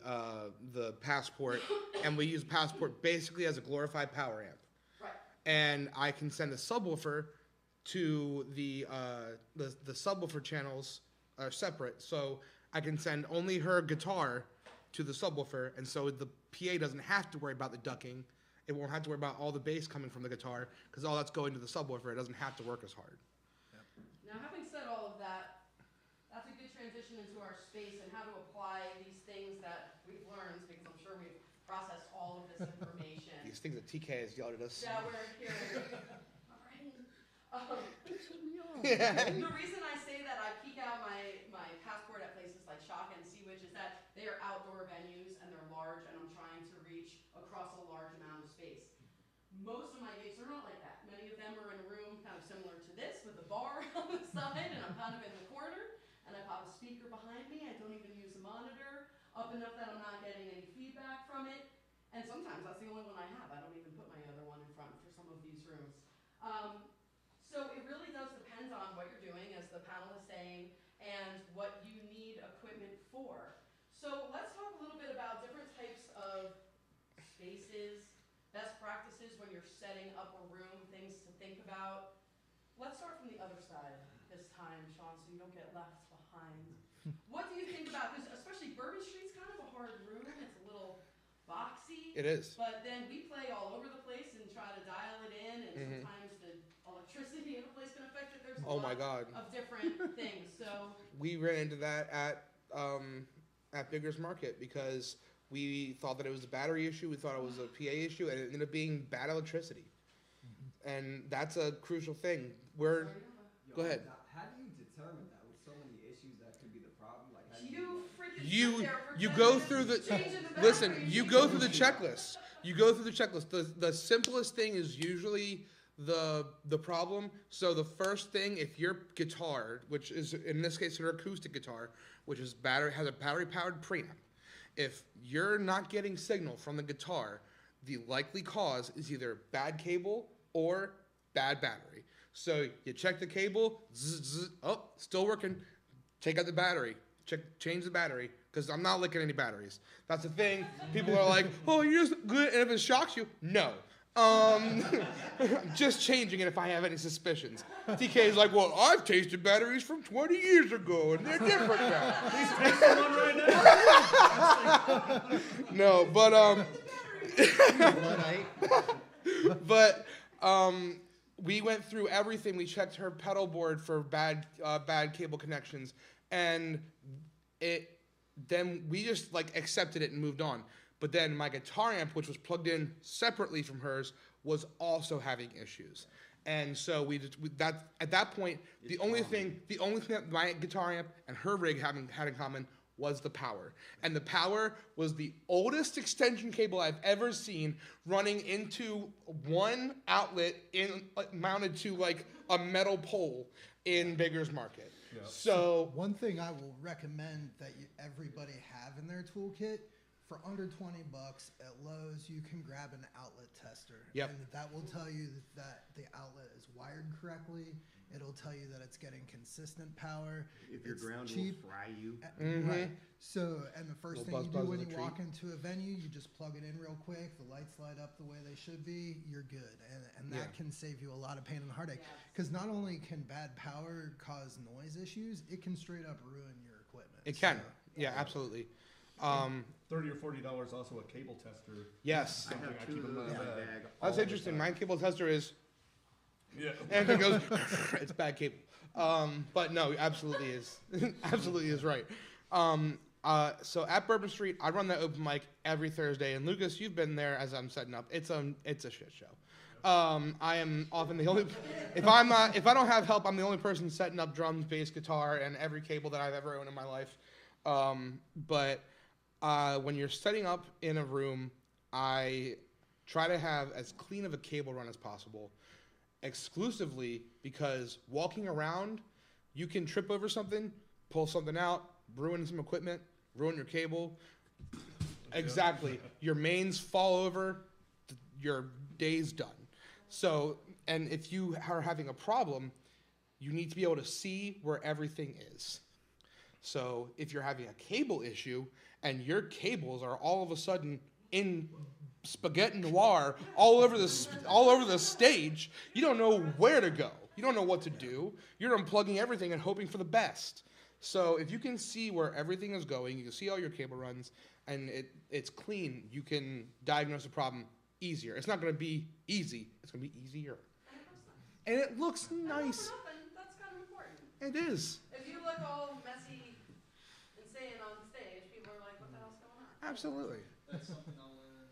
Passport, and we use Passport basically as a glorified power amp. Right. And I can send a subwoofer to the subwoofer channels separate, so I can send only her guitar to the subwoofer, and so the PA doesn't have to worry about the ducking. It won't have to worry about all the bass coming from the guitar, because all that's going to the subwoofer. It doesn't have to work as hard. Now, having said all of that, that's a good transition into our space and how to apply these things that we've learned, because I'm sure we've processed all of this information. These things that TK has yelled at us. Yeah, we're hearing. All right. Yeah. The reason I say that I peek out my passport at places like Shock and Seawitch is that they are outdoor venues and they're large, and I'm trying to reach across a large amount of space. Most of my gigs are not like that. Many of them are in a room kind of similar to this with a bar on the side, and I'm kind of in the corner, and I pop a speaker behind me. I don't even use a monitor up enough that I'm not getting any feedback from it. And sometimes that's the only one I have. I don't even put my other one in front for some of these rooms. So it really does depend on what you're doing, as the panel is saying, and what you need equipment for. So let's talk a little bit about different types of spaces, best practices when you're setting up a room, things to think about. Let's start from the other side this time, Sean, so you don't get left behind. What do you think about, because especially Bourbon Street's kind of a hard room. It's a little boxy. It is. But then we play all over the place and try to dial it in, and sometimes the electricity in a place can affect it. There's a lot of different things. So we ran into that at Bigger's Market because we thought that it was a battery issue. We thought it was a PA issue, and it ended up being bad electricity. And that's a crucial thing. Go ahead. How do you determine that with so many issues that could be the problem? Like, how do you freaking you sit there for you 10 go minutes through the changing the listen. batteries. You go through the checklist. You go through the checklist. The simplest thing is usually the problem. So the first thing, if your guitar, which is in this case an acoustic guitar, which is has a battery powered preamp, if you're not getting signal from the guitar, the likely cause is either bad cable or bad battery. So you check the cable, still working. Take out the battery. Change the battery, because I'm not licking any batteries. That's the thing. People are like, oh, you're just good, and if it shocks you, no. I'm just changing it if I have any suspicions. TK is like, well, I've tasted batteries from 20 years ago, and they're different now. He's tasting one right now. No, but we went through everything. We checked her pedal board for bad cable connections, and then we just like accepted it and moved on. But then my guitar amp, which was plugged in separately from hers, was also having issues. And so at that point, the only thing that my guitar amp and her rig had in common was the power. And the power was the oldest extension cable I've ever seen, running into one outlet mounted to like a metal pole in Bigger's Market. Yeah. So one thing I will recommend that everybody have in their toolkit, for under $20 at Lowe's, you can grab an outlet tester. Yep. And that will tell you that the outlet is wired correctly. It'll tell you that it's getting consistent power. If your ground cheap. will fry you. Right. So, and the first Little thing you buzz do when is a you treat. walk into a venue, you just plug it in real quick. The lights light up the way they should be. You're good. And that can save you a lot of pain and heartache. Because not only can bad power cause noise issues, it can straight up ruin your equipment. it can. Yeah, absolutely. $30 or $40 also a cable tester. Yes. I Something have I two keep of in those in my my bag. bag. That's all interesting. the My time. cable tester is, Yeah. and if it goes, it's bad cable. But no, absolutely is. Absolutely is right. So at Bourbon Street, I run that open mic every Thursday. And Lucas, you've been there as I'm setting up. It's a shit show. I am often the only, if I don't have help, I'm the only person setting up drums, bass, guitar, and every cable that I've ever owned in my life. But when you're setting up in a room, I try to have as clean of a cable run as possible, exclusively because walking around, you can trip over something, pull something out, ruin some equipment, ruin your cable. Exactly. Your mains fall over, your day's done. So, and if you are having a problem, you need to be able to see where everything is. So if you're having a cable issue and your cables are all of a sudden in spaghetti noir all over the stage, you don't know where to go. You don't know what to do. You're unplugging everything and hoping for the best. So if you can see where everything is going, you can see all your cable runs, and it's clean, you can diagnose a problem easier. It's not going to be easy. It's going to be easier. And it looks nice. And for nothing, that's kind of important. It is. If you look all messy and insane on stage, people are like, what the hell's going on? Absolutely. That's something I'll learn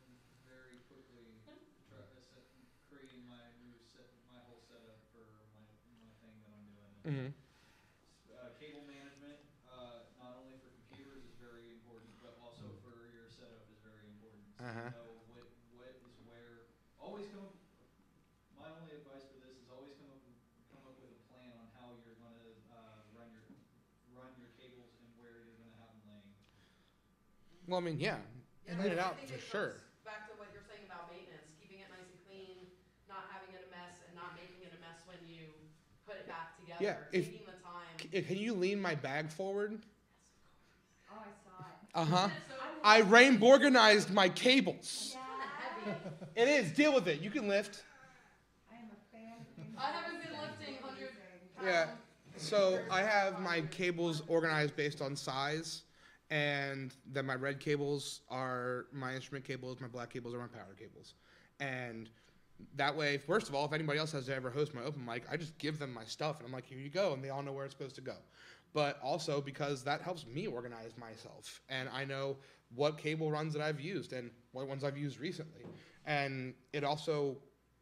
very quickly. Creating my whole setup for my thing that I'm doing. Mm-hmm. Cable management, not only for computers is very important, but also for your setup is very important. So Uh-huh. you know what is where. Always come up. My only advice for this is always come up with a plan on how you're going to run your cables and where you're going to have them laying. Well, I mean, yeah. Yeah, Plan it I out think for it sure. comes back to what you're saying about maintenance, keeping it nice and clean, not having it a mess, and not making it a mess when you put it back together. Yeah, Taking the time. Can you lean my bag forward? Oh, I saw it. Uh-huh. So I rainborganized my cables. Yeah. heavy. It is. Deal with it. You can lift. I am a fan of things. I haven't been lifting 100 pounds. Yeah. So I have my cables organized based on size, and then my red cables are my instrument cables, my black cables are my power cables. And that way, first of all, if anybody else has to ever host my open mic, I just give them my stuff, and I'm like, here you go, and they all know where it's supposed to go. But also because that helps me organize myself, and I know what cable runs that I've used and what ones I've used recently. And it also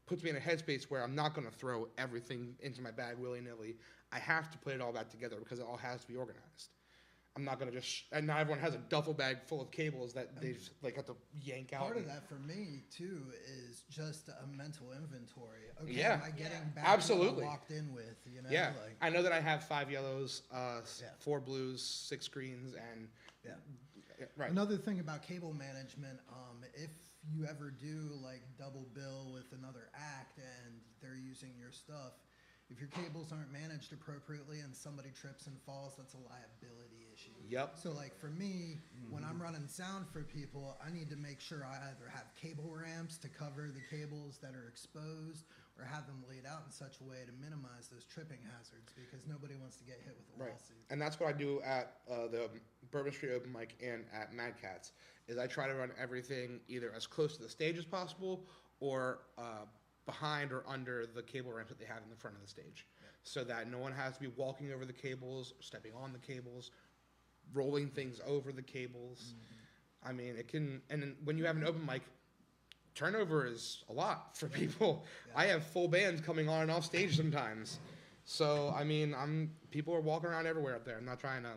puts me in a headspace where I'm not going to throw everything into my bag willy-nilly. I have to put it all back together because it all has to be organized. I'm not going to just, and now everyone has a duffel bag full of cables that they just like have to yank out. Part of that for me too is just a mental inventory. Okay, Yeah. am I getting Yeah. back Absolutely. what I walked in with? You know, Yeah, like, I know that I have 5 yellows, Yeah. 4 blues, 6 greens, and Yeah. right. Another thing about cable management, if you ever do like double bill with another act and they're using your stuff, if your cables aren't managed appropriately and somebody trips and falls, that's a liability issue. Yep. So like for me, when I'm running sound for people, I need to make sure I either have cable ramps to cover the cables that are exposed or have them laid out in such a way to minimize those tripping hazards because nobody wants to get hit with a Right. lawsuit. And that's what I do at the Bourbon Street Open Mic and at Mad Cats, is I try to run everything either as close to the stage as possible or behind or under the cable ramps that they have in the front of the stage, so that no one has to be walking over the cables, stepping on the cables, rolling things over the cables. I mean, it can, and then when you have an open mic, turnover is a lot for people. Yeah. I have full bands coming on and off stage sometimes. So, I mean, people are walking around everywhere up there. I'm not trying to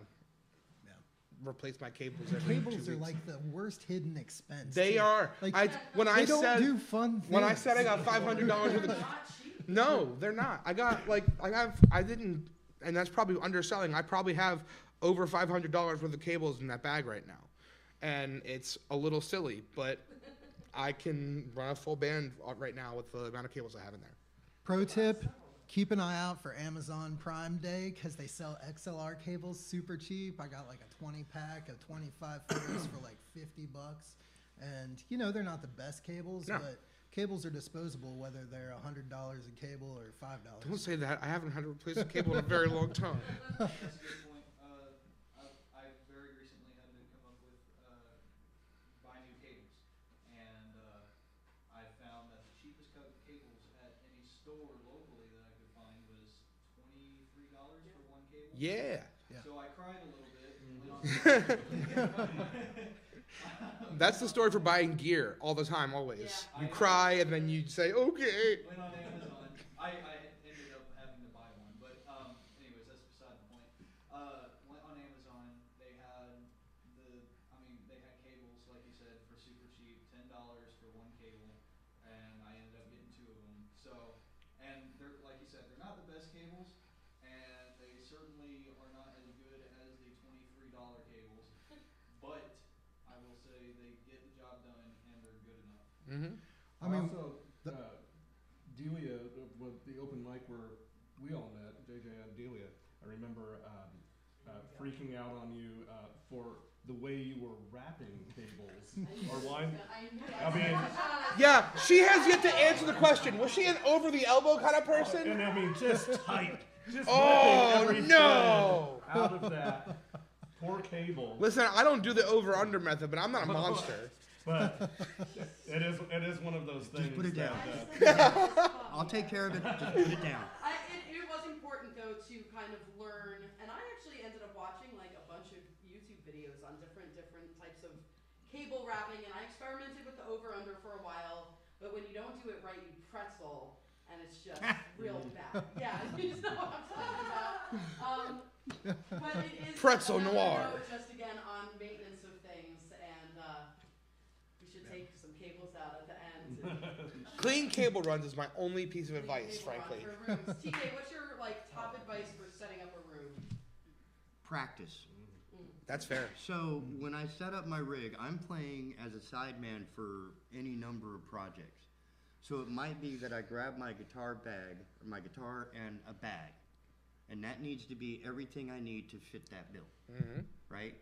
replace my cables every 2 Cables weeks. are like the worst hidden expense. They too. are. Like, When they I don't said do fun things. when I said I got $500 worth of Not cheap. no, they're not. I didn't, and that's probably underselling. I probably have over $500 worth of cables in that bag right now, and it's a little silly, but I can run a full band right now with the amount of cables I have in there. Pro tip: keep an eye out for Amazon Prime Day because they sell XLR cables super cheap. I got like a 20-pack of 25 footers for like $50, and you know they're not the best cables, No. but cables are disposable whether they're $100 a cable or $5. Don't say that. I haven't had to replace a cable in a very long time. That's a good point. I very recently had to come up with buy new cables, and I found that the cheapest cables at any store locally that I could find was $23 for one cable. Yeah. Yeah. So I cried a little bit. Went on That's the story for buying gear all the time, always. Yeah. You cry and then you say, okay. Went on Amazon. I ended up having to buy one, but anyways, that's beside the point. Went on Amazon. They had they had cables like you said for super cheap, $10 for one cable, and I ended up getting 2 of them. So, and they're like you said, they're not the best cables, and they certainly are not as good as the $23 cables, but I will say they get the job done and they're good enough. Mm-hmm. I mean, also, Delia, with the open mic where we all met, JJ and Delia, I remember freaking out on you for the way you were wrapping cables or wine. I mean, Yeah, she has yet to answer the question. Was she an over the elbow kind of person? and I mean, just tight. Just Oh, ripping every no. thread out of that poor cable. Listen, I don't do the over-under method, but I'm not a monster. But it is one of those things. Just put it down. That, I'll take care of it. Just put it down. It was important though to kind of learn, and I actually ended up watching like a bunch of YouTube videos on different types of cable wrapping, and I experimented with the over-under for a while, but when you don't do it right, you pretzel, and it's just real bad. Yeah, you know what I'm talking about. But it is Pretzel another noir. note just again on maintenance of things, and we should take some cables out at the end. Clean cable runs is my only piece of advice, Cable run frankly. for rooms. TK, what's your like top advice for setting up a room? Practice. That's fair. So when I set up my rig, I'm playing as a sideman for any number of projects. So it might be that I grab my guitar and a bag, and that needs to be everything I need to fit that bill, right?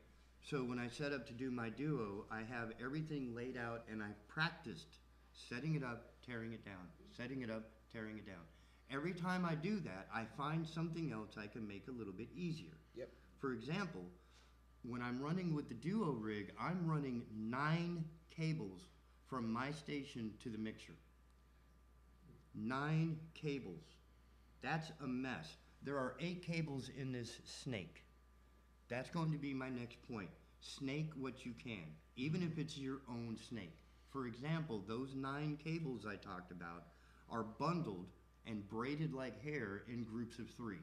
So when I set up to do my duo, I have everything laid out, and I practiced setting it up, tearing it down, setting it up, tearing it down. Every time I do that, I find something else I can make a little bit easier. Yep. For example, when I'm running with the duo rig, I'm running 9 cables from my station to the mixer. 9 cables. That's a mess. There are 8 cables in this snake. That's going to be my next point. Snake what you can, even if it's your own snake. For example, those 9 cables I talked about are bundled and braided like hair in groups of 3.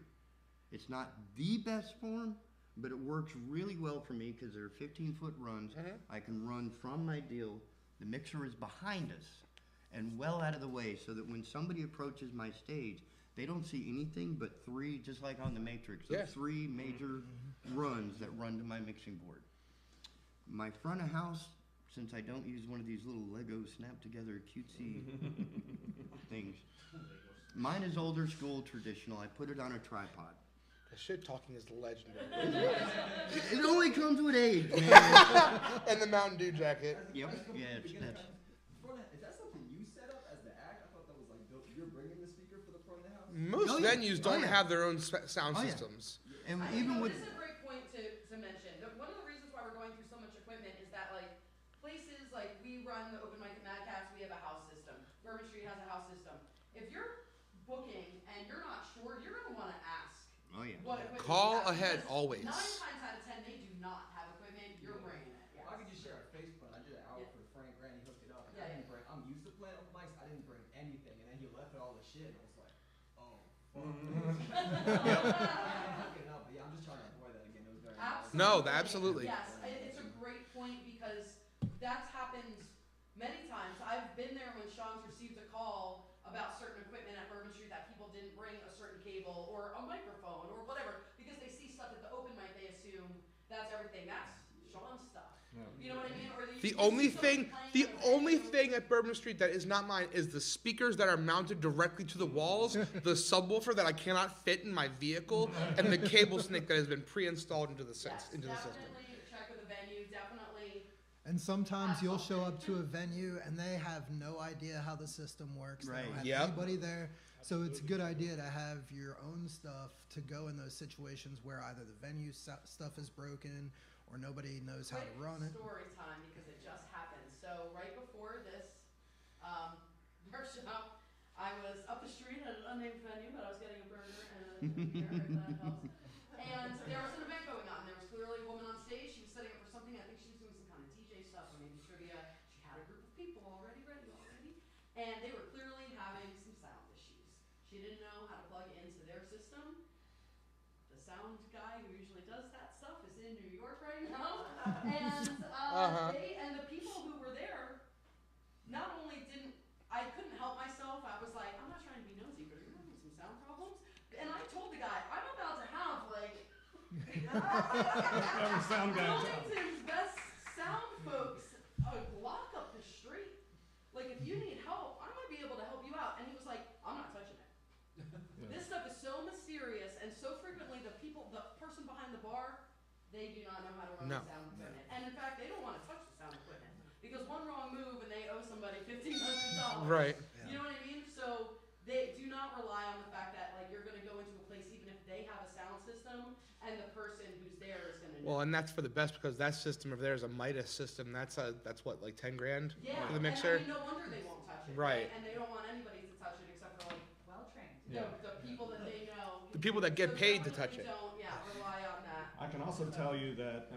It's not the best form, but it works really well for me because they're 15-foot runs. I can run from my deal. The mixer is behind us and well out of the way so that when somebody approaches my stage, they don't see anything but 3, just like on the Matrix, Yeah. 3 major runs that run to my mixing board. My front of house, since I don't use one of these little Lego snap-together cutesy things, mine is older school traditional. I put it on a tripod. The shit talking is legendary. It only comes with age, man. And the Mountain Dew jacket. Yep. Yeah, that's Is that something you set up as the act? I thought that was like you're bringing the speaker for the front of the house. Most Oh, yeah. venues Oh, don't yeah. have their own sound Oh, yeah. systems. and I even know, with this is a great point to mention. One of the reasons why we're going through so much equipment is that like places like we run the open mic at Mad Cats, we have a house system. Bourbon Street has a house system. If you're booking and you're not sure, you're gonna want to ask what equipment Call you have, ahead because always. 9 times out of 10, they do not have equipment. You're bringing it. Yes. I could just share a Facebook. I did an hour for Frank Grant. He hooked it up. And Yeah, I didn't bring. I'm used to playing open mics. I didn't bring anything, and then he left with all the shit, and I was like, oh fuck. Hook it up. But yeah, I'm just trying to avoid that again. It was very. No, absolutely. Yes, it's a great point because that's happened many times. I've been there when Sean's received a call about certain equipment at Bourbon Street that people didn't bring a certain cable or a microphone or whatever because they see stuff at the open mic, they assume that's everything. That's Sean's stuff. You know what I mean? Or The you only see somebody thing, playing the at a only venue. thing at Bourbon Street that is not mine is the speakers that are mounted directly to the walls, the subwoofer that I cannot fit in my vehicle, and the cable snake that has been pre-installed into the Yes, into the system. definitely check with the venue. Definitely. And sometimes you'll show up to a venue and they have no idea how the system works. They Right. don't have Yep. anybody there. So it's a good idea to have your own stuff to go in those situations where either the venue stuff is broken or nobody knows how to Quick run it. story time because it just happened. So right before this workshop, I was up the street at an unnamed venue, but I was getting a burger and a beer, if that helps. And there was an event going on. There was clearly a woman on stage. She was setting up for something. I think she was doing some kind of DJ stuff or maybe trivia. She had a group of people already ready, and they were clearly having some sound issues. She didn't know how to plug into their system. The sound guy who usually does that stuff is in New York right now, and they and the people who were there not only didn't, I couldn't help myself. I was like, I'm not trying to be nosy, but are you having some sound problems? And I told the guy, I'm about to have like Every sound guy in town. Wilmington's best sound folks block up the street. Like if you need help, I might be able to help you out. And he was like, I'm not touching it. This stuff is so mysterious, and so frequently the person behind the bar, they do not know how to run the sound equipment. And in fact, they don't want to touch the sound equipment because one wrong move and they owe somebody $1,500. Right. You know what I mean? So they do not rely on the fact that like you're going to go into a place, even if Well, and that's for the best because that system over there is a Midas system. That's what, like 10 grand Yeah, for the mixer. and I mean, no wonder they won't touch it. Right. And they don't want anybody to touch it except for like well-trained. Yeah. The people that they know. The people that get So paid to definitely touch it. Don't, rely on that. I can also tell you that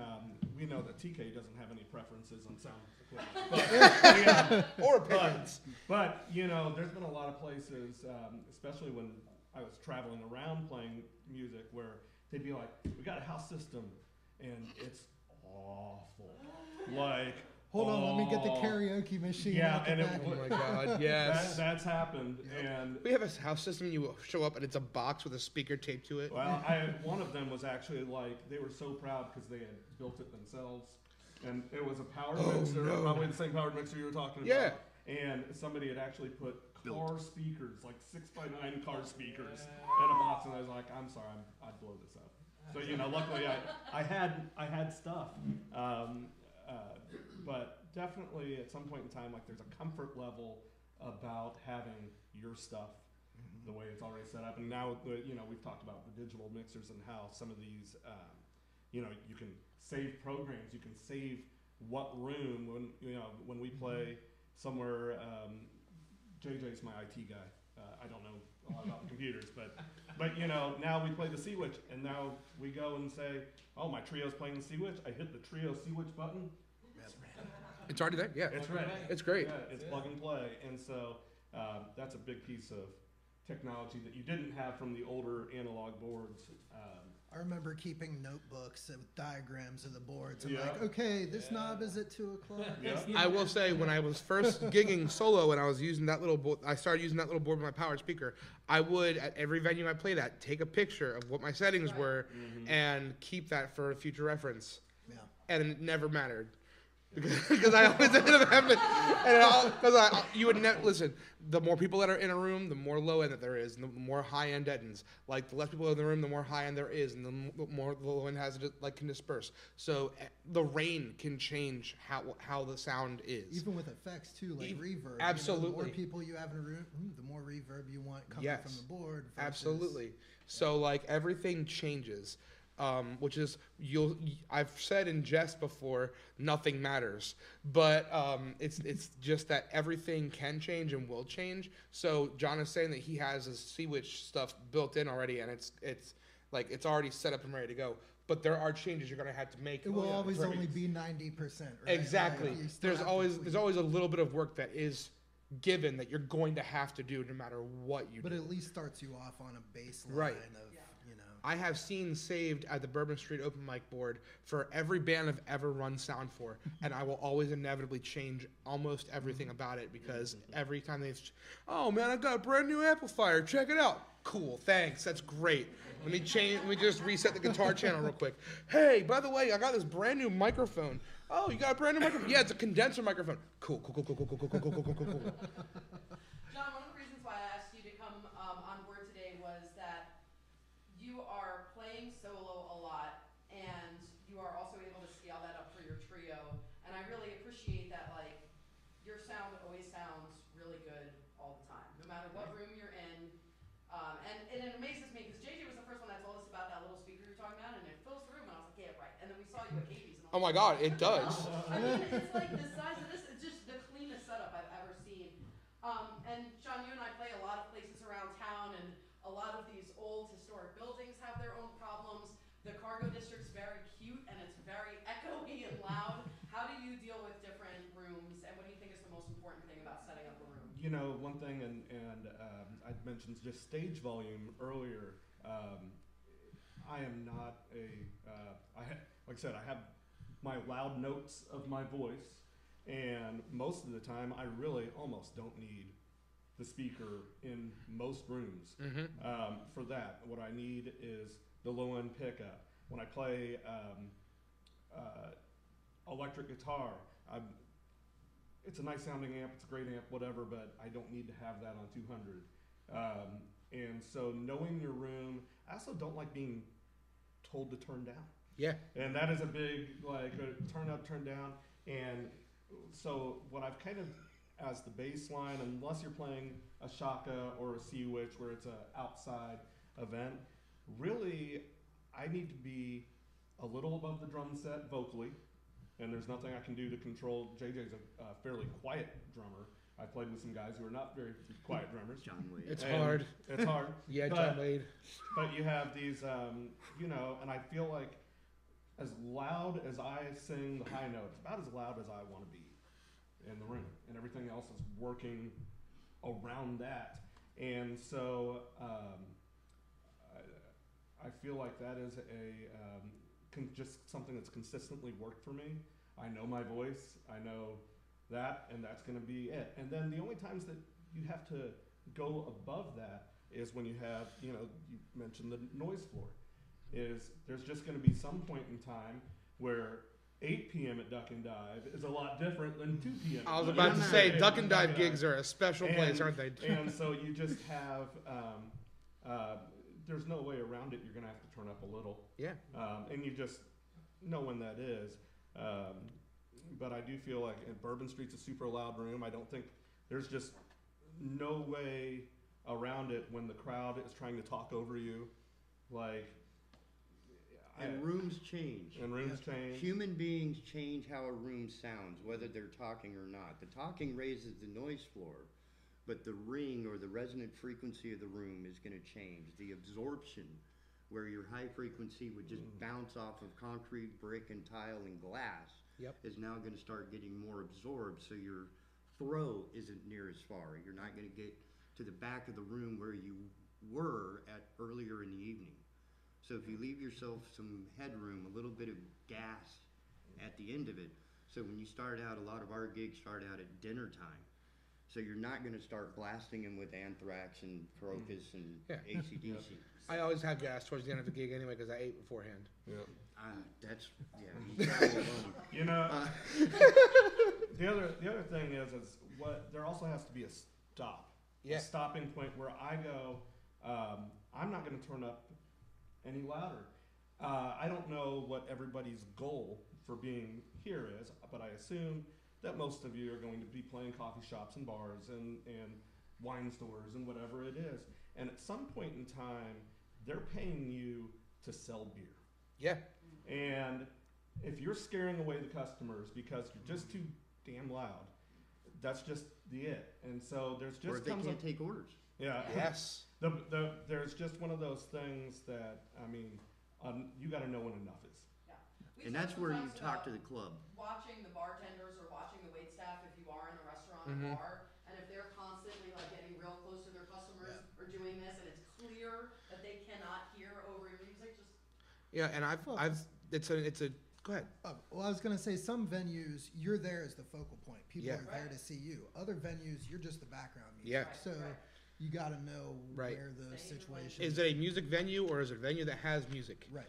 we know that TK doesn't have any preferences on sound equipment. Or opinions. But, you know, there's been a lot of places, especially when I was traveling around playing music, where they'd be like, we got a house system, and it's awful. Like, Hold on, let me get the karaoke machine. Yeah, out the and back. Oh my God, yes. that's happened, and We have a house system. You show up and it's a box with a speaker taped to it. well, one of them was actually like, they were so proud because they had built it themselves, and it was a powered mixer, no. probably the same powered mixer you were talking Yeah. about. And somebody had actually put car speakers, like 6x9 car speakers, in a box, and I was like, I'm sorry, I'd blow this up. So, you know, luckily I had stuff, but definitely at some point in time, like, there's a comfort level about having your stuff the way it's already set up. And now, you know, we've talked about the digital mixers and how some of these, you know, you can save programs, you can save what room when we play somewhere. JJ's my IT guy. I don't know a lot about computers, but you know, now we play the C-Witch, and now we go and say, oh, my trio's playing the C-Witch. I hit the trio C-Witch button. It's already there. Yeah. It's ready. It's great. Yeah, it's plug and play, and so that's a big piece of technology that you didn't have from the older analog boards. I remember keeping notebooks with diagrams of the boards. I'm Yeah. like, okay, this knob is at 2 o'clock. Yeah. I will say, when I was first gigging solo and I was using that little board, I started using that little board with my powered speaker. I would, at every venue I played at, take a picture of what my settings were and keep that for future reference. Yeah. And it never mattered. Because I always ended up having, because you would never listen. The more people that are in a room, the more low end that there is, and the more high end deadens. Like the less people in the room, the more high end there is, and the more the low end has like can disperse. So the rain can change how the sound is. Even with effects too, like reverb. Absolutely. You know, the more people you have in a room, the more reverb you want coming from the board. Versus, Absolutely. So like everything changes. Which is I've said in jest before, nothing matters, but it's just that everything can change and will change. So John is saying that he has his C-Witch stuff built in already, and it's like it's already set up and ready to go. But there are changes you're going to have to make. It will always only be 90%. Right? Exactly. Like, there's always a little bit of work that is given that you're going to have to do no matter what you do. But at least starts you off on a baseline Right. of, you know. I have scenes saved at the Bourbon Street open mic board for every band I've ever run sound for, and I will always inevitably change almost everything about it because every time oh man, I got a brand new amplifier, check it out. Cool, thanks, that's great. Let me just reset the guitar channel real quick. Hey, by the way, I got this brand new microphone. Oh, you got a brand new microphone? Yeah, it's a condenser microphone. Cool. John, one of the reasons why I asked you to come on board today was that you are playing solo a lot, and you are also able to scale that up for your trio. And I really appreciate that, like, your sound always sounds really good all the time, no matter what room you're in. And it amazes me, because JJ was the first one that told us about that little speaker you're talking about, and it fills the room, and I was like, yeah, right. And then we saw you at Katie's. And Oh my God, it does. I mean, it's like the size of this, it's just the cleanest setup I've ever seen. And Sean, you and I play a lot of places around town, and a lot of these old historic buildings have their own problems. The cargo district's very cute, and it's very echoey and loud. How do you deal with different rooms, and what do you think is the most important thing about setting up a room? You know, one thing, and I'd mentioned just stage volume earlier. I am not like I said, I have my loud notes of my voice, and most of the time I really almost don't need the speaker in most rooms. For that. What I need is the low end pickup. When I play electric guitar, it's a nice sounding amp, it's a great amp, whatever, but I don't need to have that on 200. And so knowing your room, I also don't like being told to turn down. Yeah. And that is a big, like, turn up, turn down. And so what I've kind of, as the baseline, unless you're playing a Shaka or a C-Witch where it's an outside event, really, I need to be a little above the drum set vocally, and there's nothing I can do to control. JJ's a fairly quiet drummer. I played with some guys who are not very quiet drummers. John Wade. It's And hard. It's hard. Yeah, but, John Wade. But you have these, you know, and I feel like as loud as I sing the high notes, about as loud as I want to be in the room, and everything else is working around that. And so I feel like that is just something that's consistently worked for me. I know my voice, I know that, and that's going to be it. And then the only times that you have to go above that is when you have, you know, you mentioned the noise floor. There's just going to be some point in time where 8 p.m. at Duck and Dive is a lot different than 2 p.m. I was at about to Duck say, and Duck and Dive gigs are a special place, aren't they? And so you just have, there's no way around it. You're going to have to turn up a little. Yeah. And you just know when that is. But I do feel like Bourbon Street's a super loud room. I don't think there's just no way around it when the crowd is trying to talk over you. Like, And rooms change. And rooms change. Human beings change how a room sounds, whether they're talking or not. The talking raises the noise floor, but the ring or the resonant frequency of the room is going to change. The absorption, where your high frequency would just bounce off of concrete, brick, and tile and glass, is now going to start getting more absorbed, so your throw isn't near as far. You're not going to get to the back of the room where you were at earlier in the evening. So if you leave yourself some headroom, a little bit of gas at the end of it, so when you start out, a lot of our gigs start out at dinner time. So you're not going to start blasting them with Anthrax and Crocus and AC/DC. I always have gas towards the end of the gig anyway because I ate beforehand. Yeah. That's, yeah. You know, the other thing is what there also has to be a stop. Yeah. A stopping point where I go, I'm not going to turn up any louder. I don't know what everybody's goal for being here is, but I assume that most of you are going to be playing coffee shops and bars and wine stores and whatever it is. And at some point in time, they're paying you to sell beer. Yeah. And if you're scaring away the customers because you're just too damn loud, that's just the it. And so there's just or if they can't take orders. Yeah. Yes. There's just one of those things that, I mean, you got to know when enough is. Yeah. And that's where you talk to the club. Watching the bartenders or watching the waitstaff if you are in a restaurant Mhm. or bar, and if they're constantly like getting real close to their customers or doing this, and it's clear that they cannot hear over your music, just Yeah, and it's a. Go ahead. Well, I was going to say some venues, you're there as the focal point. People Yeah. are there to see you. Other venues, you're just the background music. Yeah. Right, So right. you got to know Right. where those Stay in situations. Is it a music venue or is it a venue that has music? Right.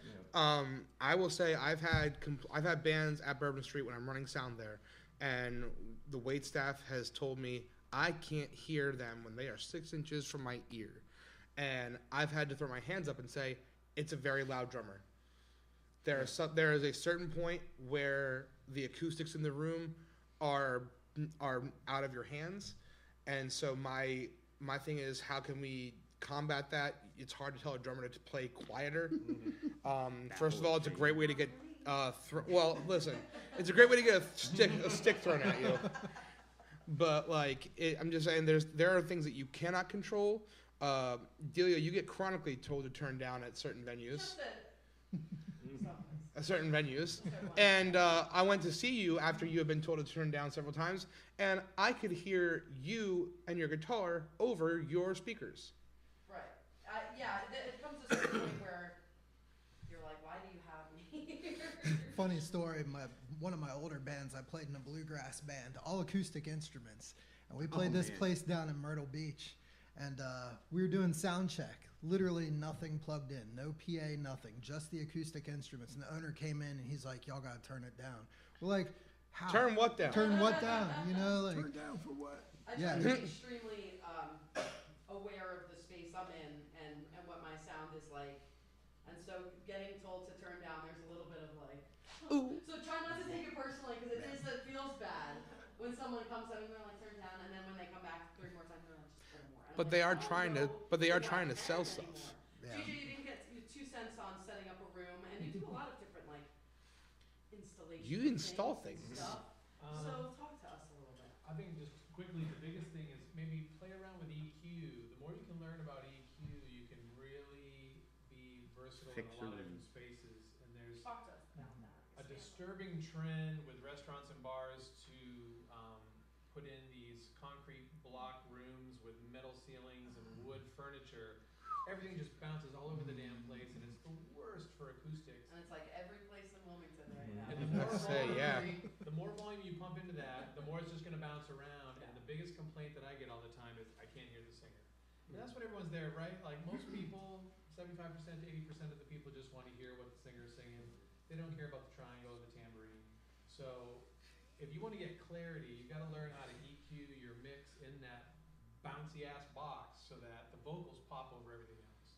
I will say I've had bands at Bourbon Street when I'm running sound there, and the wait staff has told me I can't hear them when they are 6 inches from my ear, and I've had to throw my hands up and say it's a very loud drummer. There is a certain point where the acoustics in the room are out of your hands, and so my thing is how can we combat that? It's hard to tell a drummer to play quieter. First of all, it's a great way to get well, listen, it's a great way to get a stick thrown at you. But like, I'm just saying, there are things that you cannot control. Delia, you get chronically told to turn down at certain venues. just At certain venues, and I went to see you after you had been told to turn down several times, and I could hear you and your guitar over your speakers. right. Yeah, it comes to a certain point where you're like, why do you have me here? Funny story. One of my older bands, I played in a bluegrass band, all acoustic instruments, and we played this place down in Myrtle Beach, and we were doing sound check. Literally nothing plugged in, no PA, nothing, just the acoustic instruments. And the owner came in and he's like, "Y'all gotta turn it down." We're like, "How? Turn what down? Turn what down?" You know, like. Turn down for what? I Yeah. try to be extremely aware of the space I'm in and what my sound is like. And so getting told to turn down, there's a little bit of like, Ooh. So try not to take it personally because it feels bad when someone comes up and they're like, turn down, and then when they come back 3 more times, they're like, just turn more. And I'm But like, they are "I don't trying to. know But they are if I trying to can sell anymore." stuff. Yeah. JJ, you didn't get your 2 cents on setting up a room, and you do a lot of different like You install things. Stuff. Um, So talk to us a little bit. I think just quickly, the biggest thing is maybe play around with EQ. The more you can learn about EQ, you can really be versatile in a lot of different spaces. And there's Talk to us about that. a Expand disturbing trend with restaurants and bars to put in these concrete block rooms with metal ceilings and wood furniture. Everything just bounces all over the damn place, and it's the worst for acoustics. And it's like every place in Wilmington right now. And the more I'd say, yeah. the more volume you pump into that, the more it's just going to bounce around. And the biggest complaint that I get all the time is I can't hear the singer. And that's when everyone's there, right? Like most people, 75% to 80% of the people just want to hear what the singer is singing. They don't care about the triangle or the tambourine. So if you want to get clarity, you got to learn how to EQ your mix in that bouncy ass box so that the vocals pop over everything else.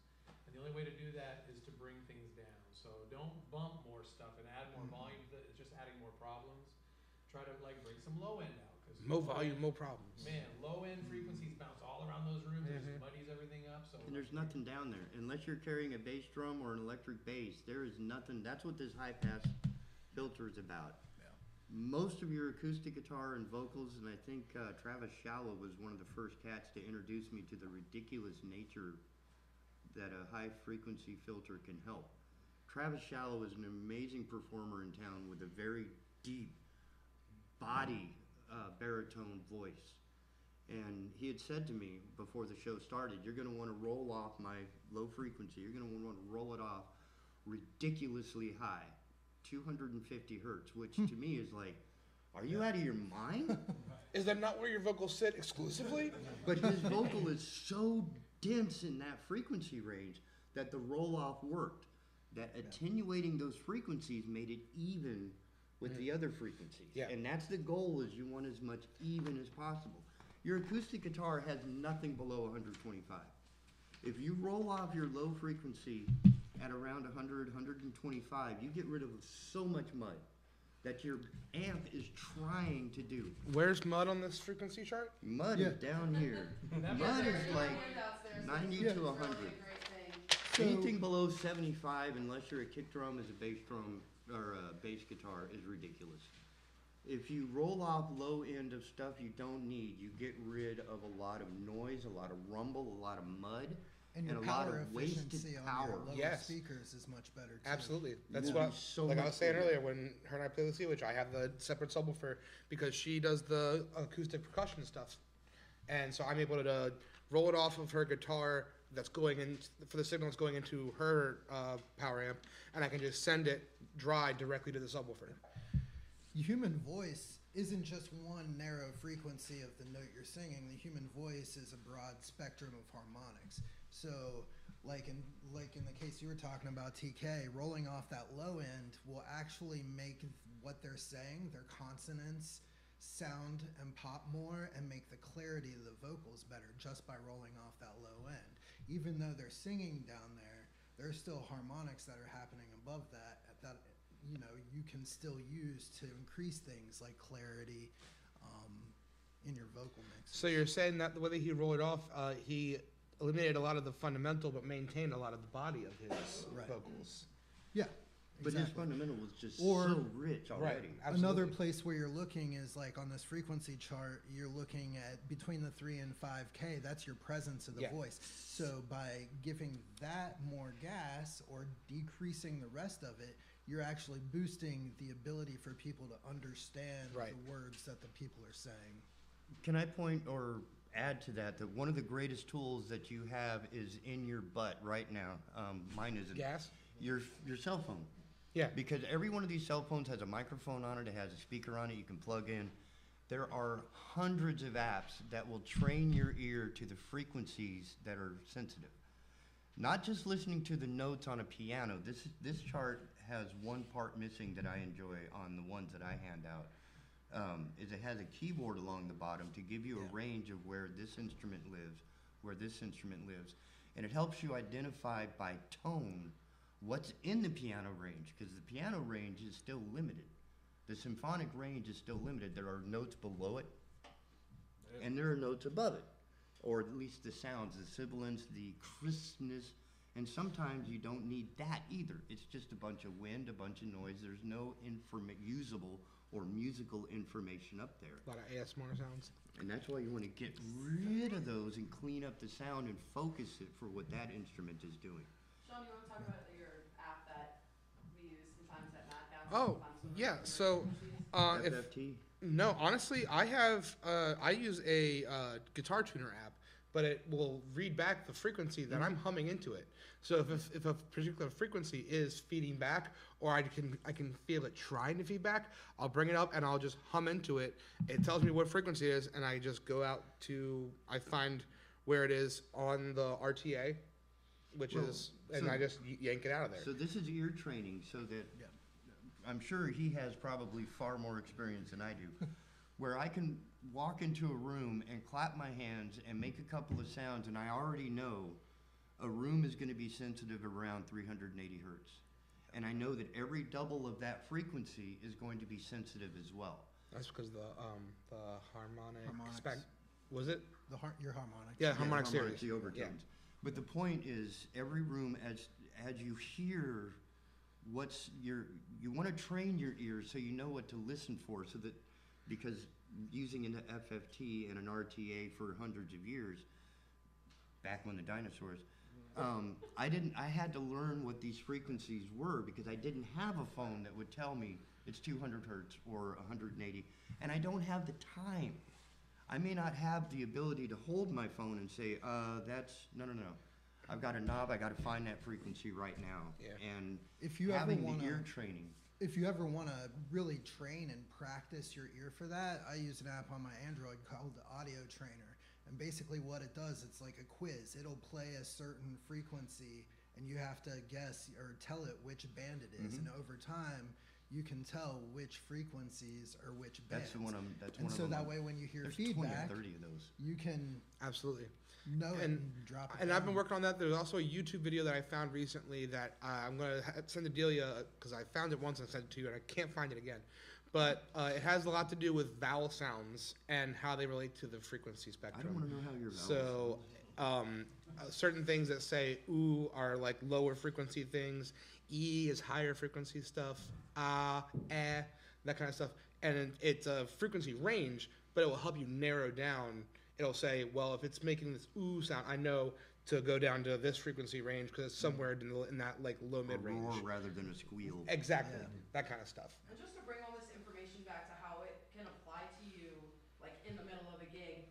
And the only way to do that is to bring things down. So don't bump more stuff and add more volume. It's just adding more problems. Try to like bring some low end out. Cause More volume, more problems. man, low end frequencies bounce all around those rooms. It just muddies everything up. So And there's nothing down there. Unless you're carrying a bass drum or an electric bass, there is nothing. That's what this high pass filter is about. Most of your acoustic guitar and vocals, and I think Travis Shallow was one of the first cats to introduce me to the ridiculous nature that a high frequency filter can help. Travis Shallow is an amazing performer in town with a very deep body baritone voice. And he had said to me before the show started, you're going to want to roll off my low frequency. You're going to want to roll it off ridiculously high, 250 hertz, which to me is like, are you out of your mind? Is that not where your vocals sit exclusively? But his vocal is so dense in that frequency range that the roll off worked. That attenuating those frequencies made it even with the other frequencies. Yeah. And that's the goal, is you want as much even as possible. Your acoustic guitar has nothing below 125. If you roll off your low frequency at around 100, 125, you get rid of so much mud that your amp is trying to do. Where's mud on this frequency chart? Mud is down here. Mud is like 90 to 100. So- Anything below 75, unless you're a kick drum, is a bass drum or a bass guitar, is ridiculous. If you roll off low end of stuff you don't need, you get rid of a lot of noise, a lot of rumble, a lot of mud, And your and a lot power of wasted efficiency on power. your lower Yes. speakers is much better too. Absolutely. That's will what, be so like I much was saying better. earlier, when her and I play Lucy, which I have the separate subwoofer because she does the acoustic percussion stuff. And so I'm able to roll it off of her guitar that's going in, for the signal that's going into her power amp, and I can just send it dry directly to the subwoofer. Human voice isn't just one narrow frequency of the note you're singing. The human voice is a broad spectrum of harmonics. So, like in the case you were talking about, TK, rolling off that low end will actually make what they're saying, their consonants, sound and pop more and make the clarity of the vocals better just by rolling off that low end. Even though they're singing down there, there's still harmonics that are happening above that you can still use to increase things like clarity in your vocal mix. So you're saying that the way that he rolled it off, he eliminated a lot of the fundamental but maintained a lot of the body of his Right. vocals. Yeah. But his exactly. fundamental was just Or- so rich already. Another place where you're looking is like on this frequency chart, you're looking at between the 3 and 5K, that's your presence of the Yeah. voice. So by giving that more gas or decreasing the rest of it, you're actually boosting the ability for people to understand Right. the words that the people are saying. Can I point or add to that one of the greatest tools that you have is in your butt right now? Mine isn't. Gas? Your cell phone. Yeah. Because every one of these cell phones has a microphone on it, it has a speaker on it, you can plug in. There are hundreds of apps that will train your ear to the frequencies that are sensitive. Not just listening to the notes on a piano. This chart has one part missing that I enjoy on the ones that I hand out. Is it has a keyboard along the bottom to give you a range of where this instrument lives, where this instrument lives. And it helps you identify by tone what's in the piano range, because the piano range is still limited. The symphonic range is still limited. There are notes below it, and there are notes above it, or at least the sounds, the sibilance, the crispness, And sometimes you don't need that either. It's just a bunch of wind, a bunch of noise. There's no usable or musical information up there. A lot of ASMR sounds. And that's why you want to get rid of those and clean up the sound and focus it for what that instrument is doing. Sean, you want to talk about your app that we use sometimes at MACAP? Oh, yeah. So, if FFT? no, honestly, I use a guitar tuner app, but it will read back the frequency that I'm humming into it. So if a particular frequency is feeding back, or I can feel it trying to feed back, I'll bring it up and I'll just hum into it. It tells me what frequency it is, and I just go out to, I find where it is on the RTA, which is, and I just yank it out of there. So this is ear training, so that I'm sure he has probably far more experience than I do, where I can walk into a room and clap my hands and make a couple of sounds, and I already know a room is going to be sensitive around 380 hertz. And I know that every double of that frequency is going to be sensitive as well. That's because the harmonic Harmonics. was it? Your harmonics. Yeah, harmonic series. The overtones. Yeah. But the point is, every room, as you hear you want to train your ears so you know what to listen for, so that, because using an FFT and an RTA for hundreds of years, back when the dinosaurs, I had to learn what these frequencies were, because I didn't have a phone that would tell me it's 200 hertz or 180, and I don't have the time. I may not have the ability to hold my phone and say, no. I've got a knob, I got to find that frequency right now. Yeah. And If you having ever wanna, the ear training. If you ever want to really train and practice your ear for that, I use an app on my Android called the Audio Trainer. And basically what it does, it's like a quiz. It'll play a certain frequency, and you have to guess or tell it which band it is. Mhm. And over time, you can tell which frequencies are which bands. That's one of them. And so that way, when you hear There's feedback, 20 or 30 of those. you can Absolutely. know it And- and drop it And down. I've been working on that. There's also a YouTube video that I found recently that I'm going to send to Delia, because I found it once and sent it to you, and I can't find it again. But it has a lot to do with vowel sounds and how they relate to the frequency I spectrum. don't want to know how your vowels So, certain things that say ooh are like lower frequency things. E is higher frequency stuff. Eh, that kind of stuff. And it's a frequency range, but it will help you narrow down. It'll say, well, if it's making this ooh sound, I know to go down to this frequency range because it's somewhere in that like low mid a range. roar rather than a squeal. Exactly, Yeah. that kind of stuff. And just to bring all this information back to how it can apply to you, like in the middle of a gig,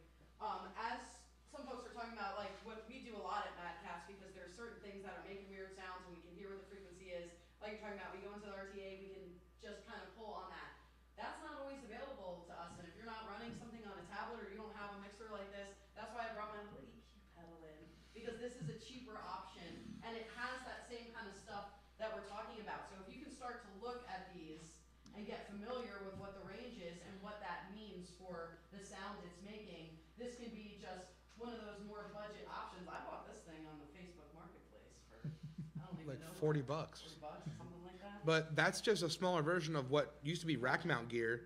as some folks are talking about, like what we do a lot at Madcast, because there are certain things that are making weird sounds and we can hear where the frequency is. Like you're talking about, we go into the RTA, we can just kind of pull on that. That's not always available to us, and if you're not running something on a tablet or you don't have a mixer like this, that's why I brought my little EQ pedal in, because this is a cheaper option and it has that same kind of stuff that we're talking about. So if you can start to look at these and get familiar with what the range is and what that means for the sound it's making, this can be just one of those more budget options. I bought this thing on the Facebook Marketplace for, I don't even Like know. $40. 40 bucks, something like that. But that's just a smaller version of what used to be rack mount gear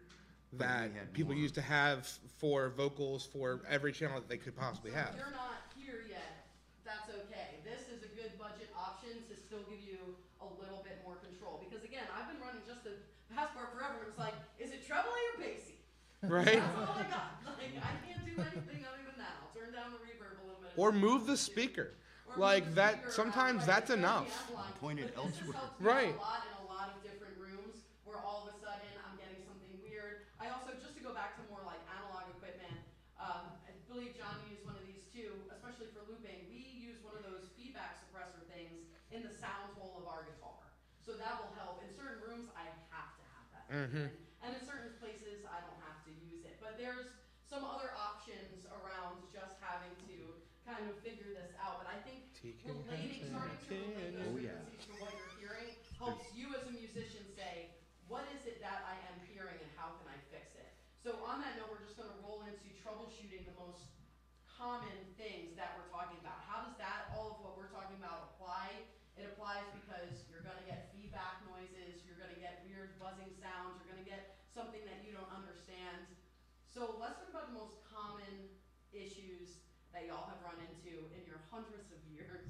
that we had people more. used to have for vocals for every channel that they could possibly So have. if you're not here yet, that's okay. This is a good budget option to still give you a little bit more control. Because again, I've been running just the Passport forever. It's like, is it treble or bassy? Right? That's all I got. Like, I can't do anything other than that. I'll turn down the reverb a little bit. Or move the speaker. Or Like move the that, speaker sometimes around. that's Right, it's gotta be enough. analog. Point it But this has elsewhere. helped me out Right. a lot in a lot of different rooms where all of a sudden I'm getting something weird. I also, just to go back to more like analog equipment, I believe John used one of these too, especially for looping. We use one of those feedback suppressor things in the sound hole of our guitar. So that will help. In certain rooms, I have to have that. Mhm. And in certain places, I don't have to use it. But there's some other options around just having to kind of figure this out. But I think starting to relate those Oh, yeah. frequencies to what you're hearing helps you as a musician say, what is it that I am hearing and how can I fix it? So on that note, we're just going to roll into troubleshooting the most common things that we're talking about. How does that, all of what we're talking about, apply? It applies because you're going to get feedback noises, you're going to get weird buzzing sounds, you're going to get something that you don't understand. So let's talk about the most common issues that y'all have run into in your hundreds of years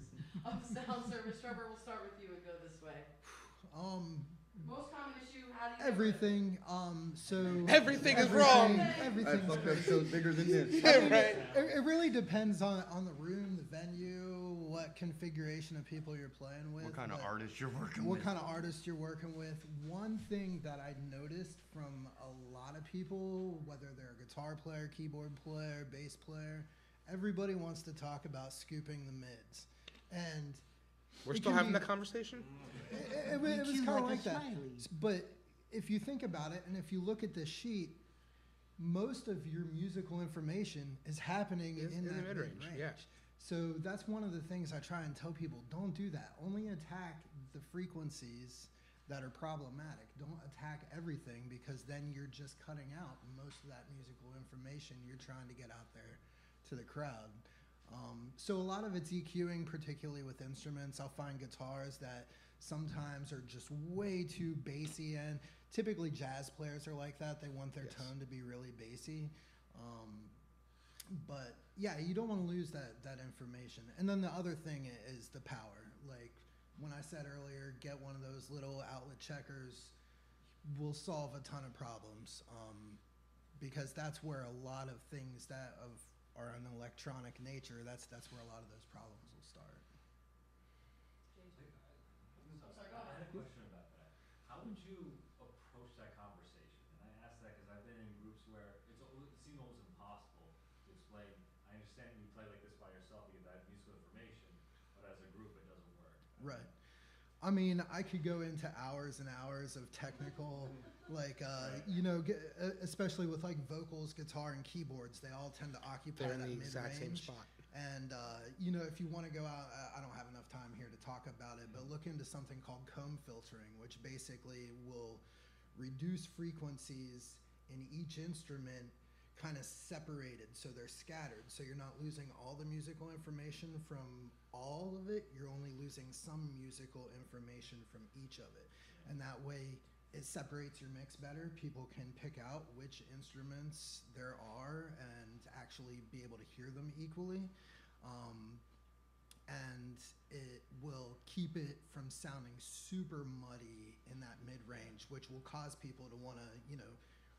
of sound service? Trevor, we'll start with you and go this way. Most common issue, how do you everything. Everything is wrong. Everything's That crazy. show's bigger than this. Yeah, right. It really depends on the room, the venue, what configuration of people you're playing with. What kind of but artist you're working what with. kind of artist you're working with. One thing that I noticed from a lot of people, whether they're a guitar player, keyboard player, bass player, everybody wants to talk about scooping the mids. And We're it still can having be- that conversation? it was kind of like that. But if you think about it, and if you look at this sheet, most of your musical information is happening in that mid-range. yeah. So that's one of the things I try and tell people, don't do that. Only attack the frequencies that are problematic. Don't attack everything, because then you're just cutting out most of that musical information you're trying to get out there to the crowd. So a lot of it's EQing, particularly with instruments. I'll find guitars that sometimes are just way too bassy, and typically jazz players are like that. They want their tone to be really bassy. But yeah, you don't want to lose that information. And then the other thing is the power. Like when I said earlier, get one of those little outlet checkers will solve a ton of problems, because that's where a lot of things that are an electronic nature, that's where a lot of those problems will start. I had a question about that. How would you approach that conversation? And I ask that because I've been in groups where it seemed almost impossible to explain. I understand you play like this by yourself, you get that musical information, but as a group it doesn't work. Right. I mean, I could go into hours and hours of technical, like, especially with like vocals, guitar, and keyboards, they all tend to occupy They're in that the exact same mid-range. spot. And, if you want to go out, I don't have enough time here to talk about it, but look into something called comb filtering, which basically will reduce frequencies in each instrument kind of separated, so they're scattered. So you're not losing all the musical information from all of it, you're only losing some musical information from each of it. And that way it separates your mix better. People can pick out which instruments there are and actually be able to hear them equally. And it will keep it from sounding super muddy in that mid-range, which will cause people to want to,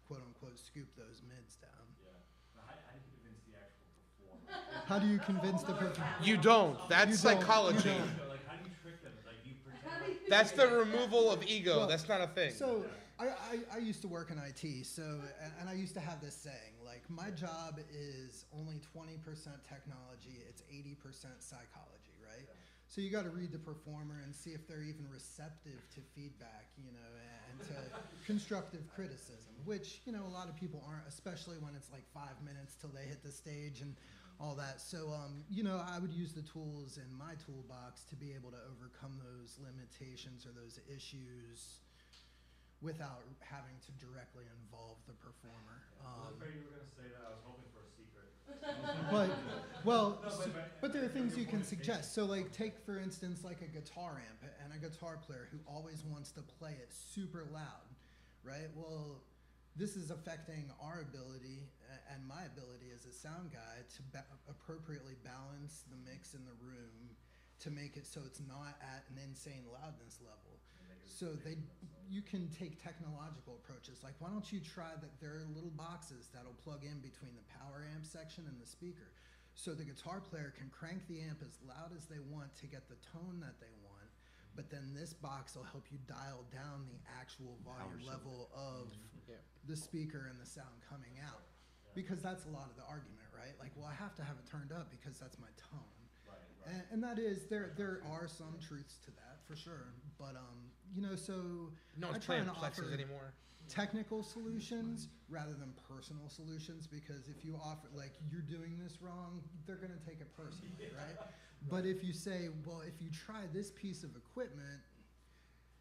quote unquote, scoop those mids down. Yeah. But how do you convince the actual performer? How do you convince the performer? You don't. That's You don't. psychology. You don't. Like, how do you trick them? Like, you pretend like That's the removal of ego. Well, That's not a thing. So I used to work in IT, and I used to have this saying, like, my job is only 20% technology, it's 80% psychology, right? Yeah. So you got to read the performer and see if they're even receptive to feedback, and to constructive criticism, which, a lot of people aren't, especially when it's like 5 minutes till they hit the stage and all that. So, I would use the tools in my toolbox to be able to overcome those limitations or those issues without having to directly involve the performer. I was afraid you were going to say that. I was hoping for a secret. But there are things you can suggest. So, like, take for instance, like a guitar amp and a guitar player who always wants to play it super loud, right? Well, this is affecting our ability and my ability as a sound guy to appropriately balance the mix in the room to make it so it's not at an insane loudness level. So you can take technological approaches. Like, why don't you try that there are little boxes that'll plug in between the power amp section and the speaker. So the guitar player can crank the amp as loud as they want to get the tone that they want, but then this box will help you dial down the actual volume level of the speaker and the sound coming out. Because that's a lot of the argument, right? Like, well, I have to have it turned up because that's my tone. Right. And that is, there are some truths to that, for sure. But, so No I one's try playing and plexes offer anymore. technical solutions rather than personal solutions, because if you offer, like, you're doing this wrong, they're going to take it personally, right? But if you say, well, if you try this piece of equipment,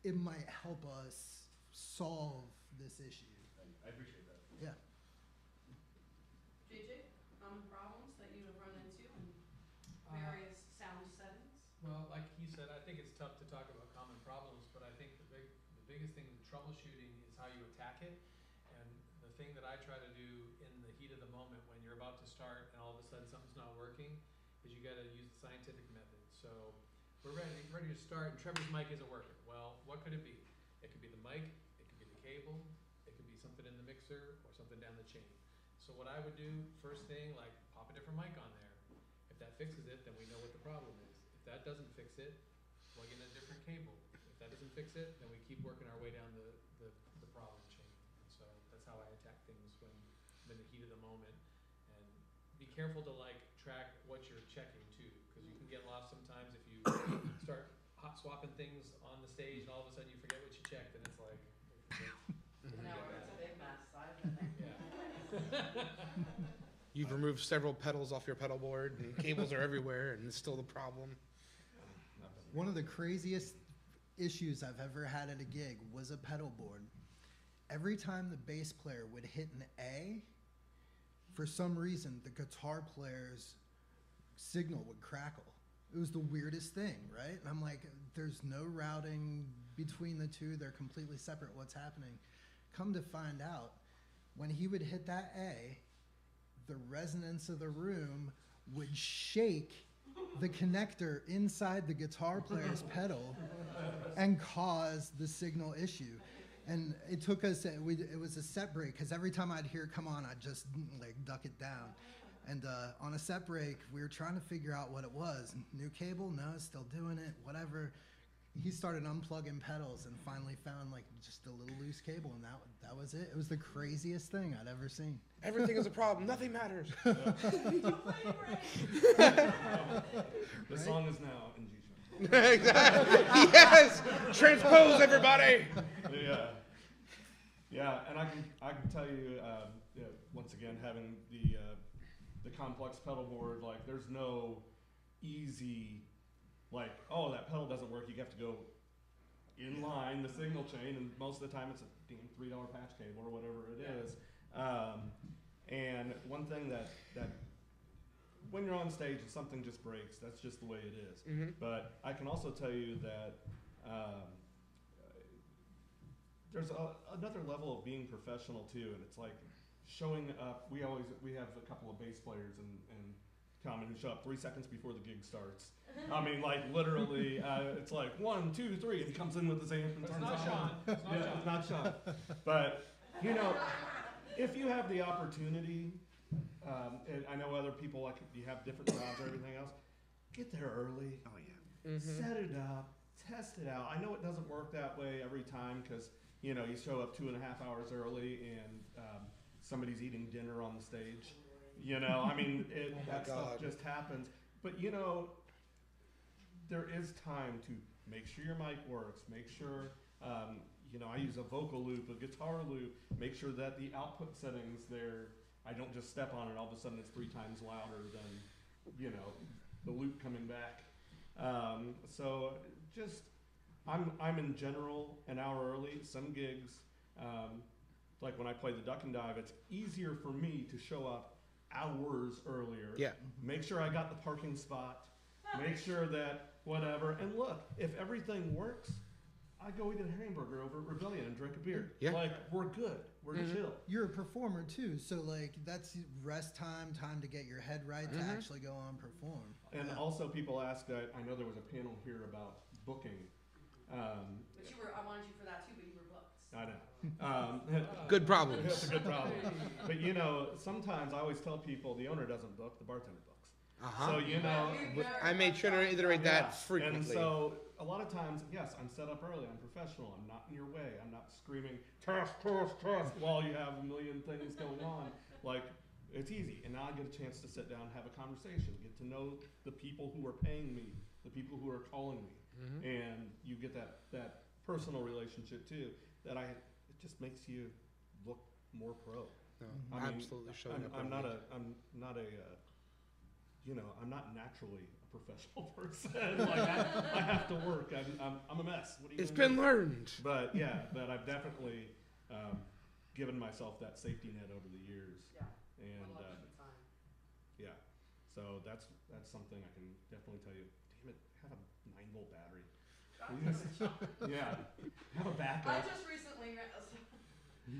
it might help us solve this issue. I appreciate that. Yeah. JJ, common problems that you have run into in various sound settings? Well, like he said, I think it's tough to talk about common problems, but I think the biggest thing with troubleshooting is how you attack it. And the thing that I try to do in the heat of the moment when you're about to start and all of a sudden something's not working, is you gotta use the scientific method. So we're ready to start and Trevor's mic isn't working. Well, what could it be? It could be the mic, it could be the cable, it could be something in the mixer or something down the chain. So what I would do first thing, like pop a different mic on there. If that fixes it, then we know what the problem is. If that doesn't fix it, plug in a different cable. If that doesn't fix it, then we keep working our way down the problem chain. And so that's how I attack things when I'm in the heat of the moment. And be careful to like track what you're checking too, because you can get lost sometimes if you start hot swapping things on the stage and all of a sudden you forget what you checked and it's like. Now it's a big mess. I've been there. Yeah. You've removed several pedals off your pedal board, and cables are everywhere, and it's still the problem. One of the craziest issues I've ever had at a gig was a pedal board. Every time the bass player would hit an A, for some reason, the guitar player's signal would crackle. It was the weirdest thing, right? And I'm like, there's no routing between the two. They're completely separate. What's happening? Come to find out, when he would hit that A, the resonance of the room would shake the connector inside the guitar player's pedal and cause the signal issue. And it took us, it was a set break, because every time I'd hear come on, I'd just like duck it down. And on a set break, we were trying to figure out what it was. New cable? No, still doing it, whatever. He started unplugging pedals and finally found like just a little loose cable, and that was it. It was the craziest thing I'd ever seen. Everything is a problem. Nothing matters. The song is now in G sharp. Exactly. Yes. Transpose, everybody. Yeah, and I can tell you, once again, having the complex pedal board, like there's no easy, like, oh, that pedal doesn't work. You have to go in line the signal chain, and most of the time it's a damn $3 patch cable or whatever it is. And one thing that when you're on stage and something just breaks, that's just the way it is. Mm-hmm. But I can also tell you that there's another level of being professional too, and it's like showing up. We have a couple of bass players and common who show up 3 seconds before the gig starts. I mean, like literally, it's like 1, 2, 3, and he comes in with his amp and turns It's not on. Sean. It's not Sean. But you know, if you have the opportunity, and I know other people like you have different jobs or everything else, get there early. Oh yeah. Mm-hmm. Set it up, test it out. I know it doesn't work that way every time because you know you show up 2.5 hours early and somebody's eating dinner on the stage. You know, I mean, that stuff just happens. But you know, there is time to make sure your mic works. Make sure, you know, I use a vocal loop, a guitar loop. Make sure that the output settings there, I don't just step on it. All of a sudden, it's 3 times louder than, you know, the loop coming back. So just, I'm in general an hour early. Some gigs, like when I play the duck and dive, it's easier for me to show up hours earlier. Yeah. Make sure I got the parking spot. Make sure that whatever. And look, if everything works, I go eat a hamburger over at Rebellion and drink a beer. Yeah. Like, we're good. We're chill. You're a performer too, so like that's rest time to get your head right to actually go on perform. And also people ask, I know there was a panel here about booking. But I wanted you for that too, but you were booked. I know. Good problems. It's a good problem. But you know, sometimes I always tell people the owner doesn't book, the bartender books. Uh-huh. So you know, I made sure to iterate that frequently. And so a lot of times, yes, I'm set up early. I'm professional. I'm not in your way. I'm not screaming test while you have a million things going on. Like, it's easy. And now I get a chance to sit down and have a conversation, get to know the people who are paying me, the people who are calling me, and you get that personal relationship too. It just makes you look more pro. No, I mean, absolutely showing up. I'm not a you know, I'm not naturally a professional person. Like I have to work. I'm a mess. What are you It's gonna been do? learned. But yeah, but I've definitely given myself that safety net over the years. Yeah. And One lucky time. yeah, so that's something I can definitely tell you. Damn it, have a 9-volt battery. Please. Yeah, have a I backup. just recently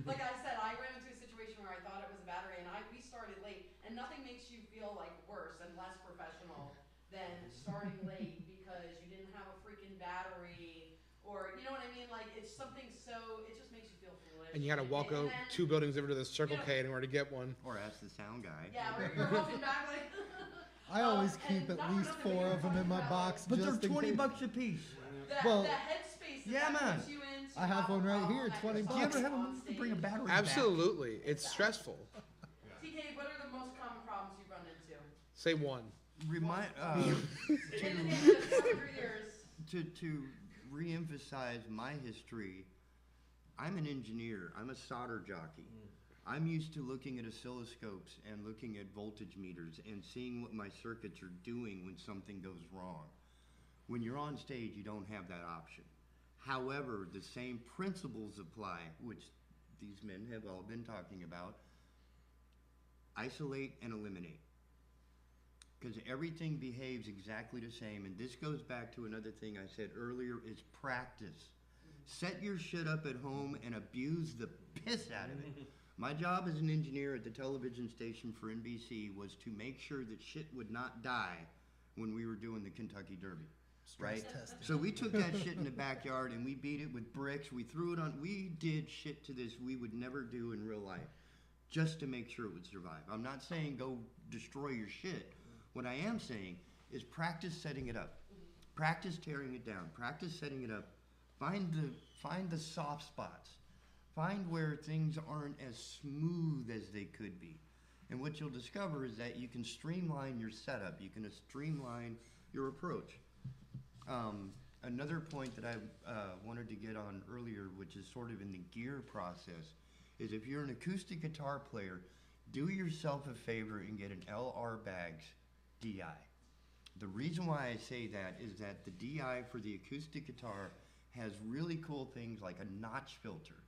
Like I said, I ran into a situation where I thought it was a battery, and we started late, and nothing makes you feel like worse and less professional than starting late because you didn't have a freaking battery, or you know what I mean? Like it's something so it just makes you feel foolish. And you gotta walk And out then, 2 buildings over to the Circle you know, K in order to get one. Or ask the sound guy. Yeah, where you're hoofing back like. I always and keep at not for least nothing, but 4 you're of them in my talking box. But they're just in 20 case. bucks a piece. Well, the headspace that yeah, that man. puts you in to I have one right alcohol here, and 20 yourself Do you ever bucks. have a on move to bring a stage. battery back? Absolutely. It's stressful. TK, what are the most common problems you run into? Say one. Remind, In the 100 years. to re-emphasize my history, I'm an engineer. I'm a solder jockey. I'm used to looking at oscilloscopes and looking at voltage meters and seeing what my circuits are doing when something goes wrong. When you're on stage, you don't have that option. However, the same principles apply, which these men have all been talking about. Isolate and eliminate. Because everything behaves exactly the same, and this goes back to another thing I said earlier, is practice. Set your shit up at home and abuse the piss out of it. My job as an engineer at the television station for NBC was to make sure that shit would not die when we were doing the Kentucky Derby. Right? testing. So we took that shit in the backyard and we beat it with bricks. We threw it on. We did shit to this we would never do in real life just to make sure it would survive. I'm not saying go destroy your shit. What I am saying is practice setting it up. Practice tearing it down. Practice setting it up. Find the soft spots. Find where things aren't as smooth as they could be. And what you'll discover is that you can streamline your setup. You can streamline your approach. Another point that I wanted to get on earlier, which is sort of in the gear process, is if you're an acoustic guitar player, do yourself a favor and get an LR Baggs DI. The reason why I say that is that the DI for the acoustic guitar has really cool things like a notch filter,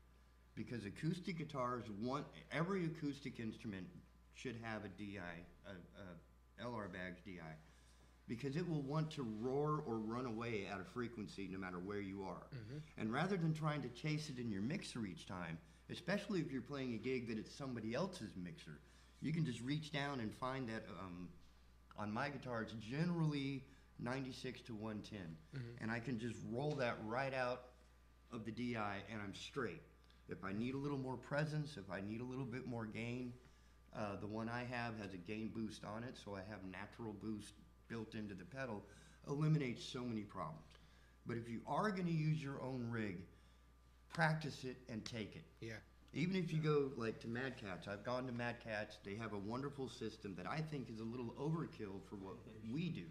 because acoustic guitars every acoustic instrument should have a DI, a LR Baggs DI, because it will want to roar or run away at a frequency no matter where you are. And rather than trying to chase it in your mixer each time, especially if you're playing a gig that it's somebody else's mixer, you can just reach down and find that. On my guitar, it's generally 96 to 110. And I can just roll that right out of the DI and I'm straight. If I need a little more presence, if I need a little bit more gain, the one I have has a gain boost on it, so I have natural boost built into the pedal, eliminates so many problems. But if you are going to use your own rig, practice it and take it. Yeah. Even if you go like to Mad Catz, I've gone to Mad Catz, they have a wonderful system that I think is a little overkill for what we do.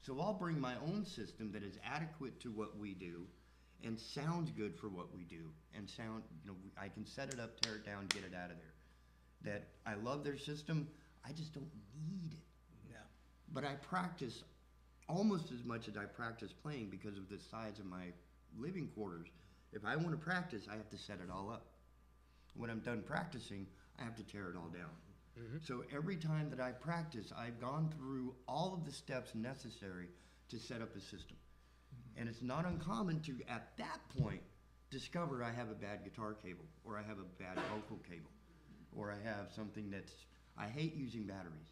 So I'll bring my own system that is adequate to what we do and sounds good for what we do. And I can set it up, tear it down, get it out of there. That I love their system, I just don't need it. Yeah. But I practice almost as much as I practice playing because of the size of my living quarters. If I want to practice, I have to set it all up. When I'm done practicing, I have to tear it all down. So every time that I practice, I've gone through all of the steps necessary to set up a system. And it's not uncommon to, at that point, discover I have a bad guitar cable, or I have a bad vocal cable, or I have something I hate using batteries.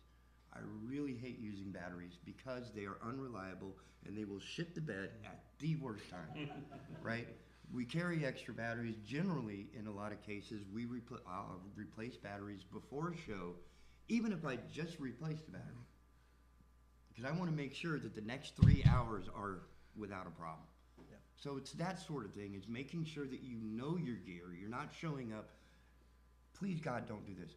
I really hate using batteries because they are unreliable and they will shit the bed at the worst time, right? We carry extra batteries. Generally, in a lot of cases, I'll replace batteries before a show, even if I just replace the battery. Because I want to make sure that the next 3 hours are without a problem. Yep. So it's that sort of thing. It's making sure that you know your gear. You're not showing up. Please, God, don't do this.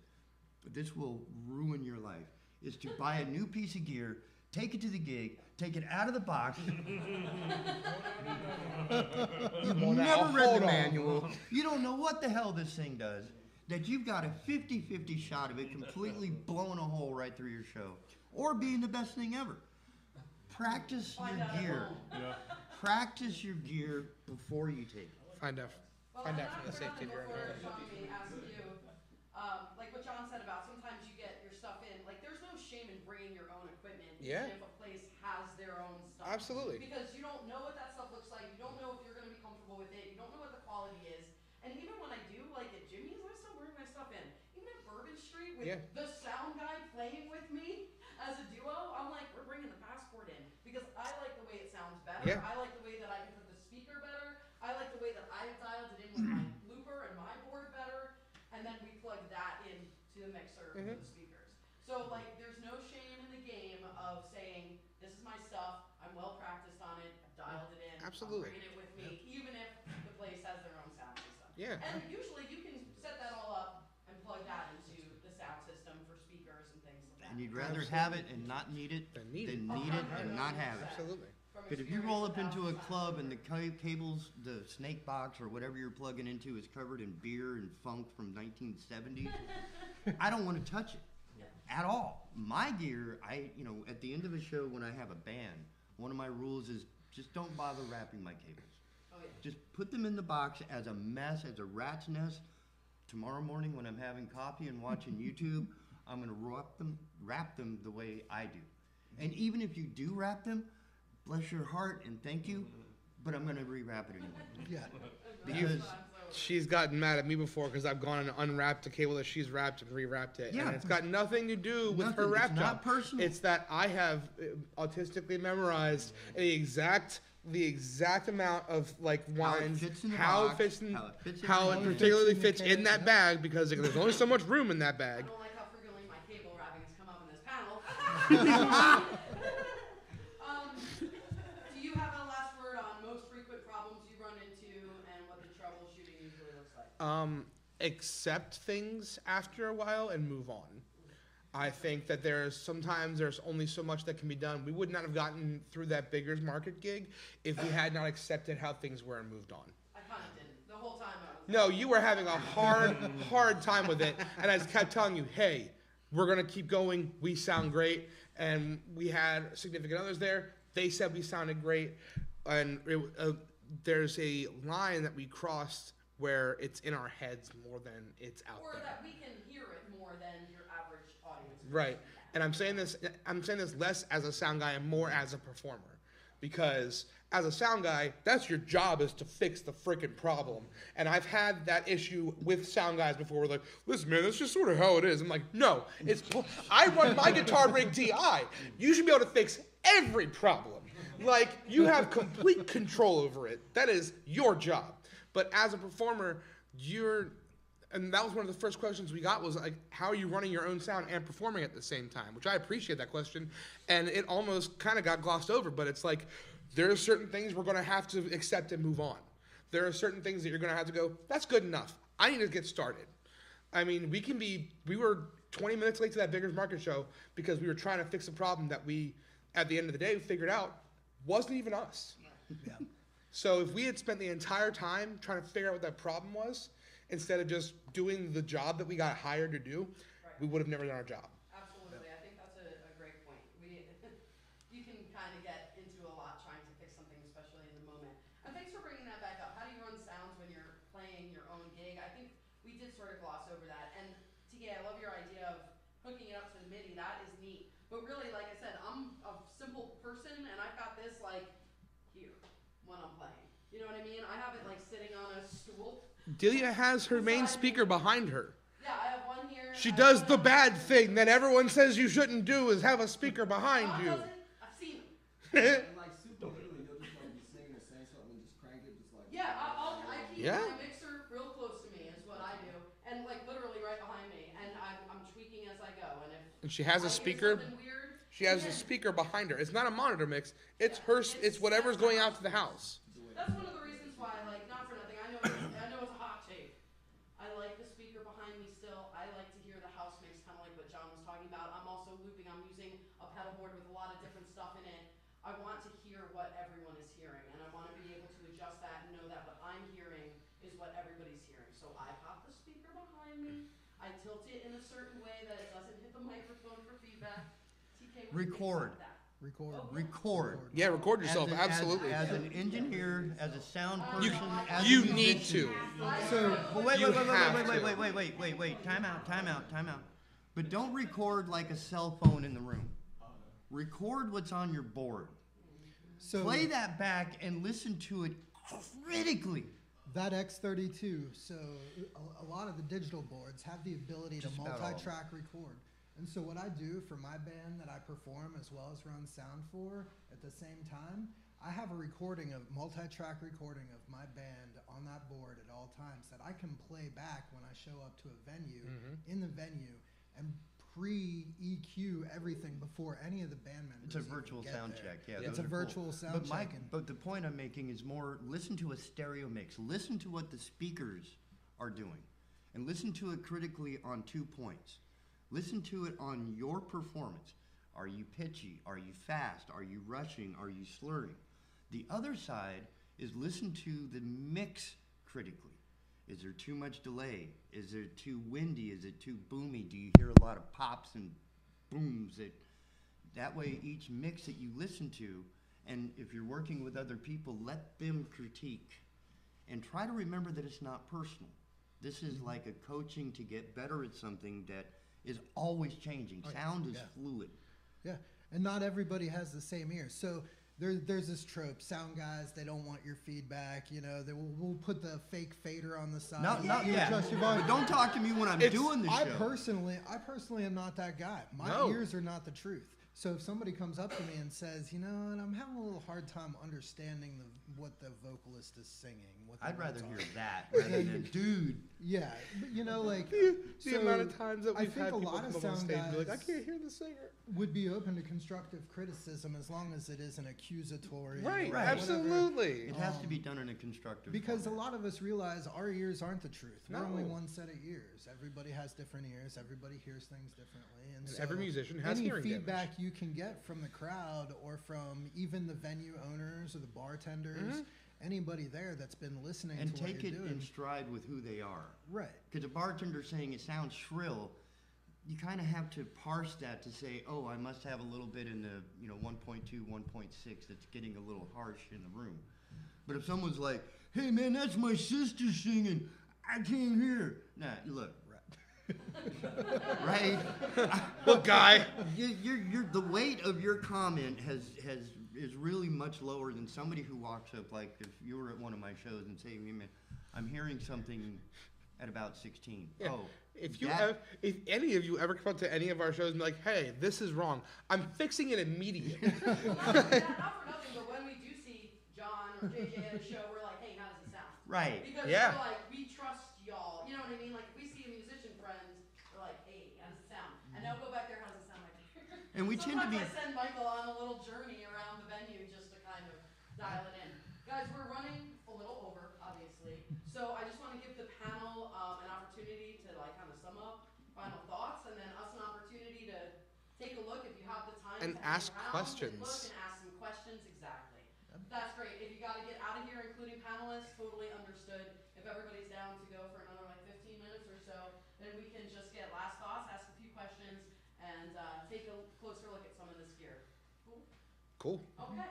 But this will ruin your life. Is to buy a new piece of gear, take it to the gig, take it out of the box. You've never read the manual. You don't know what the hell this thing does. That you've got a 50-50 shot of it completely blowing a hole right through your show. Or being the best thing ever. Practice your gear. Practice your gear before you take it. Find out for the safety of your own home. Sean may ask you, like what John said about sometimes you get your stuff in, like there's no shame in bringing your own equipment, Yeah. even if a place has their own stuff. Absolutely. Because you don't know what that stuff looks like, you don't know if you're going to be comfortable with it, you don't know what the quality is. And even when I do, like at gym yeah. the sound guy playing with me as a duo, I'm like, we're bringing the passport in because I like the way it sounds better. Yeah. I like the way that I can put the speaker better. I like the way that I've dialed it in with my looper and my board better. And then we plug that into the mixer for the speakers. So like, there's no shame in the game of saying, this is my stuff. I'm well practiced on it. I've dialed it in. Absolutely. I'm bringing it with me, even if the place has their own sound system. Yeah. And usually you can set that all up and plug that into the sound system for speakers and things like that. And you'd rather have it and not need it Than need it. than need it and not have it. Absolutely. From Because if you experience roll up into a 1,000 club and the cables, the snake box or whatever you're plugging into is covered in beer and funk from 1970s, I don't want to touch it at all. My gear, at the end of a show when I have a band, one of my rules is just don't bother wrapping my cables. Oh, yeah. Just put them in the box as a mess, as a rat's nest. Tomorrow morning when I'm having coffee and watching YouTube, I'm going to wrap them the way I do. And even if you do wrap them, bless your heart and thank you, but I'm going to rewrap it anyway. Yeah. Because She's gotten mad at me before because I've gone and unwrapped the cable that she's wrapped and rewrapped it. Yeah. And it's got nothing to do with her Nothing. wrap It's job. not personal. It's that I have autistically memorized the exact amount of like wines, fits in the how box, it fits in, how it fits in how the it hand. particularly Fits in the fits in can, that yeah. bag because there's only so much room in that I bag. don't like how frequently my cable wrappings come up in this panel. Do you have a last word on most frequent problems you run into and what the troubleshooting usually looks like? Accept things after a while and move on. I think that sometimes there's only so much that can be done. We would not have gotten through that Biggers Market gig if we had not accepted how things were and moved on. I kind of didn't. The whole time I was. No, you were having a hard time with it, and I just kept telling you, hey, we're gonna keep going. We sound great, and we had significant others there. They said we sounded great, and there's a line that we crossed where it's in our heads more than it's out Or there. that we can hear it more than your average audience. Right. And I'm saying this less as a sound guy and more as a performer. Because as a sound guy, that's your job, is to fix the freaking problem. And I've had that issue with sound guys before. We're like, listen, man, that's just sort of how it is. I'm like, no, I run my guitar rig TI. You should be able to fix every problem. Like, you have complete control over it. That is your job. But as a performer, and that was one of the first questions we got was like, how are you running your own sound and performing at the same time? Which I appreciate that question. And it almost kind of got glossed over, but it's like, there are certain things we're going to have to accept and move on. There are certain things that you're going to have to go, that's good enough. I need to get started. I mean, we were 20 minutes late to that Biggers Market show because we were trying to fix a problem that we, at the end of the day, figured out wasn't even us. Yeah. So if we had spent the entire time trying to figure out what that problem was, instead of just doing the job that we got hired to do, we would have never done our job. Absolutely. I think that's a great point. You can kind of get into a lot trying to fix something, especially in the moment. And thanks for bringing that back up. How do you run sounds when you're playing your own gig? I think we did sort of gloss over that. And TK, I love your idea of hooking it up to the MIDI. That is neat. But really, like I said, I'm a simple person, and I've got this like here when I'm playing. You know what I mean? I have it like sitting on a stool. Delia has her main speaker behind her. Yeah, I have one here. She does the bad thing that everyone says you shouldn't do, is have a speaker behind Bob you. does it. I've seen him. And like super literally, you'll just like be singing or saying something and just crank it, just like. Yeah, I keep Yeah. my mixer real close to me is what I do, and like literally right behind me, and I'm tweaking as I go. And if And she has I a hear speaker. something weird, She has a again, speaker behind her. It's not a monitor mix. It's it's whatever's going out to the house. That's one of the reasons why, like, not for nothing. I know it's a hot take. I like the speaker behind me still. I like to hear the house mix, kind of like what John was talking about. I'm also looping. I'm using a pedal board with a lot of different stuff in it. I want to hear what everyone is hearing, and I want to be able to adjust that and know that what I'm hearing is what everybody's hearing. So I pop the speaker behind me. I tilt it in a certain way that it doesn't hit the microphone for feedback. TK, what do you think Record. about that? Record. Yeah, record yourself. As Absolutely. As an engineer, as a sound person, as You a need musician. to. So But wait, You wait, wait, have wait, wait, to. wait, wait, wait, wait. Time out. But don't record like a cell phone in the room. Record what's on your board. So Play that back and listen to it critically. That X32, so a lot of the digital boards have the ability Just to about all. multi-track record. And so what I do for my band that I perform as well as run sound for at the same time, I have a multi-track recording of my band on that board at all times that I can play back when I show up to a venue, in the venue, and pre-EQ everything before any of the band members. It's a even virtual get sound there. check. Yeah, It's those a are cool. virtual sound But check. but the point I'm making is more, listen to a stereo mix. Listen to what the speakers are doing. And listen to it critically on 2 points. Listen to it on your performance. Are you pitchy? Are you fast? Are you rushing? Are you slurring? The other side is listen to the mix critically. Is there too much delay? Is it too windy? Is it too boomy? Do you hear a lot of pops and booms? That way each mix that you listen to, and if you're working with other people, let them critique. And try to remember that it's not personal. This is like a coaching to get better at something that is always changing. Sound is fluid. Yeah, and not everybody has the same ear. So there's this trope: sound guys, they don't want your feedback. You know, we'll put the fake fader on the side. Not to yet. adjust your volume. But don't talk to me when I'm doing the show. I personally am not that guy. My ears are not the truth. So if somebody comes up to me and says, you know, and I'm having a little hard time understanding what the vocalist is singing. I'd rather hear that rather than, dude. Yeah, but you know, like the amount of times that we've had people come up on sound stage and be like, I guys can't hear the singer. would be open to constructive criticism as long as it isn't accusatory. Right, or absolutely. It has to be done in a constructive Because format. a lot of us realize our ears aren't the truth. We're No. only one set of ears. Everybody has different ears. Everybody hears things differently. And so every musician has any hearing feedback damage. you can get from the crowd or from even the venue owners or the bartenders, anybody there that's been listening And to what take you're it doing. in stride with who they are. Right. Because a bartender saying it sounds shrill, you kind of have to parse that to say, oh, I must have a little bit in the 1.2, 1.6 that's getting a little harsh in the room. But if someone's like, hey man, that's my sister singing, I can't hear. Nah, look. Right? Look, guy. You're the weight of your comment is really much lower than somebody who walks up, like if you were at one of my shows and say, hey man, I'm hearing something at about 16. Yeah. Oh, if any of you ever come up to any of our shows and be like, hey, this is wrong, I'm fixing it immediately. Not for nothing, but when we do see John or JJ at a show, we're like, hey, how does it sound? Right. Because Yeah. we're like, we trust y'all. You know what I mean? Like, if we see a musician friend, we're like, hey, how does it sound? And now go back there, how does it sound like? And we tend to be. Sometimes I send Michael on a little journey around the venue just to kind of dial it in. Guys, we're running a little over, obviously. So I just want to give the panel an opportunity to like kind of sum up final thoughts, and then us an opportunity to take a look if you have the time And to hang ask around, questions. Look and ask some questions. Exactly. That's great. If you got to get out of here, including panelists, totally understood. If everybody's down to go for another like 15 minutes or so, then we can just get last thoughts, ask a few questions, and take a closer look at some of this gear. Cool? Cool. Okay.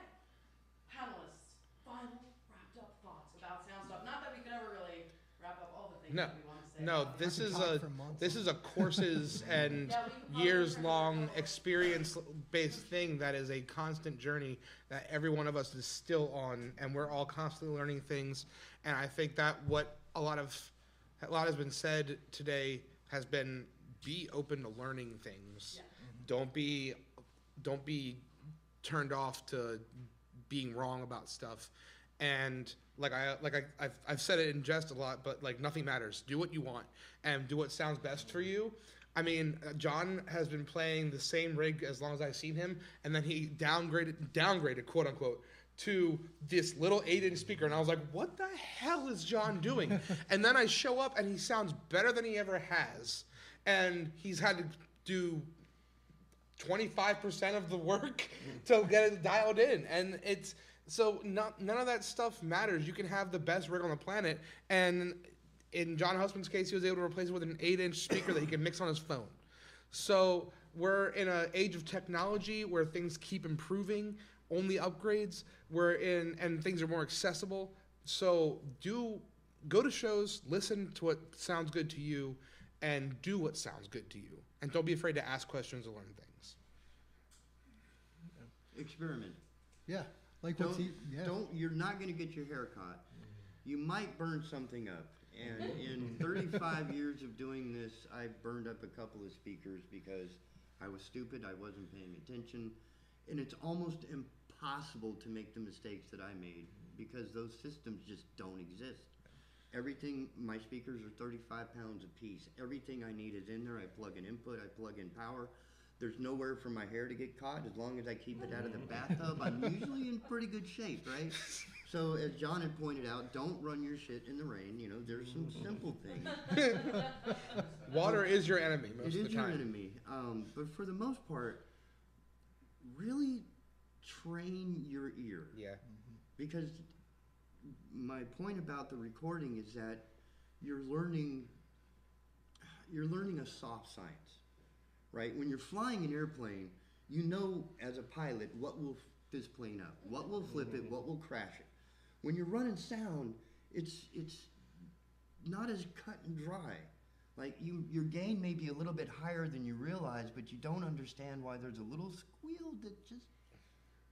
Panelists, final wrapped up thoughts about sound stuff. Not that we could ever really wrap up all the things No. that we want to say. No, about this it. is talk a for months this on is a courses and Yeah, we could probably years-long cover it. experience-based thing that is a constant journey that every one of us is still on, and we're all constantly learning things. And I think that what a lot has been said today has been, be open to learning things. Yeah. Don't be turned off to being wrong about stuff. And I've said it in jest a lot, but like nothing matters. Do what you want and do what sounds best for you. I mean, John has been playing the same rig as long as I've seen him, and then he downgraded quote unquote to this little 8-inch speaker, and I was like, what the hell is John doing? And then I show up and he sounds better than he ever has, and he's had to do 25% of the work to get it dialed in, and it's so none of that stuff matters. You can have the best rig on the planet, and in John Husband's case, he was able to replace it with an 8-inch speaker that he can mix on his phone. So we're in an age of technology where things keep improving, only upgrades. And things are more accessible. So go to shows, listen to what sounds good to you, and do what sounds good to you. And don't be afraid to ask questions or learn things. Experiment. Yeah. Like Don't, what's he, yeah. don't. You're not going to get your hair caught. you might burn something up. And in 35 years of doing this, I've burned up a couple of speakers because I was stupid, I wasn't paying attention, and it's almost impossible to make the mistakes that I made because those systems just don't exist. Everything, my speakers are 35 pounds a piece. Everything I need is in there. I plug in input, I plug in power. There's nowhere for my hair to get caught. As long as I keep it out of the bathtub, I'm usually in pretty good shape, right? So as John had pointed out, don't run your shit in the rain. You know, there's some simple things. Water is your enemy most It of is the time. your enemy. But for the most part, really train your ear. Yeah. Because my point about the recording is that you're learning a soft science, right? When you're flying an airplane, you know as a pilot what will f this plane up, what will flip it, what will crash it. When you're running sound, it's not as cut and dry. Like your gain may be a little bit higher than you realize, but you don't understand why there's a little squeal that just.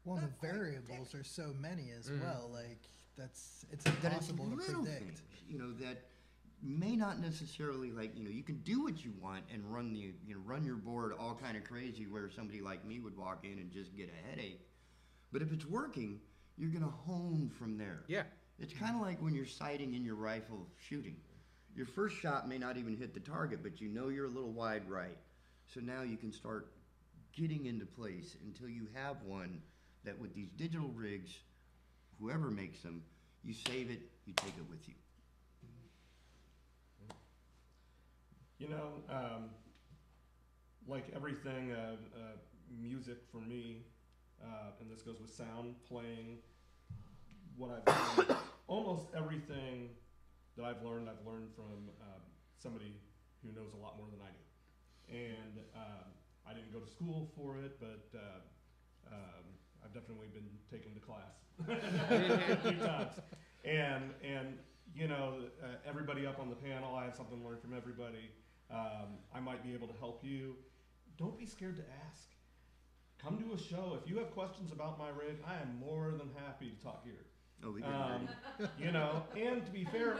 Well, the variables are so many as well. Like it's That it's impossible to little predict. things, you know, that may not necessarily, like, you know, you can do what you want and run your board all kind of crazy where somebody like me would walk in and just get a headache. But if it's working, you're gonna hone from there. Yeah. It's kind of like when you're sighting in your rifle shooting. Your first shot may not even hit the target, but you know you're a little wide right. So now you can start getting into place until you have one that with these digital rigs, whoever makes them, you save it, you take it with you. You know, like everything, music for me, and this goes with sound, playing, what I've learned, almost everything that I've learned from somebody who knows a lot more than I do. And I didn't go to school for it, but I've definitely been taken to class a few times. And you know, everybody up on the panel, I have something to learn from everybody. I might be able to help you. Don't be scared to ask. Come to a show. If you have questions about my rig, I am more than happy to talk here. Oh, we can. You know, and to be fair,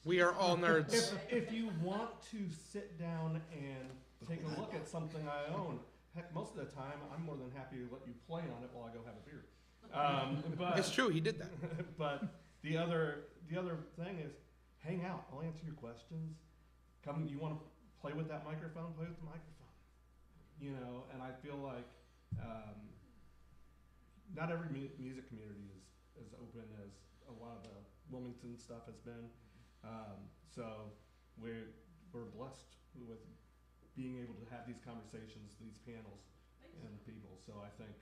We are all nerds. if you want to sit down and take a look at something I own, heck, most of the time I'm more than happy to let you play on it while I go have a beer. But It's true, he did that. but the other thing is, hang out. I'll answer your questions. Come, you want to play with that microphone? Play with the microphone. You know, and I feel like not every music community is as open as a lot of the Wilmington stuff has been. So we're blessed with being able to have these conversations, these panels, and people. So I think.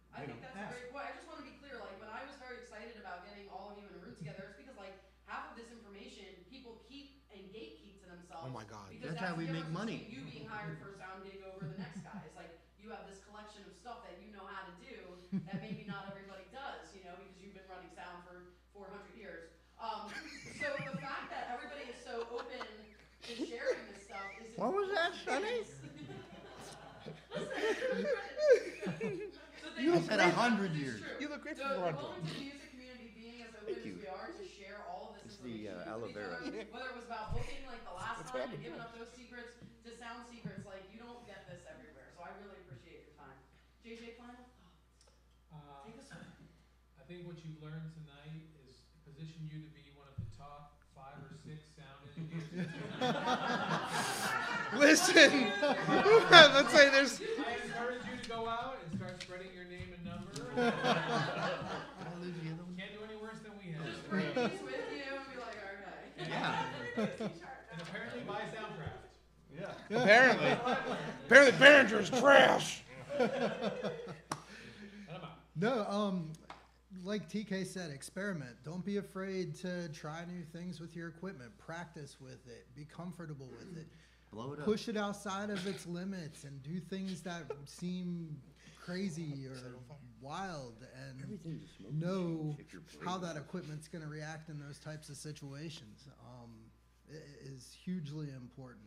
I think that's a great point. I just want to be clear, like, when I was very excited about getting all of you in a room together, it's because, like, half of this information people keep and gatekeep to themselves. Oh my God. Because That's how we the make difference money. between you being hired for a sound gig over the next guy. It's like, you have this collection of stuff that you know how to do that maybe not everybody does, you know, because you've been running sound for 400 years. So the fact that everybody is so open to sharing this stuff is. What was that, Sonny? You said 100 years. You look great for The Toronto. Wilmington music community being as open Thank you. as we are to share all of this It's the information aloe with each vera. other, whether it was about booking like the last That's what time I've and been giving doing. up those secrets to sound secrets, like you don't get this everywhere. So I really appreciate your time. JJ, final thoughts? Take us home. I think what you've learned tonight is position you to be one of the top 5 or 6 sound engineers. Listen, let's say there's. I encourage you to go out and start spreading your name and number. Can't do any worse than we have. Just bring these with you and be like, okay. Yeah. And apparently buy Soundcraft. Yeah. Apparently Behringer's trash. And I'm out. No, like TK said, experiment. Don't be afraid to try new things with your equipment. Practice with it. Be comfortable with it. Blow it up. Push it outside of its limits and do things that seem crazy or wild, and Everything's a smoke know machine if you're how playing. that equipment's going to react in those types of situations. Is hugely important.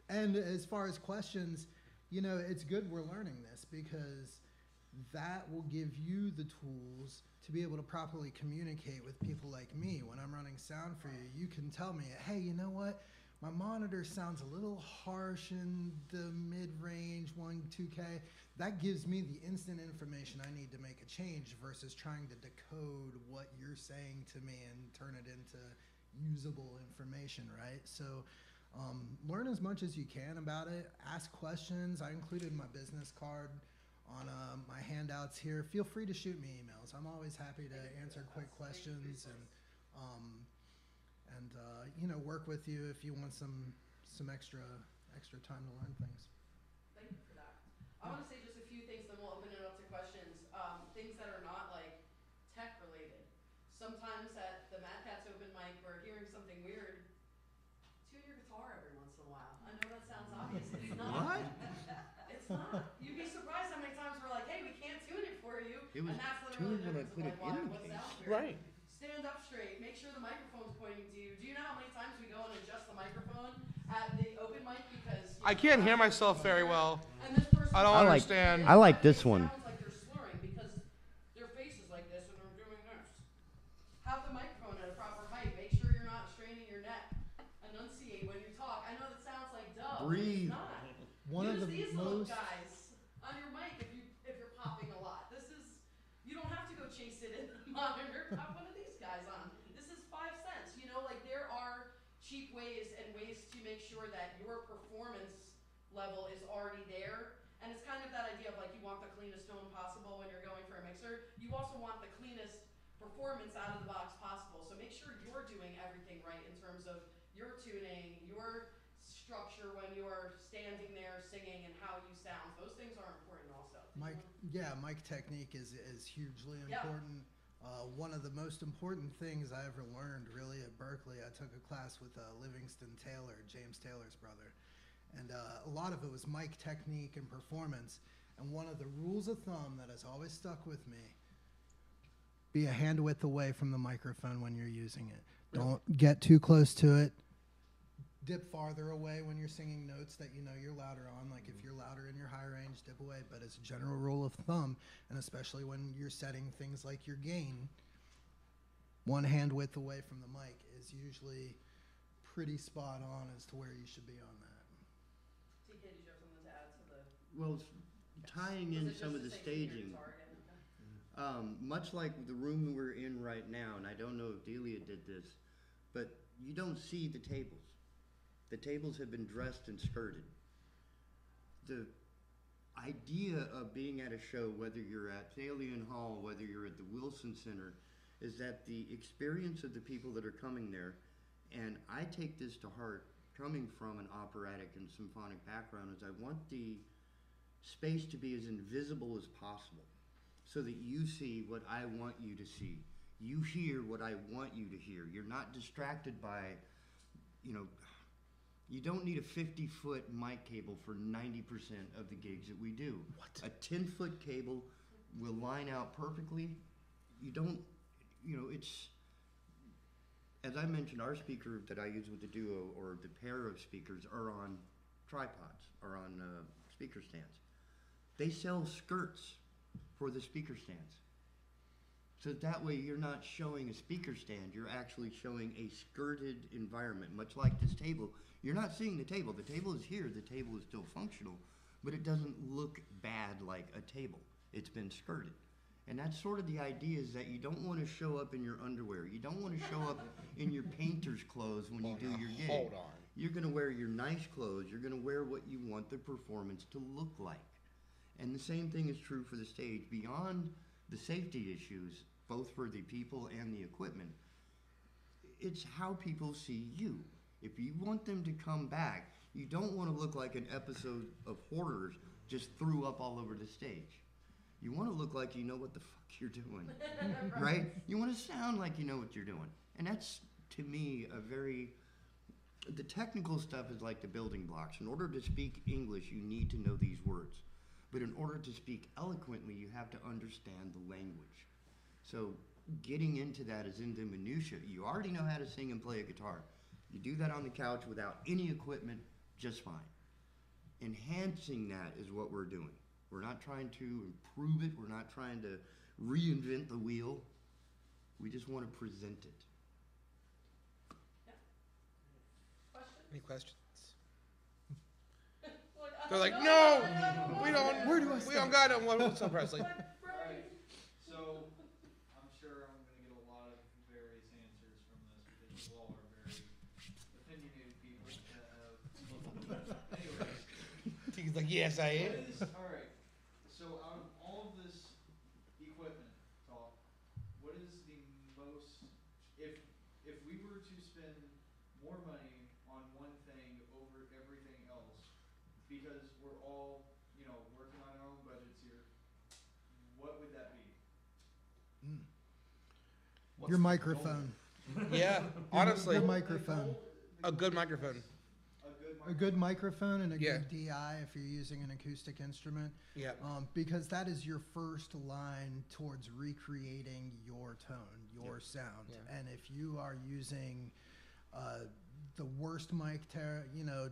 And as far as questions, you know, it's good we're learning this because that will give you the tools to be able to properly communicate with people like me. When I'm running sound for you, you can tell me, hey, you know what? My monitor sounds a little harsh in the mid-range 2K. That gives me the instant information I need to make a change versus trying to decode what you're saying to me and turn it into usable information, right? So learn as much as you can about it. Ask questions. I included my business card on my handouts here. Feel free to shoot me emails. I'm always happy to answer quick questions and work with you if you want some extra time to learn things. Thank you for that. I want to say just a few things, then we'll open it up to questions. Things that are not like tech related. Sometimes at the Mad Cats open mic, we're hearing something weird. Tune your guitar every once in a while. I know that sounds obvious. It's not. What? It's not. You'd be surprised how many times we're like, hey, we can't tune it for you. It was and that's literally tuned the when I difference put of it like, in the what case. sounds weird. Right. Stand up straight. Make sure the microphone's pointing to you. Do you know how many times we go and adjust the microphone at the open mic because I can't hear myself very well. And this person I don't understand. I like this one. It sounds like they're slurring because their face is like this and they're doing this. Have the microphone at a proper height. Make sure you're not straining your neck. Enunciate when you talk. I know that sounds like duh. Breathe. But it's not. One Use of the these little most guys on your mic if you're popping a lot. You don't have to go chase it in the monitor. Pop one of these guys on. This is 5 cents. Like there are cheap ways and ways to make sure that your performance level is already there. And it's kind of that idea of like you want the cleanest tone possible when you're going for a mixer. You also want the cleanest performance out of the box possible. So make sure you're doing everything right in terms of your tuning, your structure when you're standing there singing and how you sound. Those things are important also. mic technique is hugely important. One of the most important things I ever learned really at Berkeley, I took a class with Livingston Taylor, James Taylor's brother. And a lot of it was mic technique and performance. And one of the rules of thumb that has always stuck with me, be a hand width away from the microphone when you're using it. Don't get too close to it. Dip farther away when you're singing notes that you know you're louder on. Like if you're louder in your high range, dip away. But as a general rule of thumb, and especially when you're setting things like your gain, one hand width away from the mic is usually pretty spot on as to where you should be on that. TK, did you have something to add to the... Well, tying in some of the staging, much like the room we're in right now, and I don't know if Delia did this, but you don't see the tables. The tables have been dressed and skirted. The idea of being at a show, whether you're at Thalian Hall, whether you're at the Wilson Center, is that the experience of the people that are coming there, and I take this to heart, coming from an operatic and symphonic background, is I want the space to be as invisible as possible so that you see what I want you to see. You hear what I want you to hear. You're not distracted by, you don't need a 50-foot mic cable for 90% of the gigs that we do. What? A 10-foot cable will line out perfectly. You don't, it's, as I mentioned, our speaker that I use with the duo or the pair of speakers are on tripods, or on speaker stands. They sell skirts for the speaker stands. So that way you're not showing a speaker stand, you're actually showing a skirted environment, much like this table. You're not seeing the table. The table is here, the table is still functional, but it doesn't look bad like a table. It's been skirted. And that's sort of the idea, is that you don't want to show up in your underwear. You don't want to show up in your painter's clothes when you do your gig. Hold on. You're going to wear your nice clothes. You're going to wear what you want the performance to look like. And the same thing is true for the stage. Beyond the safety issues, both for the people and the equipment, it's how people see you. If you want them to come back, you don't want to look like an episode of Hoarders just threw up all over the stage. You want to look like you know what the fuck you're doing, right? You want to sound like you know what you're doing. And that's, to me, the technical stuff is like the building blocks. In order to speak English, you need to know these words. But in order to speak eloquently, you have to understand the language. So getting into that is in the minutia. You already know how to sing and play a guitar. You do that on the couch without any equipment, just fine. Enhancing that is what we're doing. We're not trying to improve it. We're not trying to reinvent the wheel. We just want to present it. Questions? Any questions? Like, They're like, I no, don't know. we don't. Where do I We don't got it. What's up, Presley? Alright, so I'm sure I'm gonna get a lot of various answers from this because you all are very opinionated people that have. Anyways, He's like, yes, I am. alright, so out of all of this equipment talk, what is the most, if we were to spend more money on one thing over everything else, because we're all, you know, working on our own budgets here, what would that be? Your microphone. Yeah, honestly, Your microphone. a good microphone. A good microphone and a Yeah. good DI if you're using an acoustic instrument. Yeah. Because that is your first line towards recreating your tone, your sound. Yeah. And if you are using the worst mic,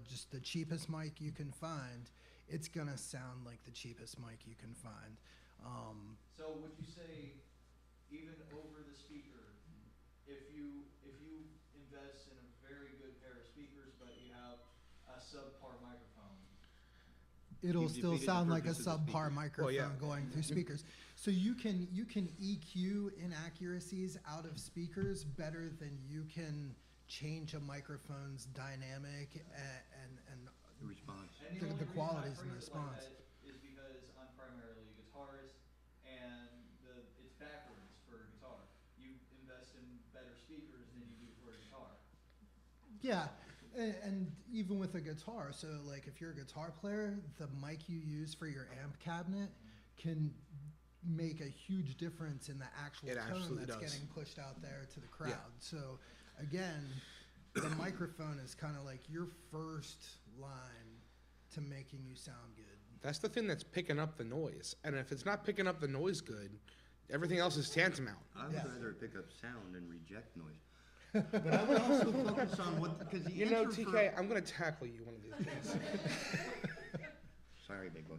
just the cheapest mic you can find, it's going to sound like the cheapest mic you can find. So would you say, even over the speaker, if you invest in a very good pair of speakers, but you have a subpar microphone, It'll You've still defeated the sound like a purpose of the subpar speaker. microphone Well, yeah. going through speakers. So you can EQ inaccuracies out of speakers better than you can change a microphone's dynamic and The response. and The only reason I qualities and phrase it like response. that is because I'm primarily a guitarist, and it's backwards for guitar. You invest in better speakers than you do for a guitar. yeah. And even with a guitar, so like if you're a guitar player, the mic you use for your amp cabinet can make a huge difference in the actual It tone absolutely that's does. getting pushed out there to the crowd. So again, the microphone is kind of like your first line to making you sound good. That's the thing that's picking up the noise. And if it's not picking up the noise good, everything else is tantamount. I would Yeah. rather pick up sound and reject noise. But I would also focus on what, because the You know, answer TK, I'm going to tackle you one of these days. Sorry, big boy.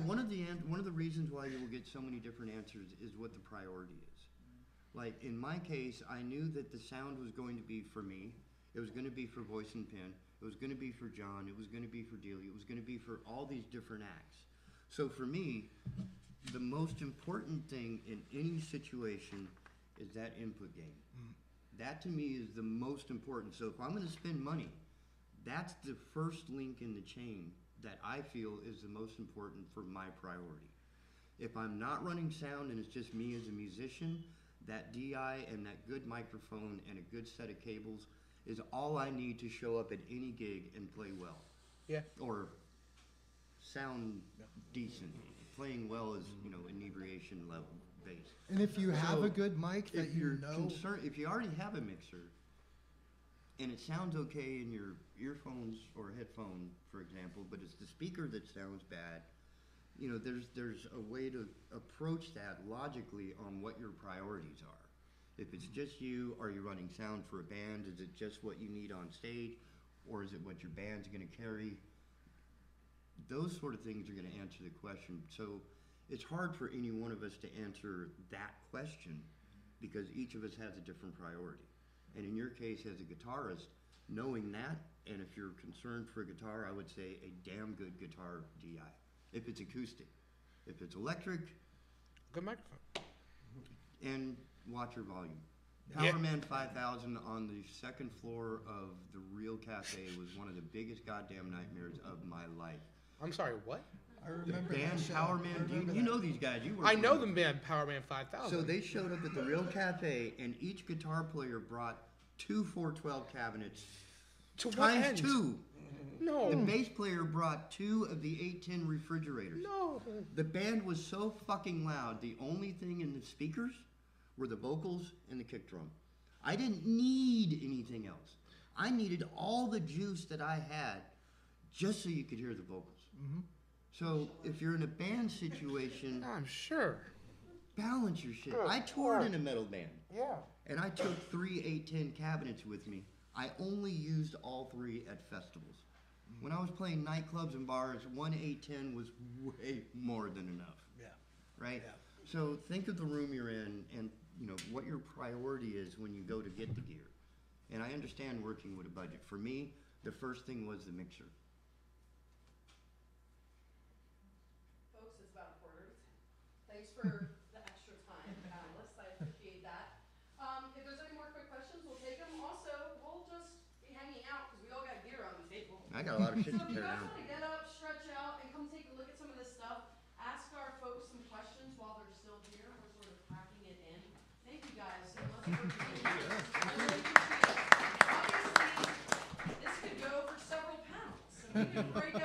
One of the reasons why you will get so many different answers is what the priority is. Like in my case, I knew that the sound was going to be for me. It was going to be for voice and pen. It was going to be for John. It was going to be for Delia. It was going to be for all these different acts. So for me, the most important thing in any situation is that input game. That to me is the most important. So if I'm going to spend money, that's the first link in the chain that I feel is the most important for my priority. If I'm not running sound and it's just me as a musician, that DI and that good microphone and a good set of cables is all I need to show up at any gig and play well. Yeah. Or sound decent. Playing well is, inebriation level based. And if you have So, a good mic that If you you're know, concerned, if you already have a mixer and it sounds okay in your earphones or headphone, for example, but it's the speaker that sounds bad, there's a way to approach that logically on what your priorities are. If it's just you, are you running sound for a band? Is it just what you need on stage? Or is it what your band's gonna carry? Those sort of things are gonna answer the question. So it's hard for any one of us to answer that question because each of us has a different priority. And in your case, as a guitarist, knowing that, and if you're concerned for a guitar, I would say a damn good guitar DI. If it's acoustic. If it's electric, Good microphone. and watch your volume. Yeah. Powerman 5000 on the second floor of the Real Cafe was one of the biggest goddamn nightmares of my life. I'm sorry, what? I The remember band that show. Powerman, I remember you that. know these guys. You work I with know them. the band Powerman 5000. So they showed up at the Real Cafe, and each guitar player brought 2 412 cabinets To what times end? 2. No. The bass player brought 2 of the 810 refrigerators. No. The band was so fucking loud, the only thing in the speakers were the vocals and the kick drum. I didn't need anything else. I needed all the juice that I had just so you could hear the vocals. Mm-hmm. So if you're in a band situation, I'm sure. balance your shit. I toured in a metal band, Yeah. and I took 3 810 cabinets with me. I only used all 3 at festivals. When I was playing nightclubs and bars, 1 810 was way more than enough. Yeah. Right? Yeah. So think of the room you're in and what your priority is when you go to get the gear. And I understand working with a budget. For me, the first thing was the mixer. Folks, it's about 1:45. Thanks for the extra time, panelists. I appreciate that. If there's any more quick questions, we'll take them. Also, we'll just be hanging out because we all got gear on the table. I got a lot of shit So to if you tear guys down. want to get up, stretch out, and come take a look at some of this stuff, ask our folks some questions while they're still here. We're sort of packing it in. Thank you guys so much for being here. I really appreciate it. Obviously, this could go for several panels. So we could break